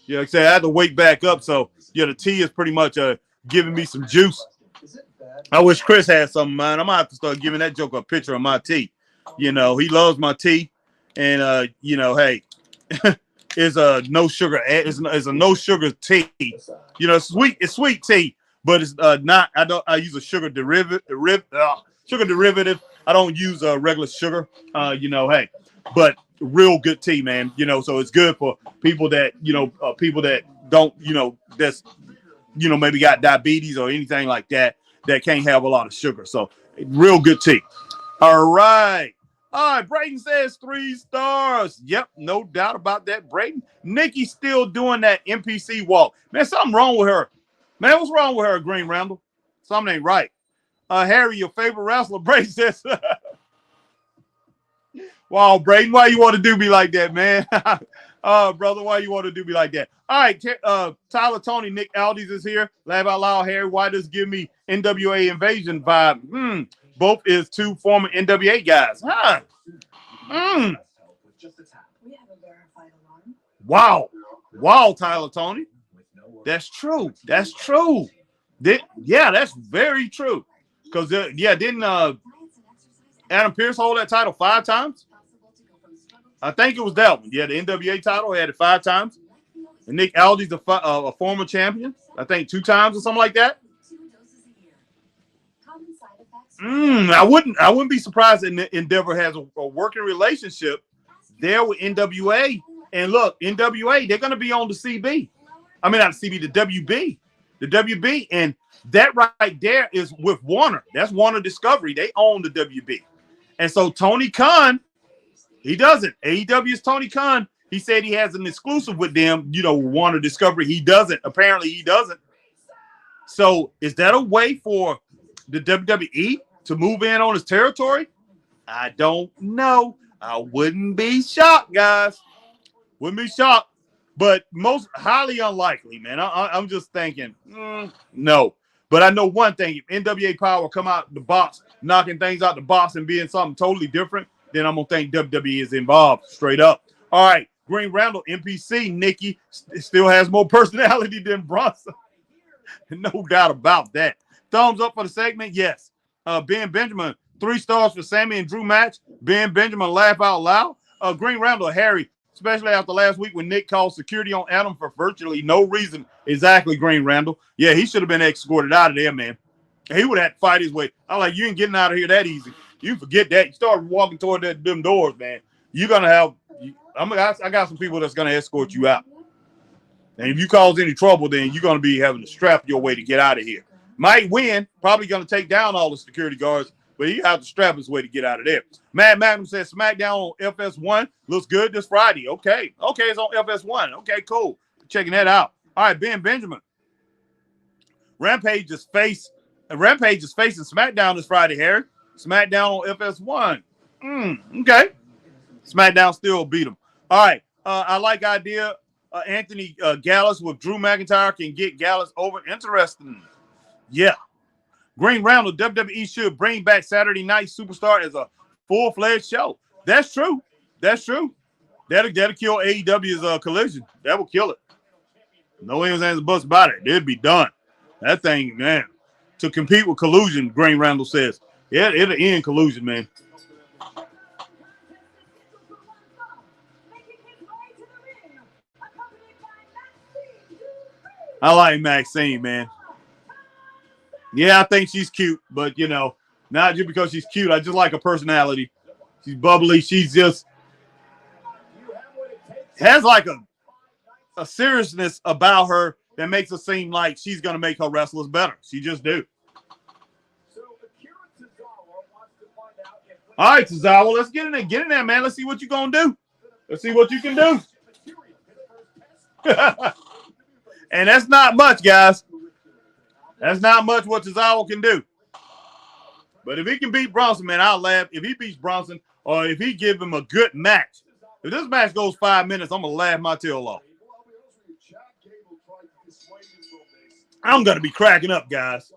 Yeah, like I said, I had to wake back up, so yeah, the tea is pretty much giving me some juice. I wish Chris had some, man. I'm gonna have to start giving that joker a picture of my tea. You know, he loves my tea, and you know, hey, it's a no sugar. It's a no sugar tea. You know, it's sweet tea, but it's not. I use a sugar derivative. I don't use regular sugar. You know, hey, but real good tea, man. You know, so it's good for people that don't, you know, that's, you know, maybe got diabetes or anything like that can't have a lot of sugar. So real good tea. All right. All right, Brayden says 3 stars. Yep, no doubt about that, Brayden. Nikki's still doing that NPC walk. Man, something wrong with her. Man, what's wrong with her, Green Randall? Something ain't right. Harry, your favorite wrestler, Brayden says. Wow, Brayden, why you want to do me like that, man? Brother, why you want to do me like that? All right, Tyler Tony, Nick Aldis is here. Laugh out loud, Harry. Why does give me NWA Invasion vibe? Both is 2 former NWA guys. Huh? We have a verified alarm. Wow. Wow, Tyler Tony. That's true. That's true. Yeah, that's very true. Because, didn't Adam Pearce hold that title 5 times? I think it was that one. Yeah, the NWA title, he had it 5 times. And Nick Aldis, a former champion, I think 2 times or something like that. I wouldn't be surprised that Endeavor has a working relationship there with NWA. And look, NWA, they're going to be on the CB. I mean, not the CB, the WB. The WB. And that right there is with Warner. That's Warner Discovery. They own the WB. And so Tony Khan, he doesn't. AEW's Tony Khan, he said he has an exclusive with them, Warner Discovery. He doesn't. Apparently he doesn't. So is that a way for the WWE to move in on his territory? I don't know. I wouldn't be shocked, guys. Wouldn't be shocked. But most highly unlikely, man. I'm just thinking, no. But I know one thing. If NWA Power come out the box, knocking things out the box and being something totally different, then I'm going to think WWE is involved straight up. All right. Green Randall, NPC, Nikki still has more personality than Bronson. No doubt about that. Thumbs up for the segment? Yes. Ben Benjamin, 3 stars for Sammy and Drew match. Ben Benjamin, laugh out loud. Green Randall, Harry, especially after last week when Nick called security on Adam for virtually no reason. Exactly, Green Randall. Yeah, he should have been escorted out of there, man. He would have had to fight his way. I'm like, you ain't getting out of here that easy. You forget that. You start walking toward them doors, man. You're going to have I got some people that's going to escort you out. And if you cause any trouble, then you're going to be having to strap your way to get out of here. Might win, probably going to take down all the security guards, but he has to strap his way to get out of there. Matt Magnum says SmackDown on FS1 looks good this Friday. Okay, it's on FS1. Okay, cool. Checking that out. All right, Ben Benjamin. Rampage is facing SmackDown this Friday, Harry. SmackDown on FS1. Okay. SmackDown still beat him. All right. I like idea. Anthony Gallus with Drew McIntyre can get Gallus over. Interesting. Yeah. Green Randall, WWE should bring back Saturday Night Superstar as a full-fledged show. That's true. That's true. That'll kill AEW's Collision. That will kill it. No ifs, ands, or buts about it. It'd be done. That thing, man. To compete with Collusion, Green Randall says. Yeah, it'll end Collusion, man. I like Maxine, man. Yeah, I think she's cute, but, not just because she's cute. I just like her personality. She's bubbly. She's just has like a seriousness about her that makes it seem like she's going to make her wrestlers better. She just do. All right, Tozawa, let's get in there. Get in there, man. Let's see what you're going to do. Let's see what you can do. And that's not much, guys. That's not much what Tozawa can do. But if he can beat Bronson, man, I'll laugh. If he beats Bronson or if he give him a good match, if this match goes 5 minutes, I'm going to laugh my tail off. I'm going to be cracking up, guys.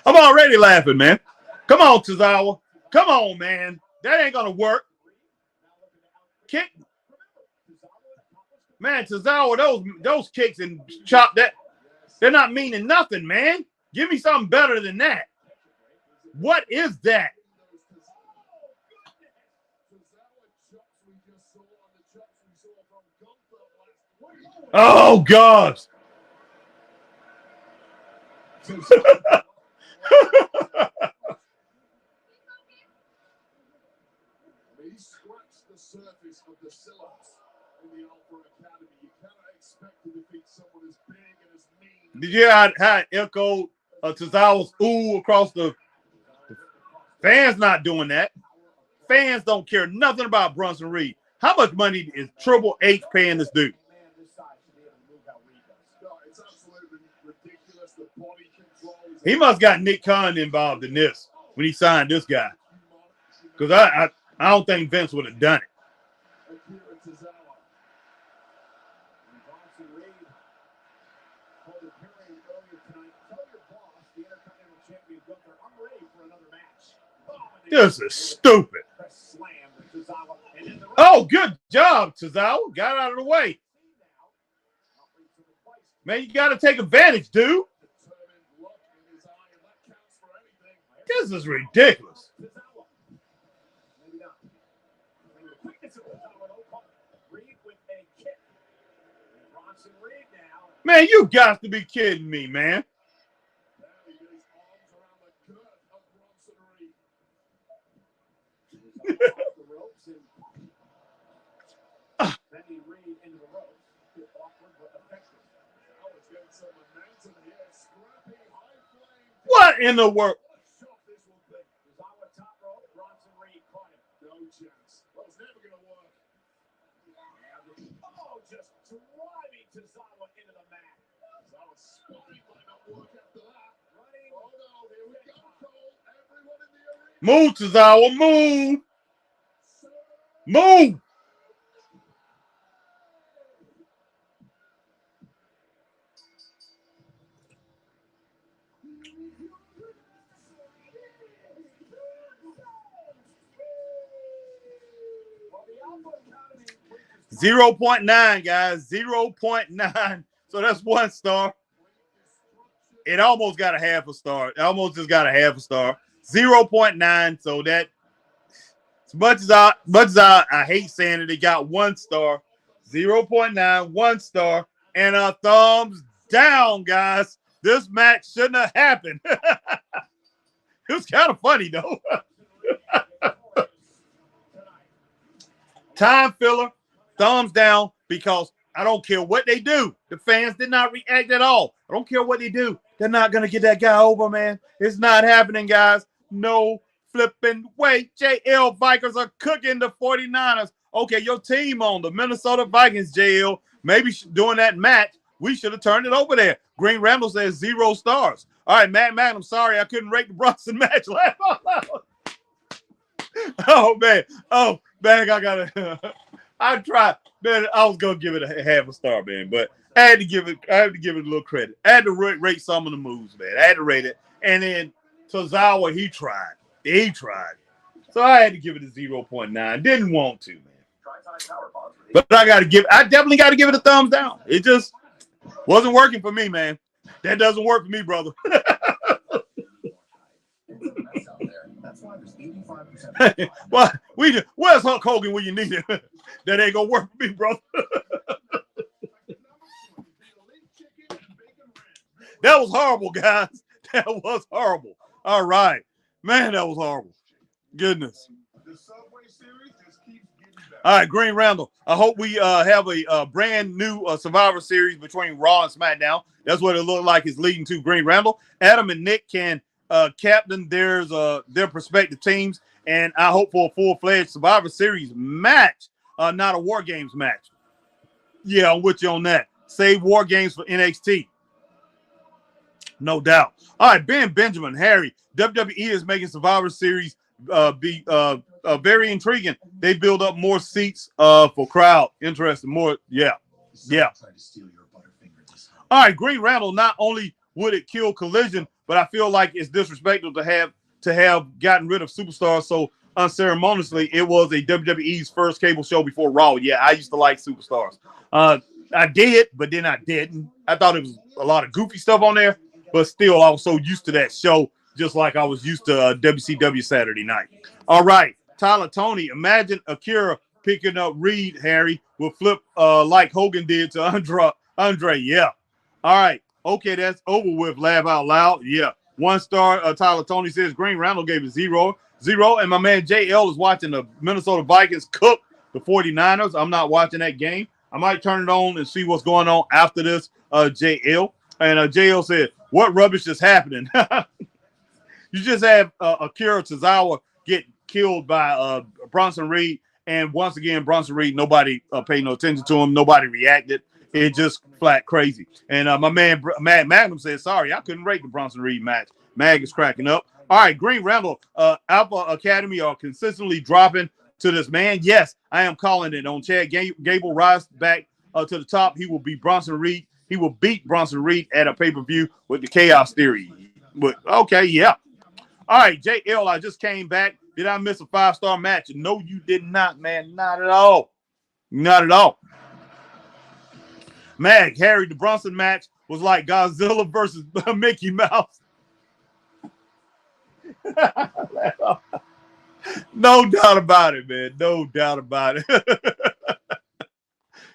I'm already laughing, man. Come on, Tozawa. Come on, man. That ain't going to work. Kick. Man, Tozawa, those kicks and chop that, they're not meaning nothing, man. Give me something better than that. What is that? Oh, God. Surface of the syllabus in the Alpha Academy. You cannot expect to defeat someone as big and as mean. Did you hear how it echoed Tozawa's ooh across the Fans not doing that. Fans don't care nothing about Bronson Reed. How much money is Triple H paying this dude? He must got Nick Khan involved in this when he signed this guy. Because I don't think Vince would have done it. This is stupid. Oh, good job, Tozawa. Got out of the way. Man, you got to take advantage, dude. This is ridiculous. Man, you got to be kidding me, man. What in the world? Move, Tozawa, move. Move. .9, guys. 0.9. So that's 1 star. It almost got a half a star. It almost just got a half a star. 0.9. So that, as much as I hate saying it, it got 1 star. 0.9, 1 star, and a thumbs down, guys. This match shouldn't have happened. It was kind of funny though. Time filler. Thumbs down, because I don't care what they do. The fans did not react at all. I don't care what they do. They're not going to get that guy over, man. It's not happening, guys. No flipping way. JL Vikings are cooking the 49ers. Okay, your team on the Minnesota Vikings, JL. Maybe during that match, we should have turned it over there. Green Randall says 0 stars. All right, Matt Magnum, sorry I couldn't rate the Brunson match. Oh, man. Oh, man, I got to... I tried, man. I was gonna give it a half a star, man, but I had to give it a little credit. I had to rate some of the moves, man. I had to rate it, and then Tozawa, he tried. So I had to give it a 0.9. Didn't want to, man. But I definitely got to give it a thumbs down. It just wasn't working for me, man. That doesn't work for me, brother. Well, where's Hulk Hogan when you need him? That ain't gonna work for me, brother. That was horrible, guys. That was horrible. All right, man, that was horrible. Goodness. All right, Green Randall. I hope we have a brand new Survivor Series between Raw and SmackDown. That's what it looked like it's leading to. Green Randall. Adam and Nick can captain their prospective teams, and I hope for a full-fledged Survivor Series match, not a War Games match. Yeah, I'm with you on that. Save War Games for NXT. No doubt. All right, Ben Benjamin, Harry. WWE is making Survivor Series be very intriguing. They build up more seats for crowd. Interesting. More, yeah. All right, Green Randall. Not only would it kill Collision, but I feel like it's disrespectful to have gotten rid of Superstars so unceremoniously. It was a WWE's first cable show before Raw. Yeah, I used to like Superstars. I did, but then I didn't. I thought it was a lot of goofy stuff on there, but still, I was so used to that show, just like I was used to WCW Saturday Night. All right, Tyler Tony. Imagine Akira picking up Reed, Harry, will flip like Hogan did to Andre. Yeah. All right. Okay, that's over with. Laugh out loud. Yeah. 1 star. Tyler Tony says Green Randall gave it 0. And my man JL is watching the Minnesota Vikings cook the 49ers. I'm not watching that game. I might turn it on and see what's going on after this, JL. And JL said, what rubbish is happening? You just have Akira Tozawa get killed by Bronson Reed, and once again, Bronson Reed, nobody paid no attention to him. Nobody reacted. It just flat crazy. And my man Mag Magnum said, sorry, I couldn't rate the Bronson Reed match. Mag is cracking up. All right, Green Randall, Alpha Academy are consistently dropping to this man. Yes, I am calling it on Chad Gable rise back to the top. He will beat Bronson Reed. He will beat Bronson Reed at a pay-per-view with the Chaos Theory. But okay, yeah. All right, JL, I just came back. Did I miss a 5-star match? No, you did not, man. Not at all. Not at all. Mag, Harry, the Bronson match was like Godzilla versus Mickey Mouse. No doubt about it, man. No doubt about it.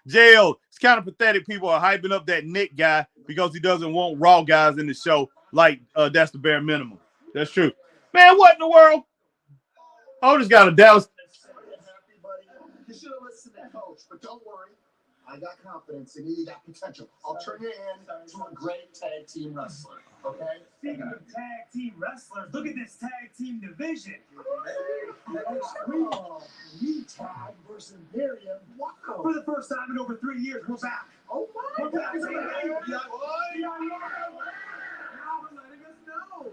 JL, it's kind of pathetic. People are hyping up that Nick guy because he doesn't want Raw guys in the show. Like, that's the bare minimum. That's true. Man, what in the world? Otis got a Dallas. You should have listened to the coach, but don't worry. I got confidence in you. You got potential. I'll turn you into a great tag team wrestler. Okay? Speaking of tag team wrestlers, look at this tag team division. We tag versus Imperium. Wow. For the first time in over 3 years, we're back. Oh my We're back. God. Yeah.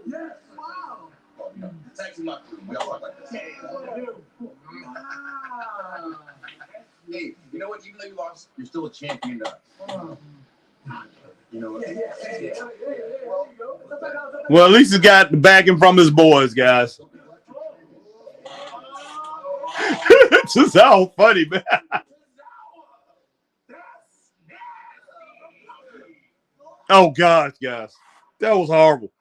Yes. Wow. Oh, no. Tag team locker room. We all talk like this. Wow. Hey, you know what? Even though you lost, you're still a champion to us. You know what? Well, at least he got the backing from his boys, guys. This is all funny, man. Oh, gosh, guys. That was horrible.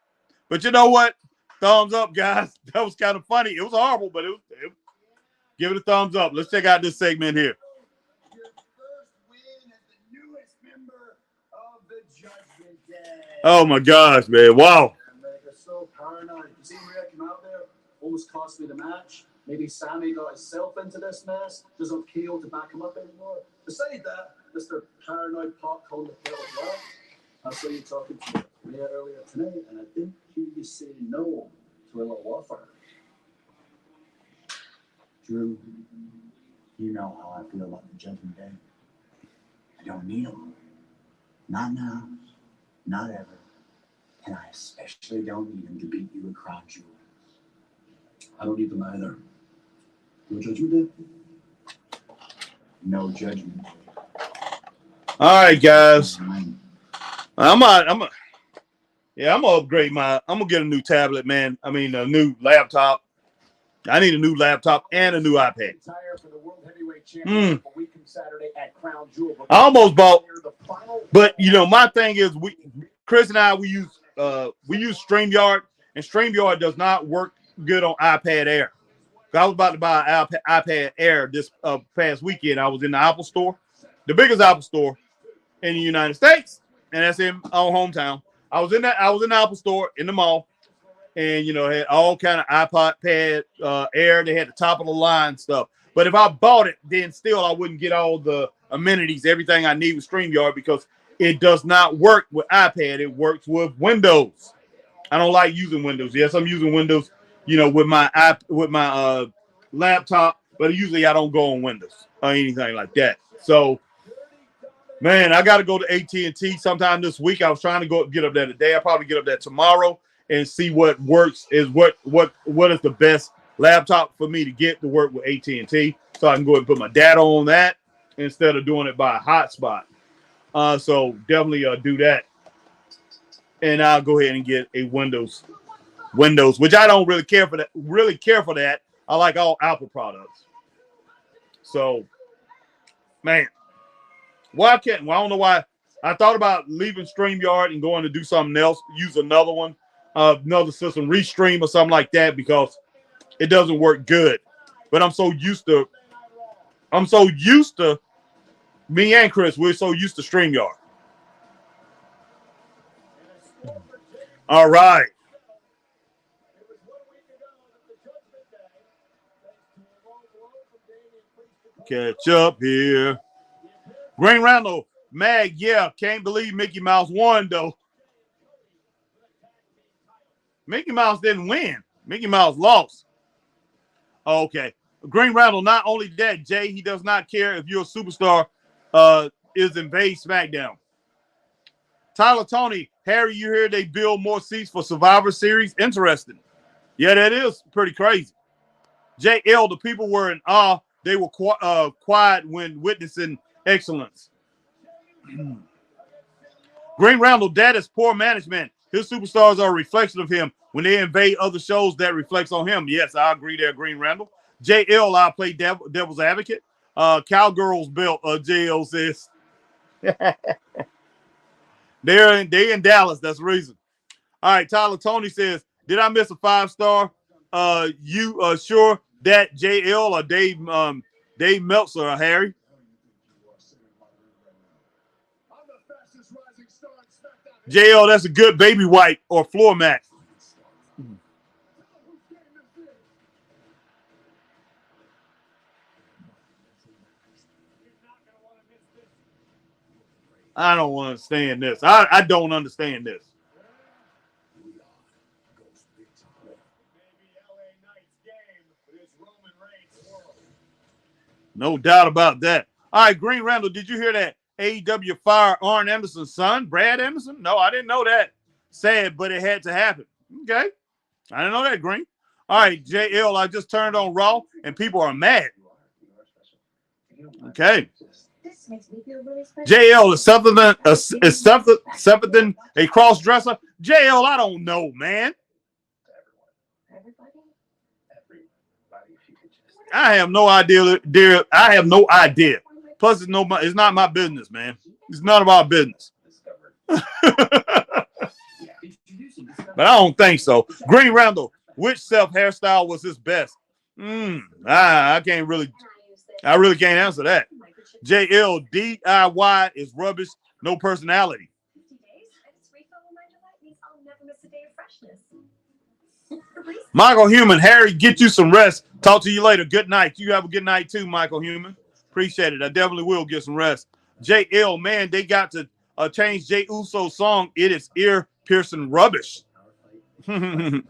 But you know what? Thumbs up, guys. That was kind of funny. It was horrible, but it was give it a thumbs up. Let's check out this segment here. Oh my gosh, man. Wow. They're so paranoid. You see Rhea come out there, almost cost me the match. Maybe Sammy got himself into this mess. Doesn't have KO to back him up anymore. Beside that, Mr. Paranoid Pop called the tail as well. I saw you talking to Rhea earlier tonight, and I didn't hear you say no to a little offer. Drew, you know how I feel about the Judgment Day. I don't need them. Not now. Not ever. And I especially don't need him to beat you at Crown Jewel. I don't need them either. No Judgment Day? No Judgment Day. All right, guys. I'm gonna upgrade I'm gonna get a new tablet, man. I mean, a new laptop. I need a new laptop and a new iPad. I almost bought, but you know, my thing is Chris and I we use StreamYard, and StreamYard does not work good on iPad Air. I was about to buy an iPad Air this past weekend. I was in the Apple Store, the biggest Apple Store in the United States, and that's in our hometown. I was in the Apple Store in the mall, and you know, had all kind of iPad Air. They had the top of the line stuff. But if I bought it, then still I wouldn't get all the amenities, everything I need with StreamYard, because it does not work with iPad. It works with Windows. I don't like using Windows. Yes, I'm using Windows, you know, with my laptop, but usually I don't go on Windows or anything like that. So, man, I got to go to AT&T sometime this week. I was trying to go get up there today. I'll probably get up there tomorrow and see what works. What is the best laptop for me to get to work with AT&T, so I can go ahead and put my data on that instead of doing it by a hotspot. So definitely do that, and I'll go ahead and get a Windows, which I don't really care for that. I like all Apple products. So, man, I don't know why. I thought about leaving StreamYard and going to do something else, use another one, another system, Restream or something like that, because it doesn't work good. But I'm so used to me and Chris, we're so used to StreamYard. All right. Catch up here. Green Randall, Mag, yeah, can't believe Mickey Mouse won, though. Mickey Mouse didn't win. Mickey Mouse lost. Okay. Green Randall, not only that, Jay, he does not care if you're a superstar, is invade SmackDown. Tyler Tony, Harry, you hear they build more seats for Survivor Series? Interesting. Yeah, that is pretty crazy. JL, the people were in awe. They were quiet when witnessing excellence. Green Randall, that is poor management. His superstars are a reflection of him. When they invade other shows, that reflects on him. Yes, I agree there, Green Randall. JL, I play devil's advocate. Cowgirls belt, JL says. They're in Dallas. That's the reason. All right, Tyler Tony says, did I miss a 5-star? You sure that JL or Dave Meltzer or Harry? JL, that's a good baby wipe or floor mat. I don't understand this. I don't understand this. No doubt about that. All right, Green Randall, did you hear that AEW fired Arn Anderson's son, Brad Anderson? No, I didn't know that. Sad, but it had to happen. Okay. I didn't know that, Green. All right, JL, I just turned on Raw, and people are mad. Okay. This makes me feel really special. JL is something a cross dresser. JL, I don't know, man. I have no idea, dear. I have no idea. Plus, it's not my business, man. It's none of our business. But I don't think so. Green Randall, which self hairstyle was his best? I really can't answer that. JL, DIY is rubbish, no personality. 50 days? I just refill my delight means I'll never miss a day of freshness. Michael Human, Harry, get you some rest. Talk to you later. Good night. You have a good night too, Michael Human. Appreciate it. I definitely will get some rest. JL, man, they got to change Jey Uso's song. It is ear-piercing rubbish. Green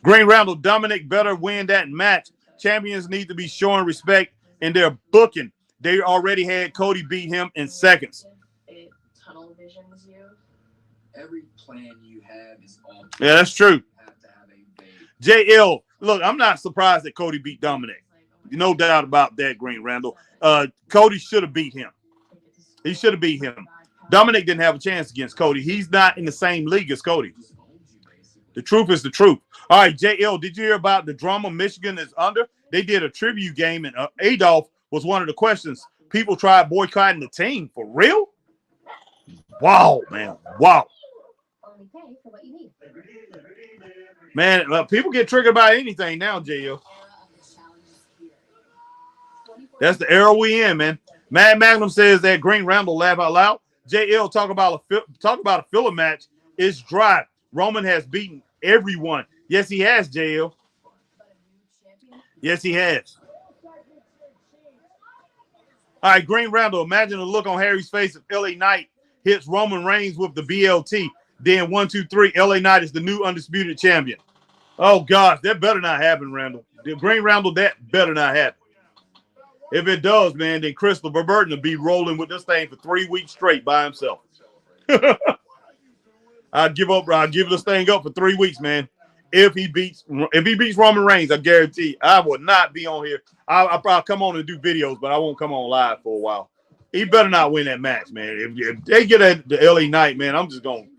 Randall, Dominic better win that match. Champions need to be showing respect in their booking. They already had Cody beat him in seconds. It tunnel visions you. Every plan you have is all. Yeah, that's true. You have to have a big JL, look, I'm not surprised that Cody beat Dominic. No doubt about that, Green Randall. Cody should have beat him. He should have beat him. Dominic didn't have a chance against Cody. He's not in the same league as Cody. The truth is the truth. All right, JL, did you hear about the drama Michigan is under? They did a tribute game, and Adolf was one of the questions. People tried boycotting the team. For real? Wow, man. Wow. Only pay for what you need. Man, people get triggered by anything now, JL. That's the era we in, man. Mad Magnum says that Green Randall laugh out loud. JL talk about a filler match. It's dry. Roman has beaten everyone. Yes, he has, JL. Yes, he has. All right, Green Randall, imagine the look on Harry's face if LA Knight hits Roman Reigns with the BLT. Then 1, 2, 3, LA Knight is the new undisputed champion. Oh, gosh, that better not happen, Randall. Green Randall, that better not happen. If it does, man, then Christopher Burton will be rolling with this thing for 3 weeks straight by himself. I'd give this thing up for 3 weeks, man. If he beats Roman Reigns, I guarantee I will not be on here. I'll probably come on and do videos, but I won't come on live for a while. He better not win that match, man. If they get at the LA Knight, man, I'm just going,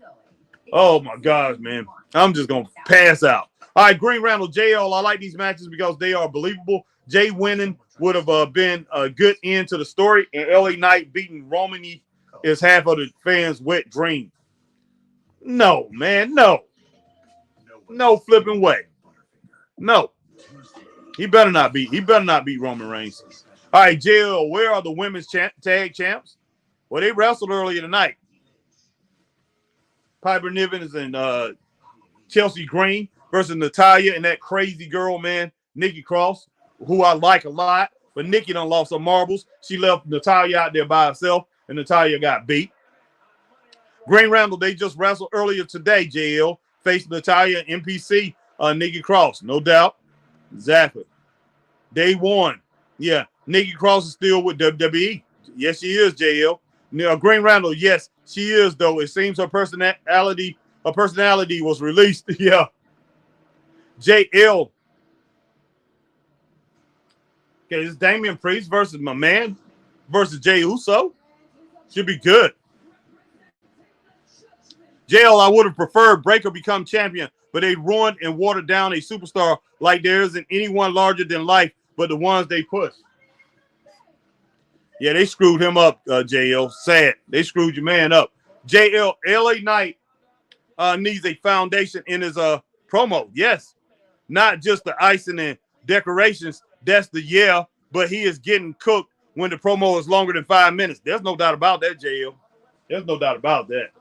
oh my gosh, man. I'm just going to pass out. All right, Green Randall, JL, I like these matches because they are believable. Jay winning would have been a good end to the story, and LA Knight beating Roman is half of the fans' wet dream. No, man, no. No flipping way. No. He better not beat Roman Reigns. All right, JL, where are the women's tag champs? Well, they wrestled earlier tonight. Piper Niven and Chelsea Green versus Natalya and that crazy girl, man, Nikki Cross, who I like a lot. But Nikki done lost some marbles. She left Natalya out there by herself, and Natalya got beat. Green Randall, they just wrestled earlier today, JL. face Natalya, NPC, Nikki Cross, no doubt. Exactly. Day one. Yeah, Nikki Cross is still with WWE. Yes, she is, JL. Green Randall, yes, she is, though. It seems her personality was released. Yeah. JL. Okay, it's Damian Priest versus my man versus Jey Uso. Should be good. JL, I would have preferred Breakker become champion, but they ruined and watered down a superstar like there isn't anyone larger than life but the ones they push. Yeah, they screwed him up, JL. Sad. They screwed your man up. JL, LA Knight needs a foundation in his promo. Yes. Not just the icing and decorations. That's the but he is getting cooked when the promo is longer than 5 minutes. There's no doubt about that, JL. There's no doubt about that.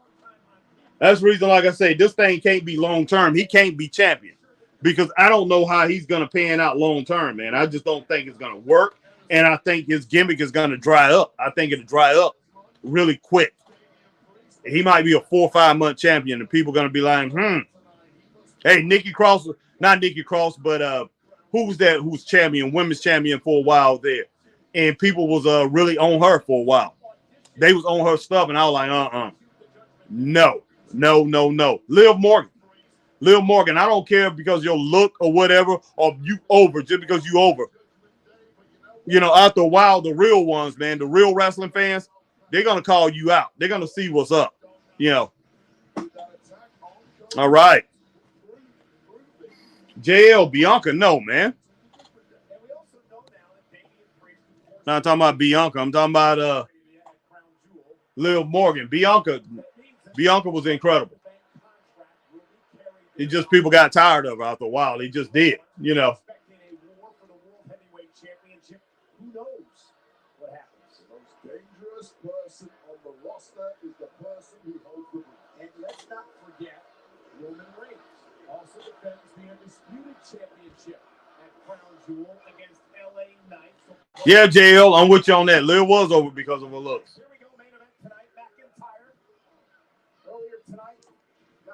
That's the reason, like I say, this thing can't be long-term. He can't be champion because I don't know how he's going to pan out long-term, man. I just don't think it's going to work, and I think his gimmick is going to dry up. I think it'll dry up really quick. He might be a 4 or 5 month champion, and people are going to be like, Hey, Nikki Cross, not Nikki Cross, but who was that who was champion, women's champion for a while there? And people was really on her for a while. They was on her stuff, and I was like, No. Liv Morgan, I don't care because your look or whatever, or you over, just because you over. You know, after a while, the real ones, man, the real wrestling fans, they're going to call you out. They're going to see what's up, you know. All right. JL, Bianca, no, man. Not talking about Bianca. I'm talking about Liv Morgan. Bianca was incredible. It just people got tired of her after a while. They just did, you know. Who knows what happens? The most dangerous person on the roster is the person who holds the belt. And let's not forget, Roman Reigns also defends the undisputed championship at Crown Jewel against LA Knight. Yeah, JL, I'm with you on that. Liv was over because of her looks.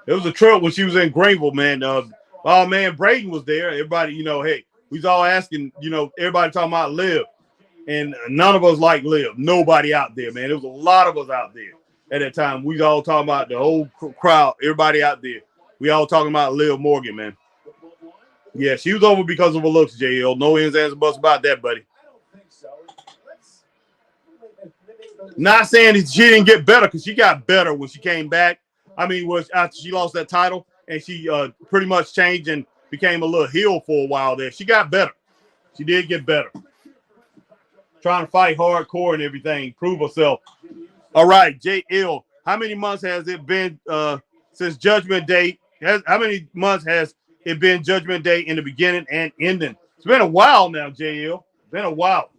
It was a trip when she was in Greenville, man. Oh, man, Braden was there. Everybody, you know, hey, we was all asking, you know, everybody talking about Liv. And none of us like Liv. Nobody out there, man. There was a lot of us out there at that time. We all talking about the whole crowd, everybody out there. We all talking about Liv Morgan, man. Yeah, she was over because of her looks, JL. No ends, ands, or buts about that, buddy. Not saying that she didn't get better, because she got better when she came back. I mean, was after she lost that title and she pretty much changed and became a little heel for a while there. She got better. She did get better. Trying to fight hardcore and everything, prove herself. All right, JL, how many months has it been since Judgment Day? How many months has it been Judgment Day in the beginning and ending? It's been a while now, JL. It's been a while.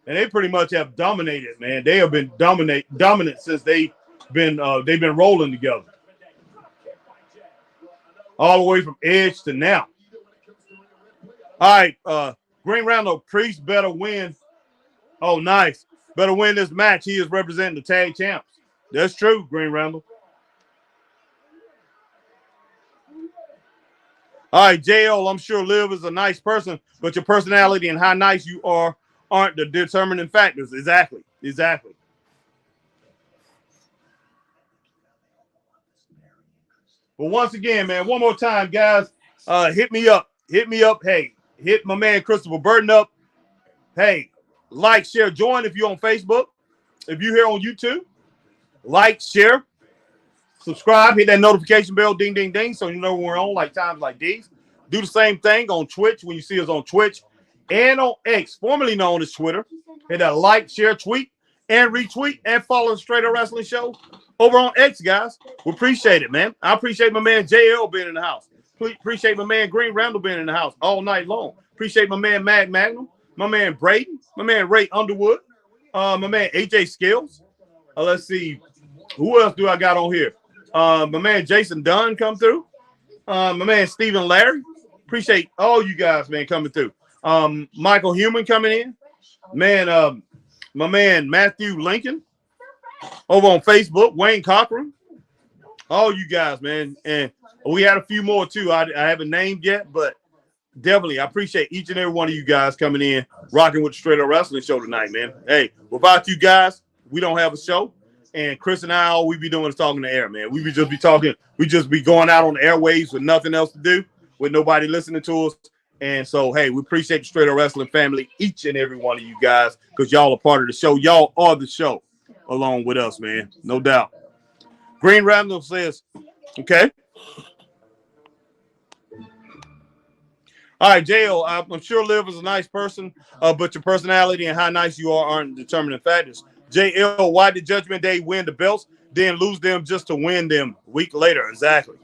And they pretty much have dominated, man. They have been dominant since they've been rolling together. All the way from Edge to now. All right, Green Randall, Priest better win. Oh, nice. Better win this match. He is representing the tag champs. That's true, Green Randall. All right, JL, I'm sure Liv is a nice person, but your personality and how nice you are aren't the determining factors. Exactly. But once again, man, one more time, guys, hit me up. Hey, hit my man Christopher Burton up. Hey, like, share, join if you're on Facebook. If you're here on YouTube, like, share, subscribe, hit that notification bell, ding, ding, ding, so you know when we're on like times like these. Do the same thing on Twitch when you see us on Twitch and on X, formerly known as Twitter. Hit that like, share, tweet, and retweet, and follow the Straight Up Wrestling Show over on X, guys. We appreciate it, man. I appreciate my man JL being in the house. Appreciate my man Green Randall being in the house all night long. Appreciate my man Matt Magnum, my man Braden, my man Ray Underwood, my man AJ Skills. Let's see, who else do I got on here? My man Jason Dunn come through. My man Stephen Larry. Appreciate all you guys, man, coming through. Michael Human coming in. Man, my man Matthew Lincoln over on Facebook. Wayne Cochran. All you guys, man. And We had a few more too. I haven't named yet, but definitely I appreciate each and every one of you guys coming in, rocking with the Straight Up Wrestling Show tonight, man. Hey, without you guys, we don't have a show. And Chris and I, all we be doing is talking to air, man. We just be talking. We just be going out on the airwaves with nothing else to do, with nobody listening to us. And so, hey, we appreciate the Straight Up Wrestling family, each and every one of you guys, because y'all are part of the show. Y'all are the show along with us, man. No doubt. Green Randall says, okay. All right, JL, I'm sure Liv is a nice person, but your personality and how nice you are aren't determining factors. JL, why did Judgment Day win the belts, then lose them just to win them a week later? Exactly.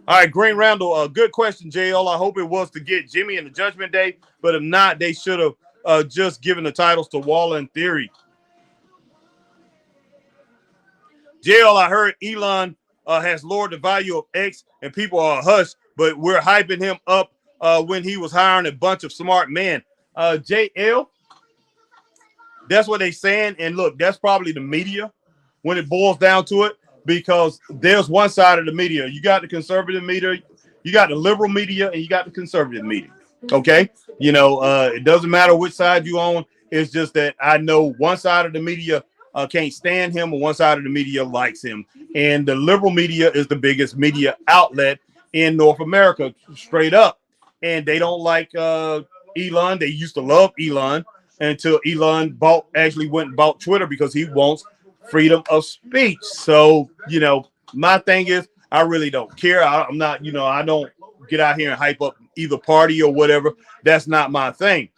All right, Green Randall, good question, JL. I hope it was to get Jimmy in the Judgment Day, but if not, they should have just given the titles to Waller and Theory. JL, I heard Elon has lowered the value of X and people are hushed, but we're hyping him up when he was hiring a bunch of smart men. JL, that's what they're saying. And look, that's probably the media when it boils down to it, because there's one side of the media. You got the conservative media, you got the liberal media, and you got the conservative media. Okay. You know, it doesn't matter which side you own. It's just that I know one side of the media can't stand him, and one side of the media likes him. And the liberal media is the biggest media outlet in North America, straight up. And they don't like Elon. They used to love Elon until Elon actually went and bought Twitter because he wants freedom of speech. So, you know, my thing is, I really don't care. I'm not, you know, I don't get out here and hype up either party or whatever. That's not my thing.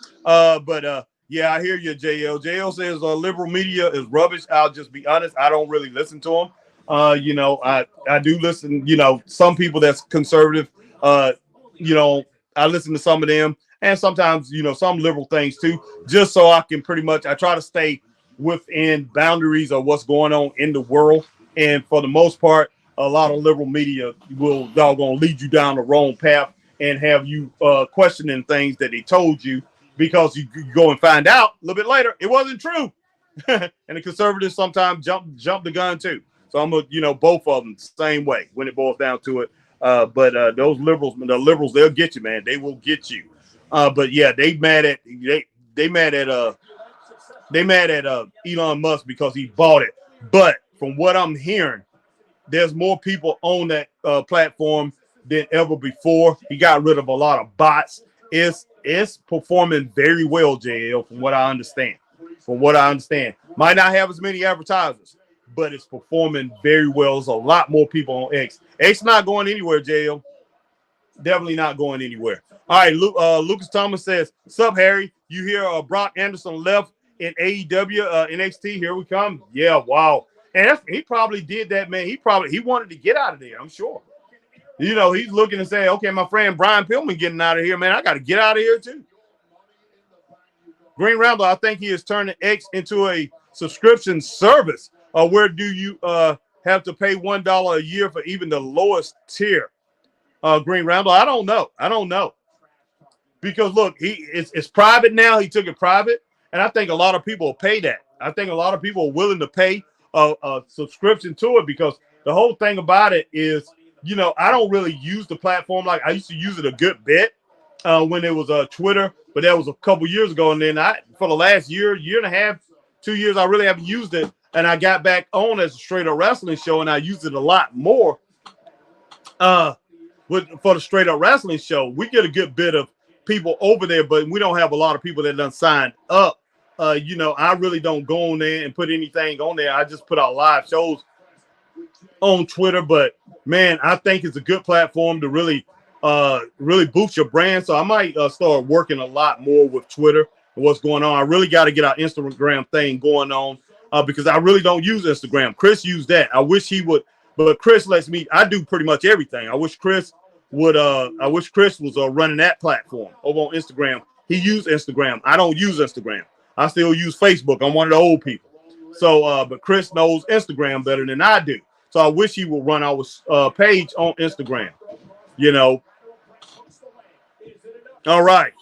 Yeah, I hear you, JL. JL says liberal media is rubbish. I'll just be honest. I don't really listen to them. You know, I do listen, you know, some people that's conservative, you know, I listen to some of them, and sometimes, you know, some liberal things too, just so I can I try to stay within boundaries of what's going on in the world. And for the most part, a lot of liberal media will doggone lead you down the wrong path and have you questioning things that they told you, because you go and find out a little bit later it wasn't true. And the conservatives sometimes jump the gun too. So I'm you know, both of them same way when it boils down to it. Those liberals, they'll get you, man. They will get you. But yeah, they mad at Elon Musk because he bought it. But from what I'm hearing, there's more people on that platform than ever before. He got rid of a lot of bots. It's performing very well, JL, from what I understand. Might not have as many advertisers, but it's performing very well. There's a lot more people on X. X not going anywhere, JL. Definitely not going anywhere. All right, Lucas Thomas says, "Sup, Harry? You hear Brock Anderson left in AEW, NXT? Here we come." Yeah, wow. And he probably did that, man. He wanted to get out of there, I'm sure. You know, he's looking and saying, okay, my friend Brian Pillman getting out of here, man. I got to get out of here too. Green Ramble, I think he is turning X into a subscription service. Where do you have to pay $1 a year for even the lowest tier? Green Ramble, I don't know. Because look, it's private now. He took it private, and I think a lot of people will pay that. I think a lot of people are willing to pay a subscription to it, because the whole thing about it is, you know, I don't really use the platform like I used to use it a good bit when it was Twitter, but that was a couple years ago. And then for the last year and a half, 2 years, I really haven't used it. And I got back on as a Straight Up Wrestling Show, and I used it a lot more. For the Straight Up Wrestling Show, we get a good bit of people over there, but we don't have a lot of people that done signed up. You know, I really don't go on there and put anything on there. I just put out live shows on Twitter. But man, I think it's a good platform to really boost your brand. So I might start working a lot more with Twitter and what's going on. I really got to get our Instagram thing going on because I really don't use Instagram. Chris used that. I wish he would, but Chris lets me. I do pretty much everything. I wish Chris would. I wish Chris was running that platform over on Instagram. He used Instagram. I don't use Instagram. I still use Facebook. I'm one of the old people. So, but Chris knows Instagram better than I do. So I wish he would run our page on Instagram, you know. All right.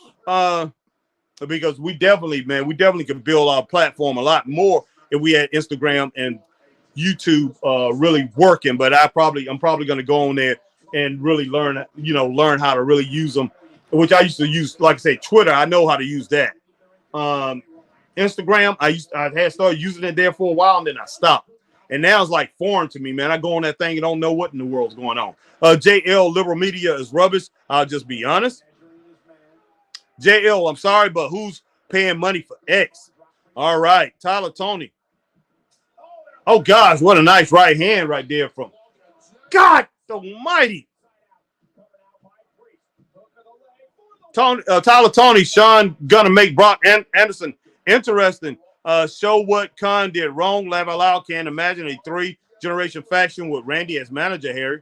Because we definitely could build our platform a lot more if we had Instagram and YouTube really working. But I'm probably going to go on there and really learn how to really use them, which I used to use, like I say, Twitter. I know how to use that. Instagram, I had started using it there for a while, and then I stopped. And now it's like foreign to me, man. I go on that thing and don't know what in the world's going on. JL, liberal media is rubbish. I'll just be honest. JL, I'm sorry, but who's paying money for X? All right, Tyler Tony. Oh, gosh, what a nice right hand right there from God almighty. Tyler Tony, Sean gonna make Brock Anderson interesting. Show what Khan did wrong. Laugh out loud. Can't imagine a 3-generation faction with Randy as manager, Harry.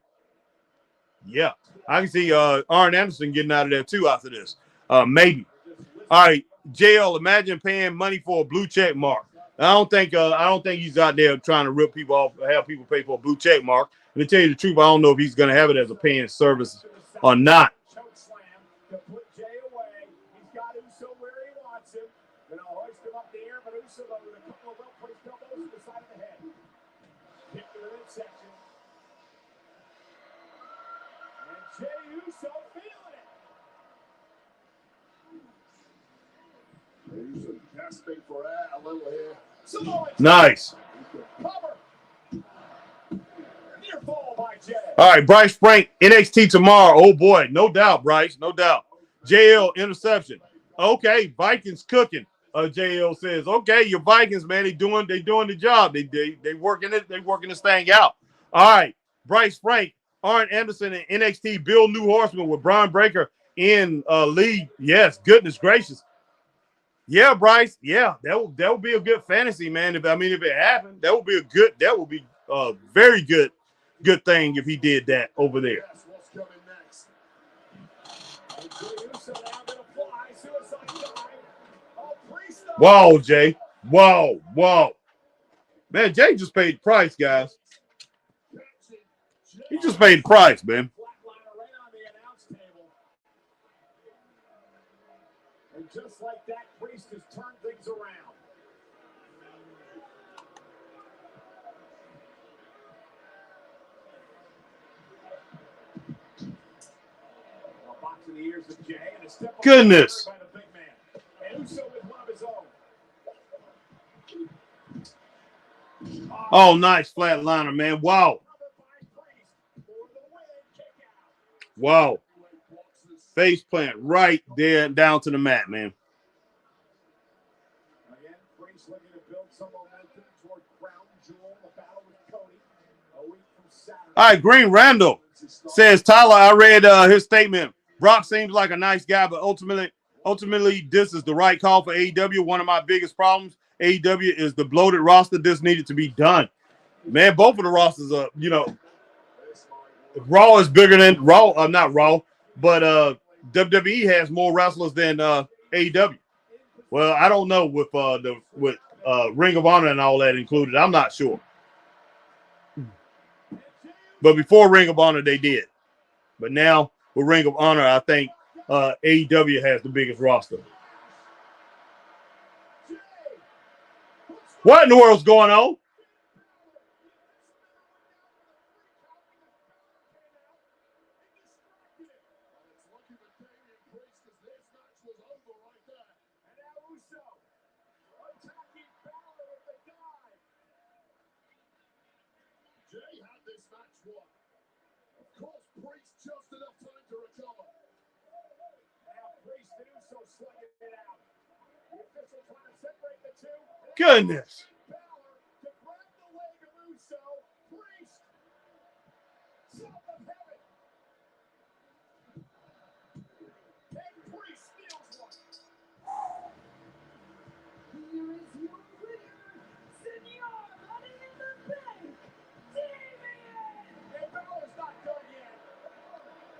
Yeah, I can see Arn Anderson getting out of there too after this. Maybe. All right, JL. Imagine paying money for a blue check mark. I don't think he's out there trying to rip people off, have people pay for a blue check mark. And to tell you the truth, I don't know if he's going to have it as a paying service or not. Nice. All right, Bryce Frank, NXT tomorrow. Oh, boy. No doubt, Bryce. No doubt. JL, interception. Okay, Vikings cooking. JL says, okay, your Vikings, man, they doing the job. They working it. They working this thing out. All right, Bryce Frank, Arn Anderson, and NXT, Bill New Horseman with Brian Breaker in lead. Yes, goodness gracious. Yeah, Bryce. Yeah, that would be a good fantasy, man. If it happened, that would be a very good thing if he did that over there. Wow, Jay. Wow. Man, Jay just paid the price, guys. He just paid the price, man. And just like that, Priest has turned things around. Box in the ears of Jay and a step Goodness. by the big man. And Uso with one of his own. Oh, nice flatliner, man. Wow. Face plant right there down to the mat, man. Again, Priest looking to build some momentum toward Crown Jewel, the battle with Cody. A week from Saturday. All right, Green Randall says, Tyler, I read his statement. Brock seems like a nice guy, but ultimately, this is the right call for AEW. One of my biggest problems, AEW, is the bloated roster. This needed to be done. Man, both of the rosters are, Raw is bigger than Raw. Not Raw, but WWE has more wrestlers than AEW. Well, I don't know with Ring of Honor and all that included. I'm not sure. But before Ring of Honor, they did. But now with Ring of Honor, I think AEW has the biggest roster. What in the world's going on? Goodness.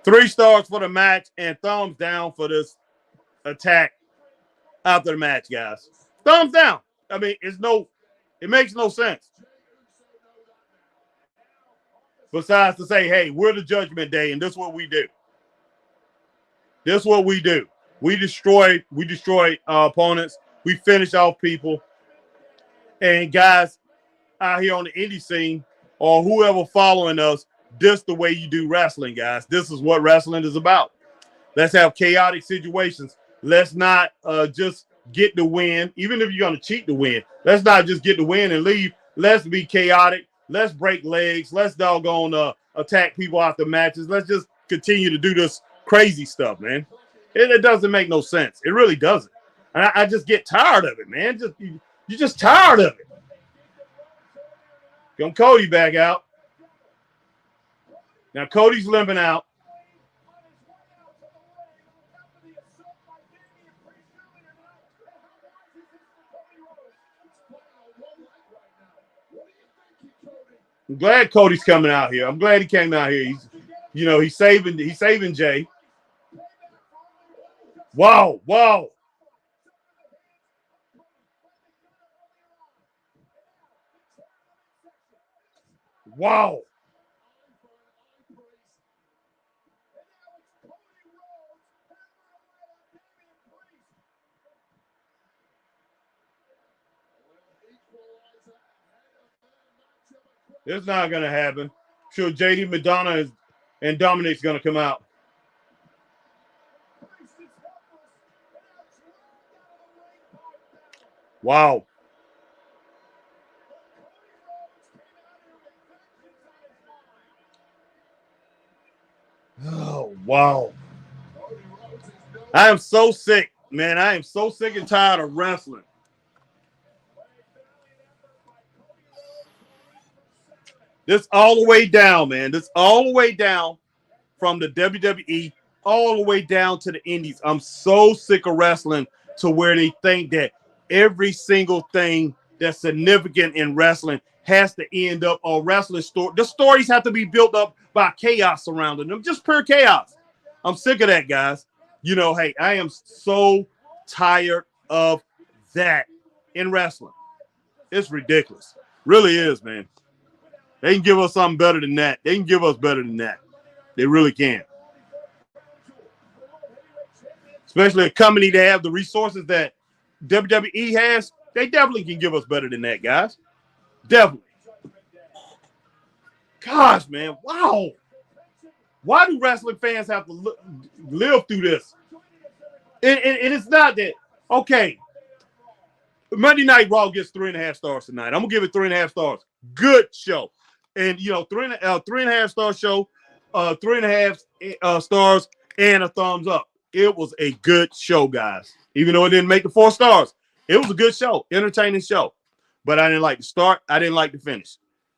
Three stars for the match and thumbs down for this attack after the match, guys. Thumbs down. I mean, it makes no sense. Besides to say, hey, we're the Judgment Day, and this is what we do. This is what we do. We destroy our opponents. We finish off people. And guys out here on the indie scene or whoever following us, this the way you do wrestling, guys. This is what wrestling is about. Let's have chaotic situations. Let's not just get the win, even if you're going to cheat the win. Let's not just get the win and leave. Let's be chaotic. Let's break legs. Let's doggone attack people after matches. Let's just continue to do this crazy stuff, man. It doesn't make no sense. It really doesn't. And I just get tired of it, man. You're just tired of it. Come Cody back out. Now Cody's limping out. I'm glad Cody's coming out here. I'm glad he came out here. He's saving Jay. Wow. Wow. It's not going to happen. Sure, JD Madonna and Dominic's going to come out. Wow. Oh, wow. I am so sick, man. I am so sick and tired of wrestling. This all the way down, man. This all the way down from the WWE all the way down to the indies. I'm so sick of wrestling to where they think that every single thing that's significant in wrestling has to end up on wrestling story. The stories have to be built up by chaos surrounding them, just pure chaos. I'm sick of that, guys. Hey, I am so tired of that in wrestling. It's ridiculous. Really is, man. They can give us something better than that. They can give us better than that. They really can. Especially a company that have the resources that WWE has. They definitely can give us better than that, guys. Definitely. Gosh, man. Wow. Why do wrestling fans have to live through this? And it's not that, okay, Monday Night Raw gets 3.5 stars tonight. I'm going to give it 3.5 stars. Good show. And, 3.5 star show, 3.5 stars and a thumbs up. It was a good show, guys. Even though it didn't make the 4 stars, it was a good show, entertaining show. But I didn't like the start. I didn't like the finish.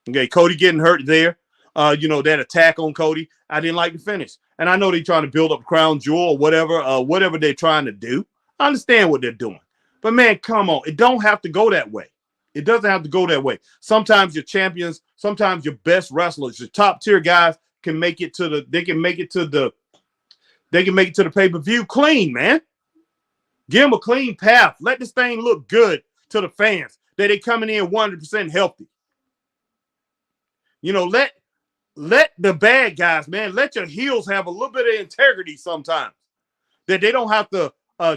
Okay, Cody getting hurt there. That attack on Cody. I didn't like the finish. And I know they're trying to build up Crown Jewel or whatever they're trying to do. I understand what they're doing. But, man, come on. It don't have to go that way. It doesn't have to go that way. Sometimes your champions, sometimes your best wrestlers, your top tier guys can make it to the pay-per-view clean, man. Give them a clean path. Let this thing look good to the fans that they coming in 100% healthy. Let the bad guys, man, let your heels have a little bit of integrity sometimes. That they don't have to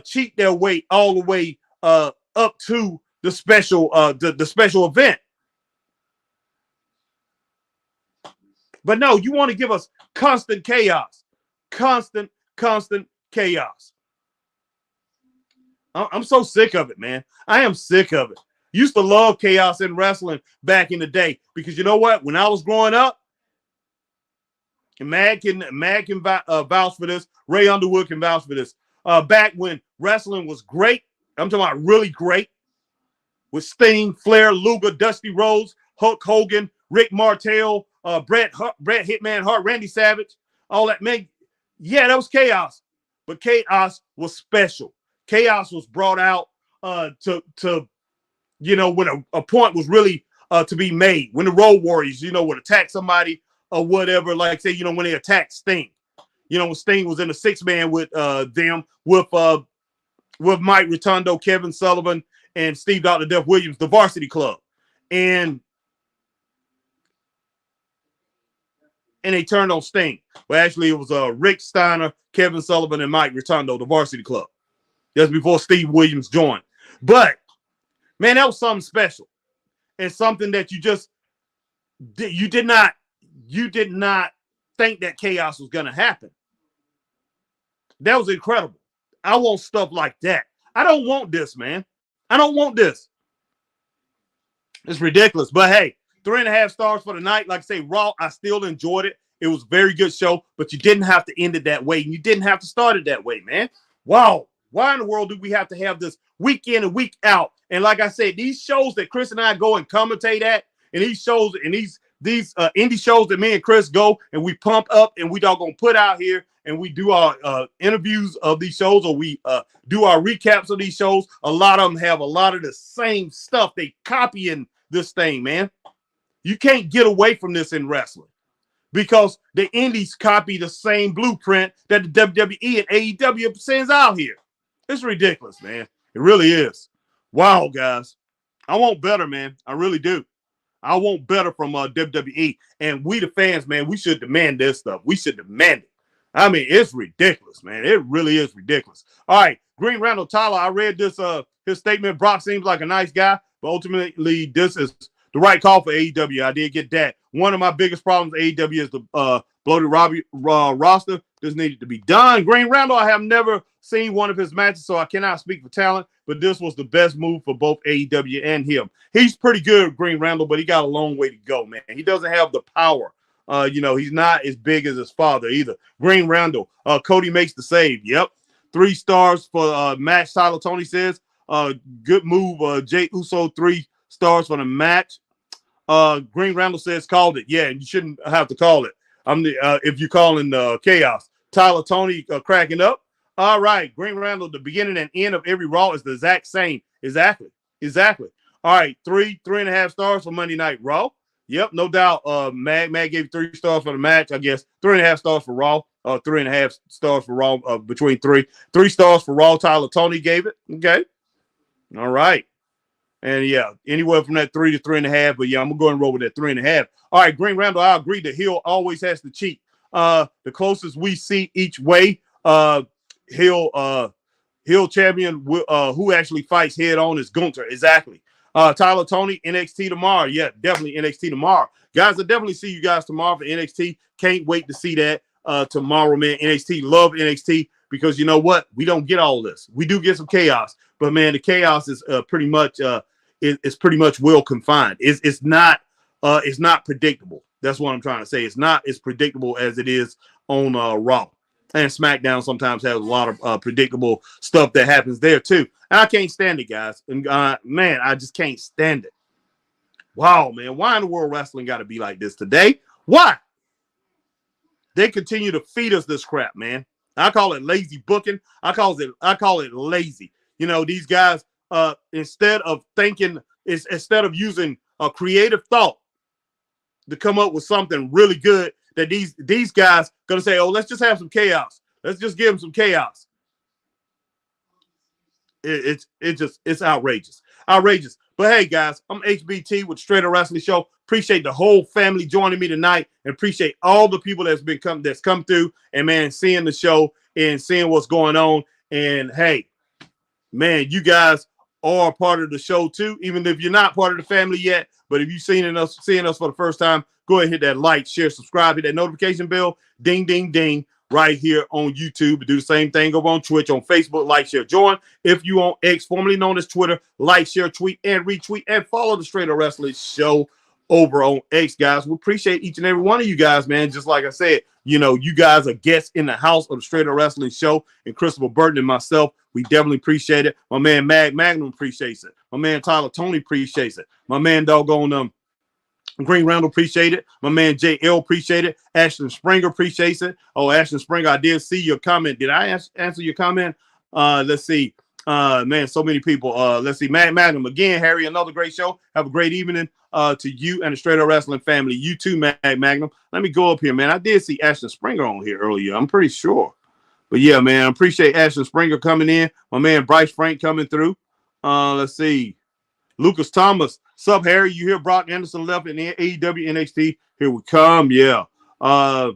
cheat their way all the way up to the special event. But no, you want to give us constant chaos. Constant chaos. I'm so sick of it, man. I am sick of it. Used to love chaos in wrestling back in the day because you know what? When I was growing up, and Mag can vouch for this. Ray Underwood can vouch for this. Back when wrestling was great, I'm talking about really great, with Sting, Flair, Luger, Dusty Rhodes, Hulk Hogan, Rick Martel, Bret Hitman Hart, Randy Savage, all that. Man, yeah, that was chaos, but chaos was special. Chaos was brought out to when a point was really to be made. When the Road Warriors, would attack somebody or whatever, like say, when they attacked Sting. When Sting was in a 6-man with them, with Mike Rotundo, Kevin Sullivan, and Steve Dr. Death Williams, the Varsity Club. And they turned on Sting. Well, actually, it was Rick Steiner, Kevin Sullivan, and Mike Rotundo, the Varsity Club. That's before Steve Williams joined. But, man, that was something special. And something that you did not you did not think that chaos was going to happen. That was incredible. I want stuff like that. I don't want this, man. I don't want this. It's ridiculous. But hey, 3.5 stars for the night. Like I say, Raw, I still enjoyed it. It was a very good show, but you didn't have to end it that way. And you didn't have to start it that way, man. Wow. Why in the world do we have to have this week in and week out? And like I said, these shows that Chris and I go and commentate at, and these shows and these indie shows that me and Chris go and we pump up and we doggone put out here and we do our interviews of these shows, or we do our recaps of these shows. A lot of them have a lot of the same stuff. They copying this thing, man. You can't get away from this in wrestling because the indies copy the same blueprint that the WWE and AEW sends out here. It's ridiculous, man. It really is. Wow, guys. I want better, man. I really do. I want better from WWE. And we, the fans, man, we should demand this stuff. We should demand it. I mean, it's ridiculous, man. It really is ridiculous. All right, Green Randall Tyler, I read this his statement. Brock seems like a nice guy, but ultimately this is the right call for AEW. I did get that. One of my biggest problems with AEW is the bloated roster. This needed to be done. Green Randall, I have never seen one of his matches, so I cannot speak for talent, but this was the best move for both AEW and him. He's pretty good, Green Randall, but he got a long way to go, man. He doesn't have the power. He's not as big as his father either. Green Randall, Cody makes the save. Yep. 3 stars for match. Tyler Tony says, good move. Jay Uso, 3 stars for the match. Green Randall says, called it. Yeah, and you shouldn't have to call it. If you're calling chaos. Tyler Tony cracking up. All right, Green Randall, the beginning and end of every Raw is the exact same. Exactly. All right, 3.5 stars for Monday Night Raw. Yep, no doubt. Mag gave 3 stars for the match. I guess 3.5 stars for Raw. 3.5 stars for Raw. Between 3 stars for Raw. Tyler Tony gave it. Okay. All right. And yeah, anywhere from that 3 to 3.5. But yeah, I'm gonna go and roll with that 3.5. All right, Green Randall, I agree that Hill always has to cheat. The closest we see each way, Hill champion who actually fights head on is Gunther. Exactly. Tyler Tony, NXT tomorrow. Yeah, definitely NXT tomorrow. Guys, I definitely see you guys tomorrow for NXT. Can't wait to see that tomorrow, man. NXT, love NXT because you know what? We don't get all this. We do get some chaos, but man, the chaos is pretty much well confined. It's not predictable. That's what I'm trying to say. It's not as predictable as it is on Raw. And SmackDown sometimes has a lot of predictable stuff that happens there too. And I can't stand it, guys. And man, I just can't stand it. Wow, man. Why in the world wrestling got to be like this today? Why? They continue to feed us this crap, man. I call it lazy booking. I call it lazy. You know, these guys, instead of using a creative thought to come up with something really good, that these guys gonna say, oh, let's just have some chaos. Let's just give them some chaos. It's outrageous. But hey, guys, I'm HBT with Straight Up Wrestling Show. Appreciate the whole family joining me tonight, and appreciate all the people that's come through and man, seeing the show and seeing what's going on. And hey, man, you guys are part of the show too, even if you're not part of the family yet. But if you've seeing us for the first time, go ahead and hit that like, share, subscribe, hit that notification bell, ding, ding, ding, right here on YouTube. Do the same thing over on Twitch, on Facebook, like, share, join. If you on X, formerly known as Twitter, like, share, tweet, and retweet, and follow the Straight Up Wrestling Show over on X, guys. We appreciate each and every one of you guys, man. Just like I said, you know, you guys are guests in the house of the Straight Up Wrestling Show, and Christopher Burton and myself, we definitely appreciate it. My man Magnum appreciates it. My man Tyler Tony appreciates it. My man doggone Green Randall appreciate it. My man JL appreciate it. Ashton Springer appreciates it. Oh, Ashton Springer, I did see your comment. Did I answer your comment? Let's see. Man, so many people. Let's see. Magnum again. Harry, another great show. Have a great evening to you and the Straight Up Wrestling family. You too, Magnum. Let me go up here, man. I did see Ashton Springer on here earlier. I'm pretty sure. But yeah, man, I appreciate Ashton Springer coming in. My man Bryce Frank coming through. Let's see. Lucas Thomas. Sup, Harry? You hear Brock Anderson left in AEW NXT? Here we come. Yeah. Yeah,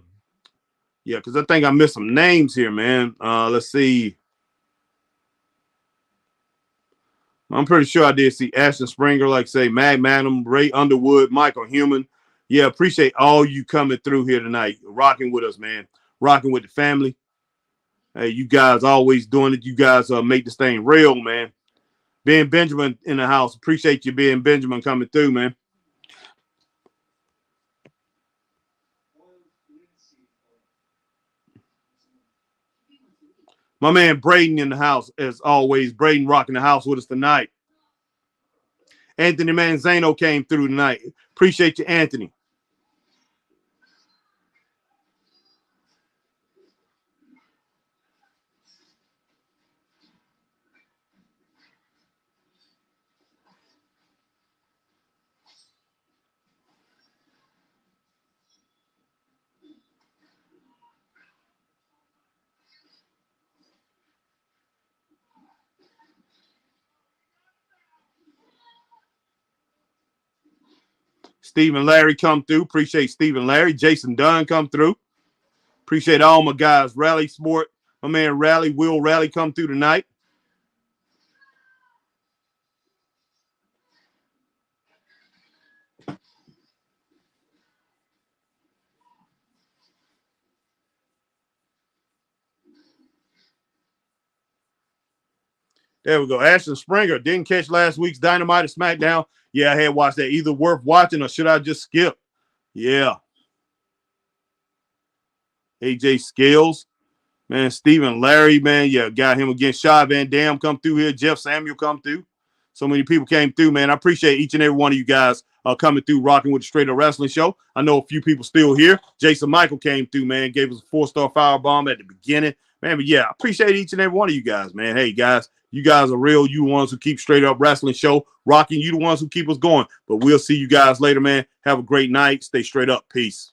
because I think I missed some names here, man. Let's see. I'm pretty sure I did see Ashton Springer, like say Magnum, Ray Underwood, Michael Human, Yeah, appreciate all you coming through here tonight, rocking with us, man. Rocking with the family. Hey, you guys always doing it. You guys make this thing real, man. Ben Benjamin in the house. Appreciate you, Ben Benjamin, coming through, man. My man Braden in the house, as always. Braden rocking the house with us tonight. Anthony Manzano came through tonight. Appreciate you, Anthony. Stephen Larry come through. Appreciate Stephen Larry. Jason Dunn come through. Appreciate all my guys. Rally Sport. My man Rally, Will Rally come through tonight. There we go. Ashton Springer didn't catch last week's Dynamite or SmackDown. Yeah, I had watched that. Either worth watching or should I just skip? Yeah. AJ Scales. Man, Stephen Larry, man. Yeah, got him again. Shy Van Dam come through here. Jeff Samuel come through. So many people came through, man. I appreciate each and every one of you guys coming through, rocking with the Straight Up Wrestling Show. I know a few people still here. Jason Michael came through, man. Gave us a 4-star firebomb at the beginning. Man, but yeah, I appreciate each and every one of you guys, man. Hey, guys, you guys are real. You the ones who keep Straight Up Wrestling Show rocking. You the ones who keep us going. But we'll see you guys later, man. Have a great night. Stay straight up. Peace.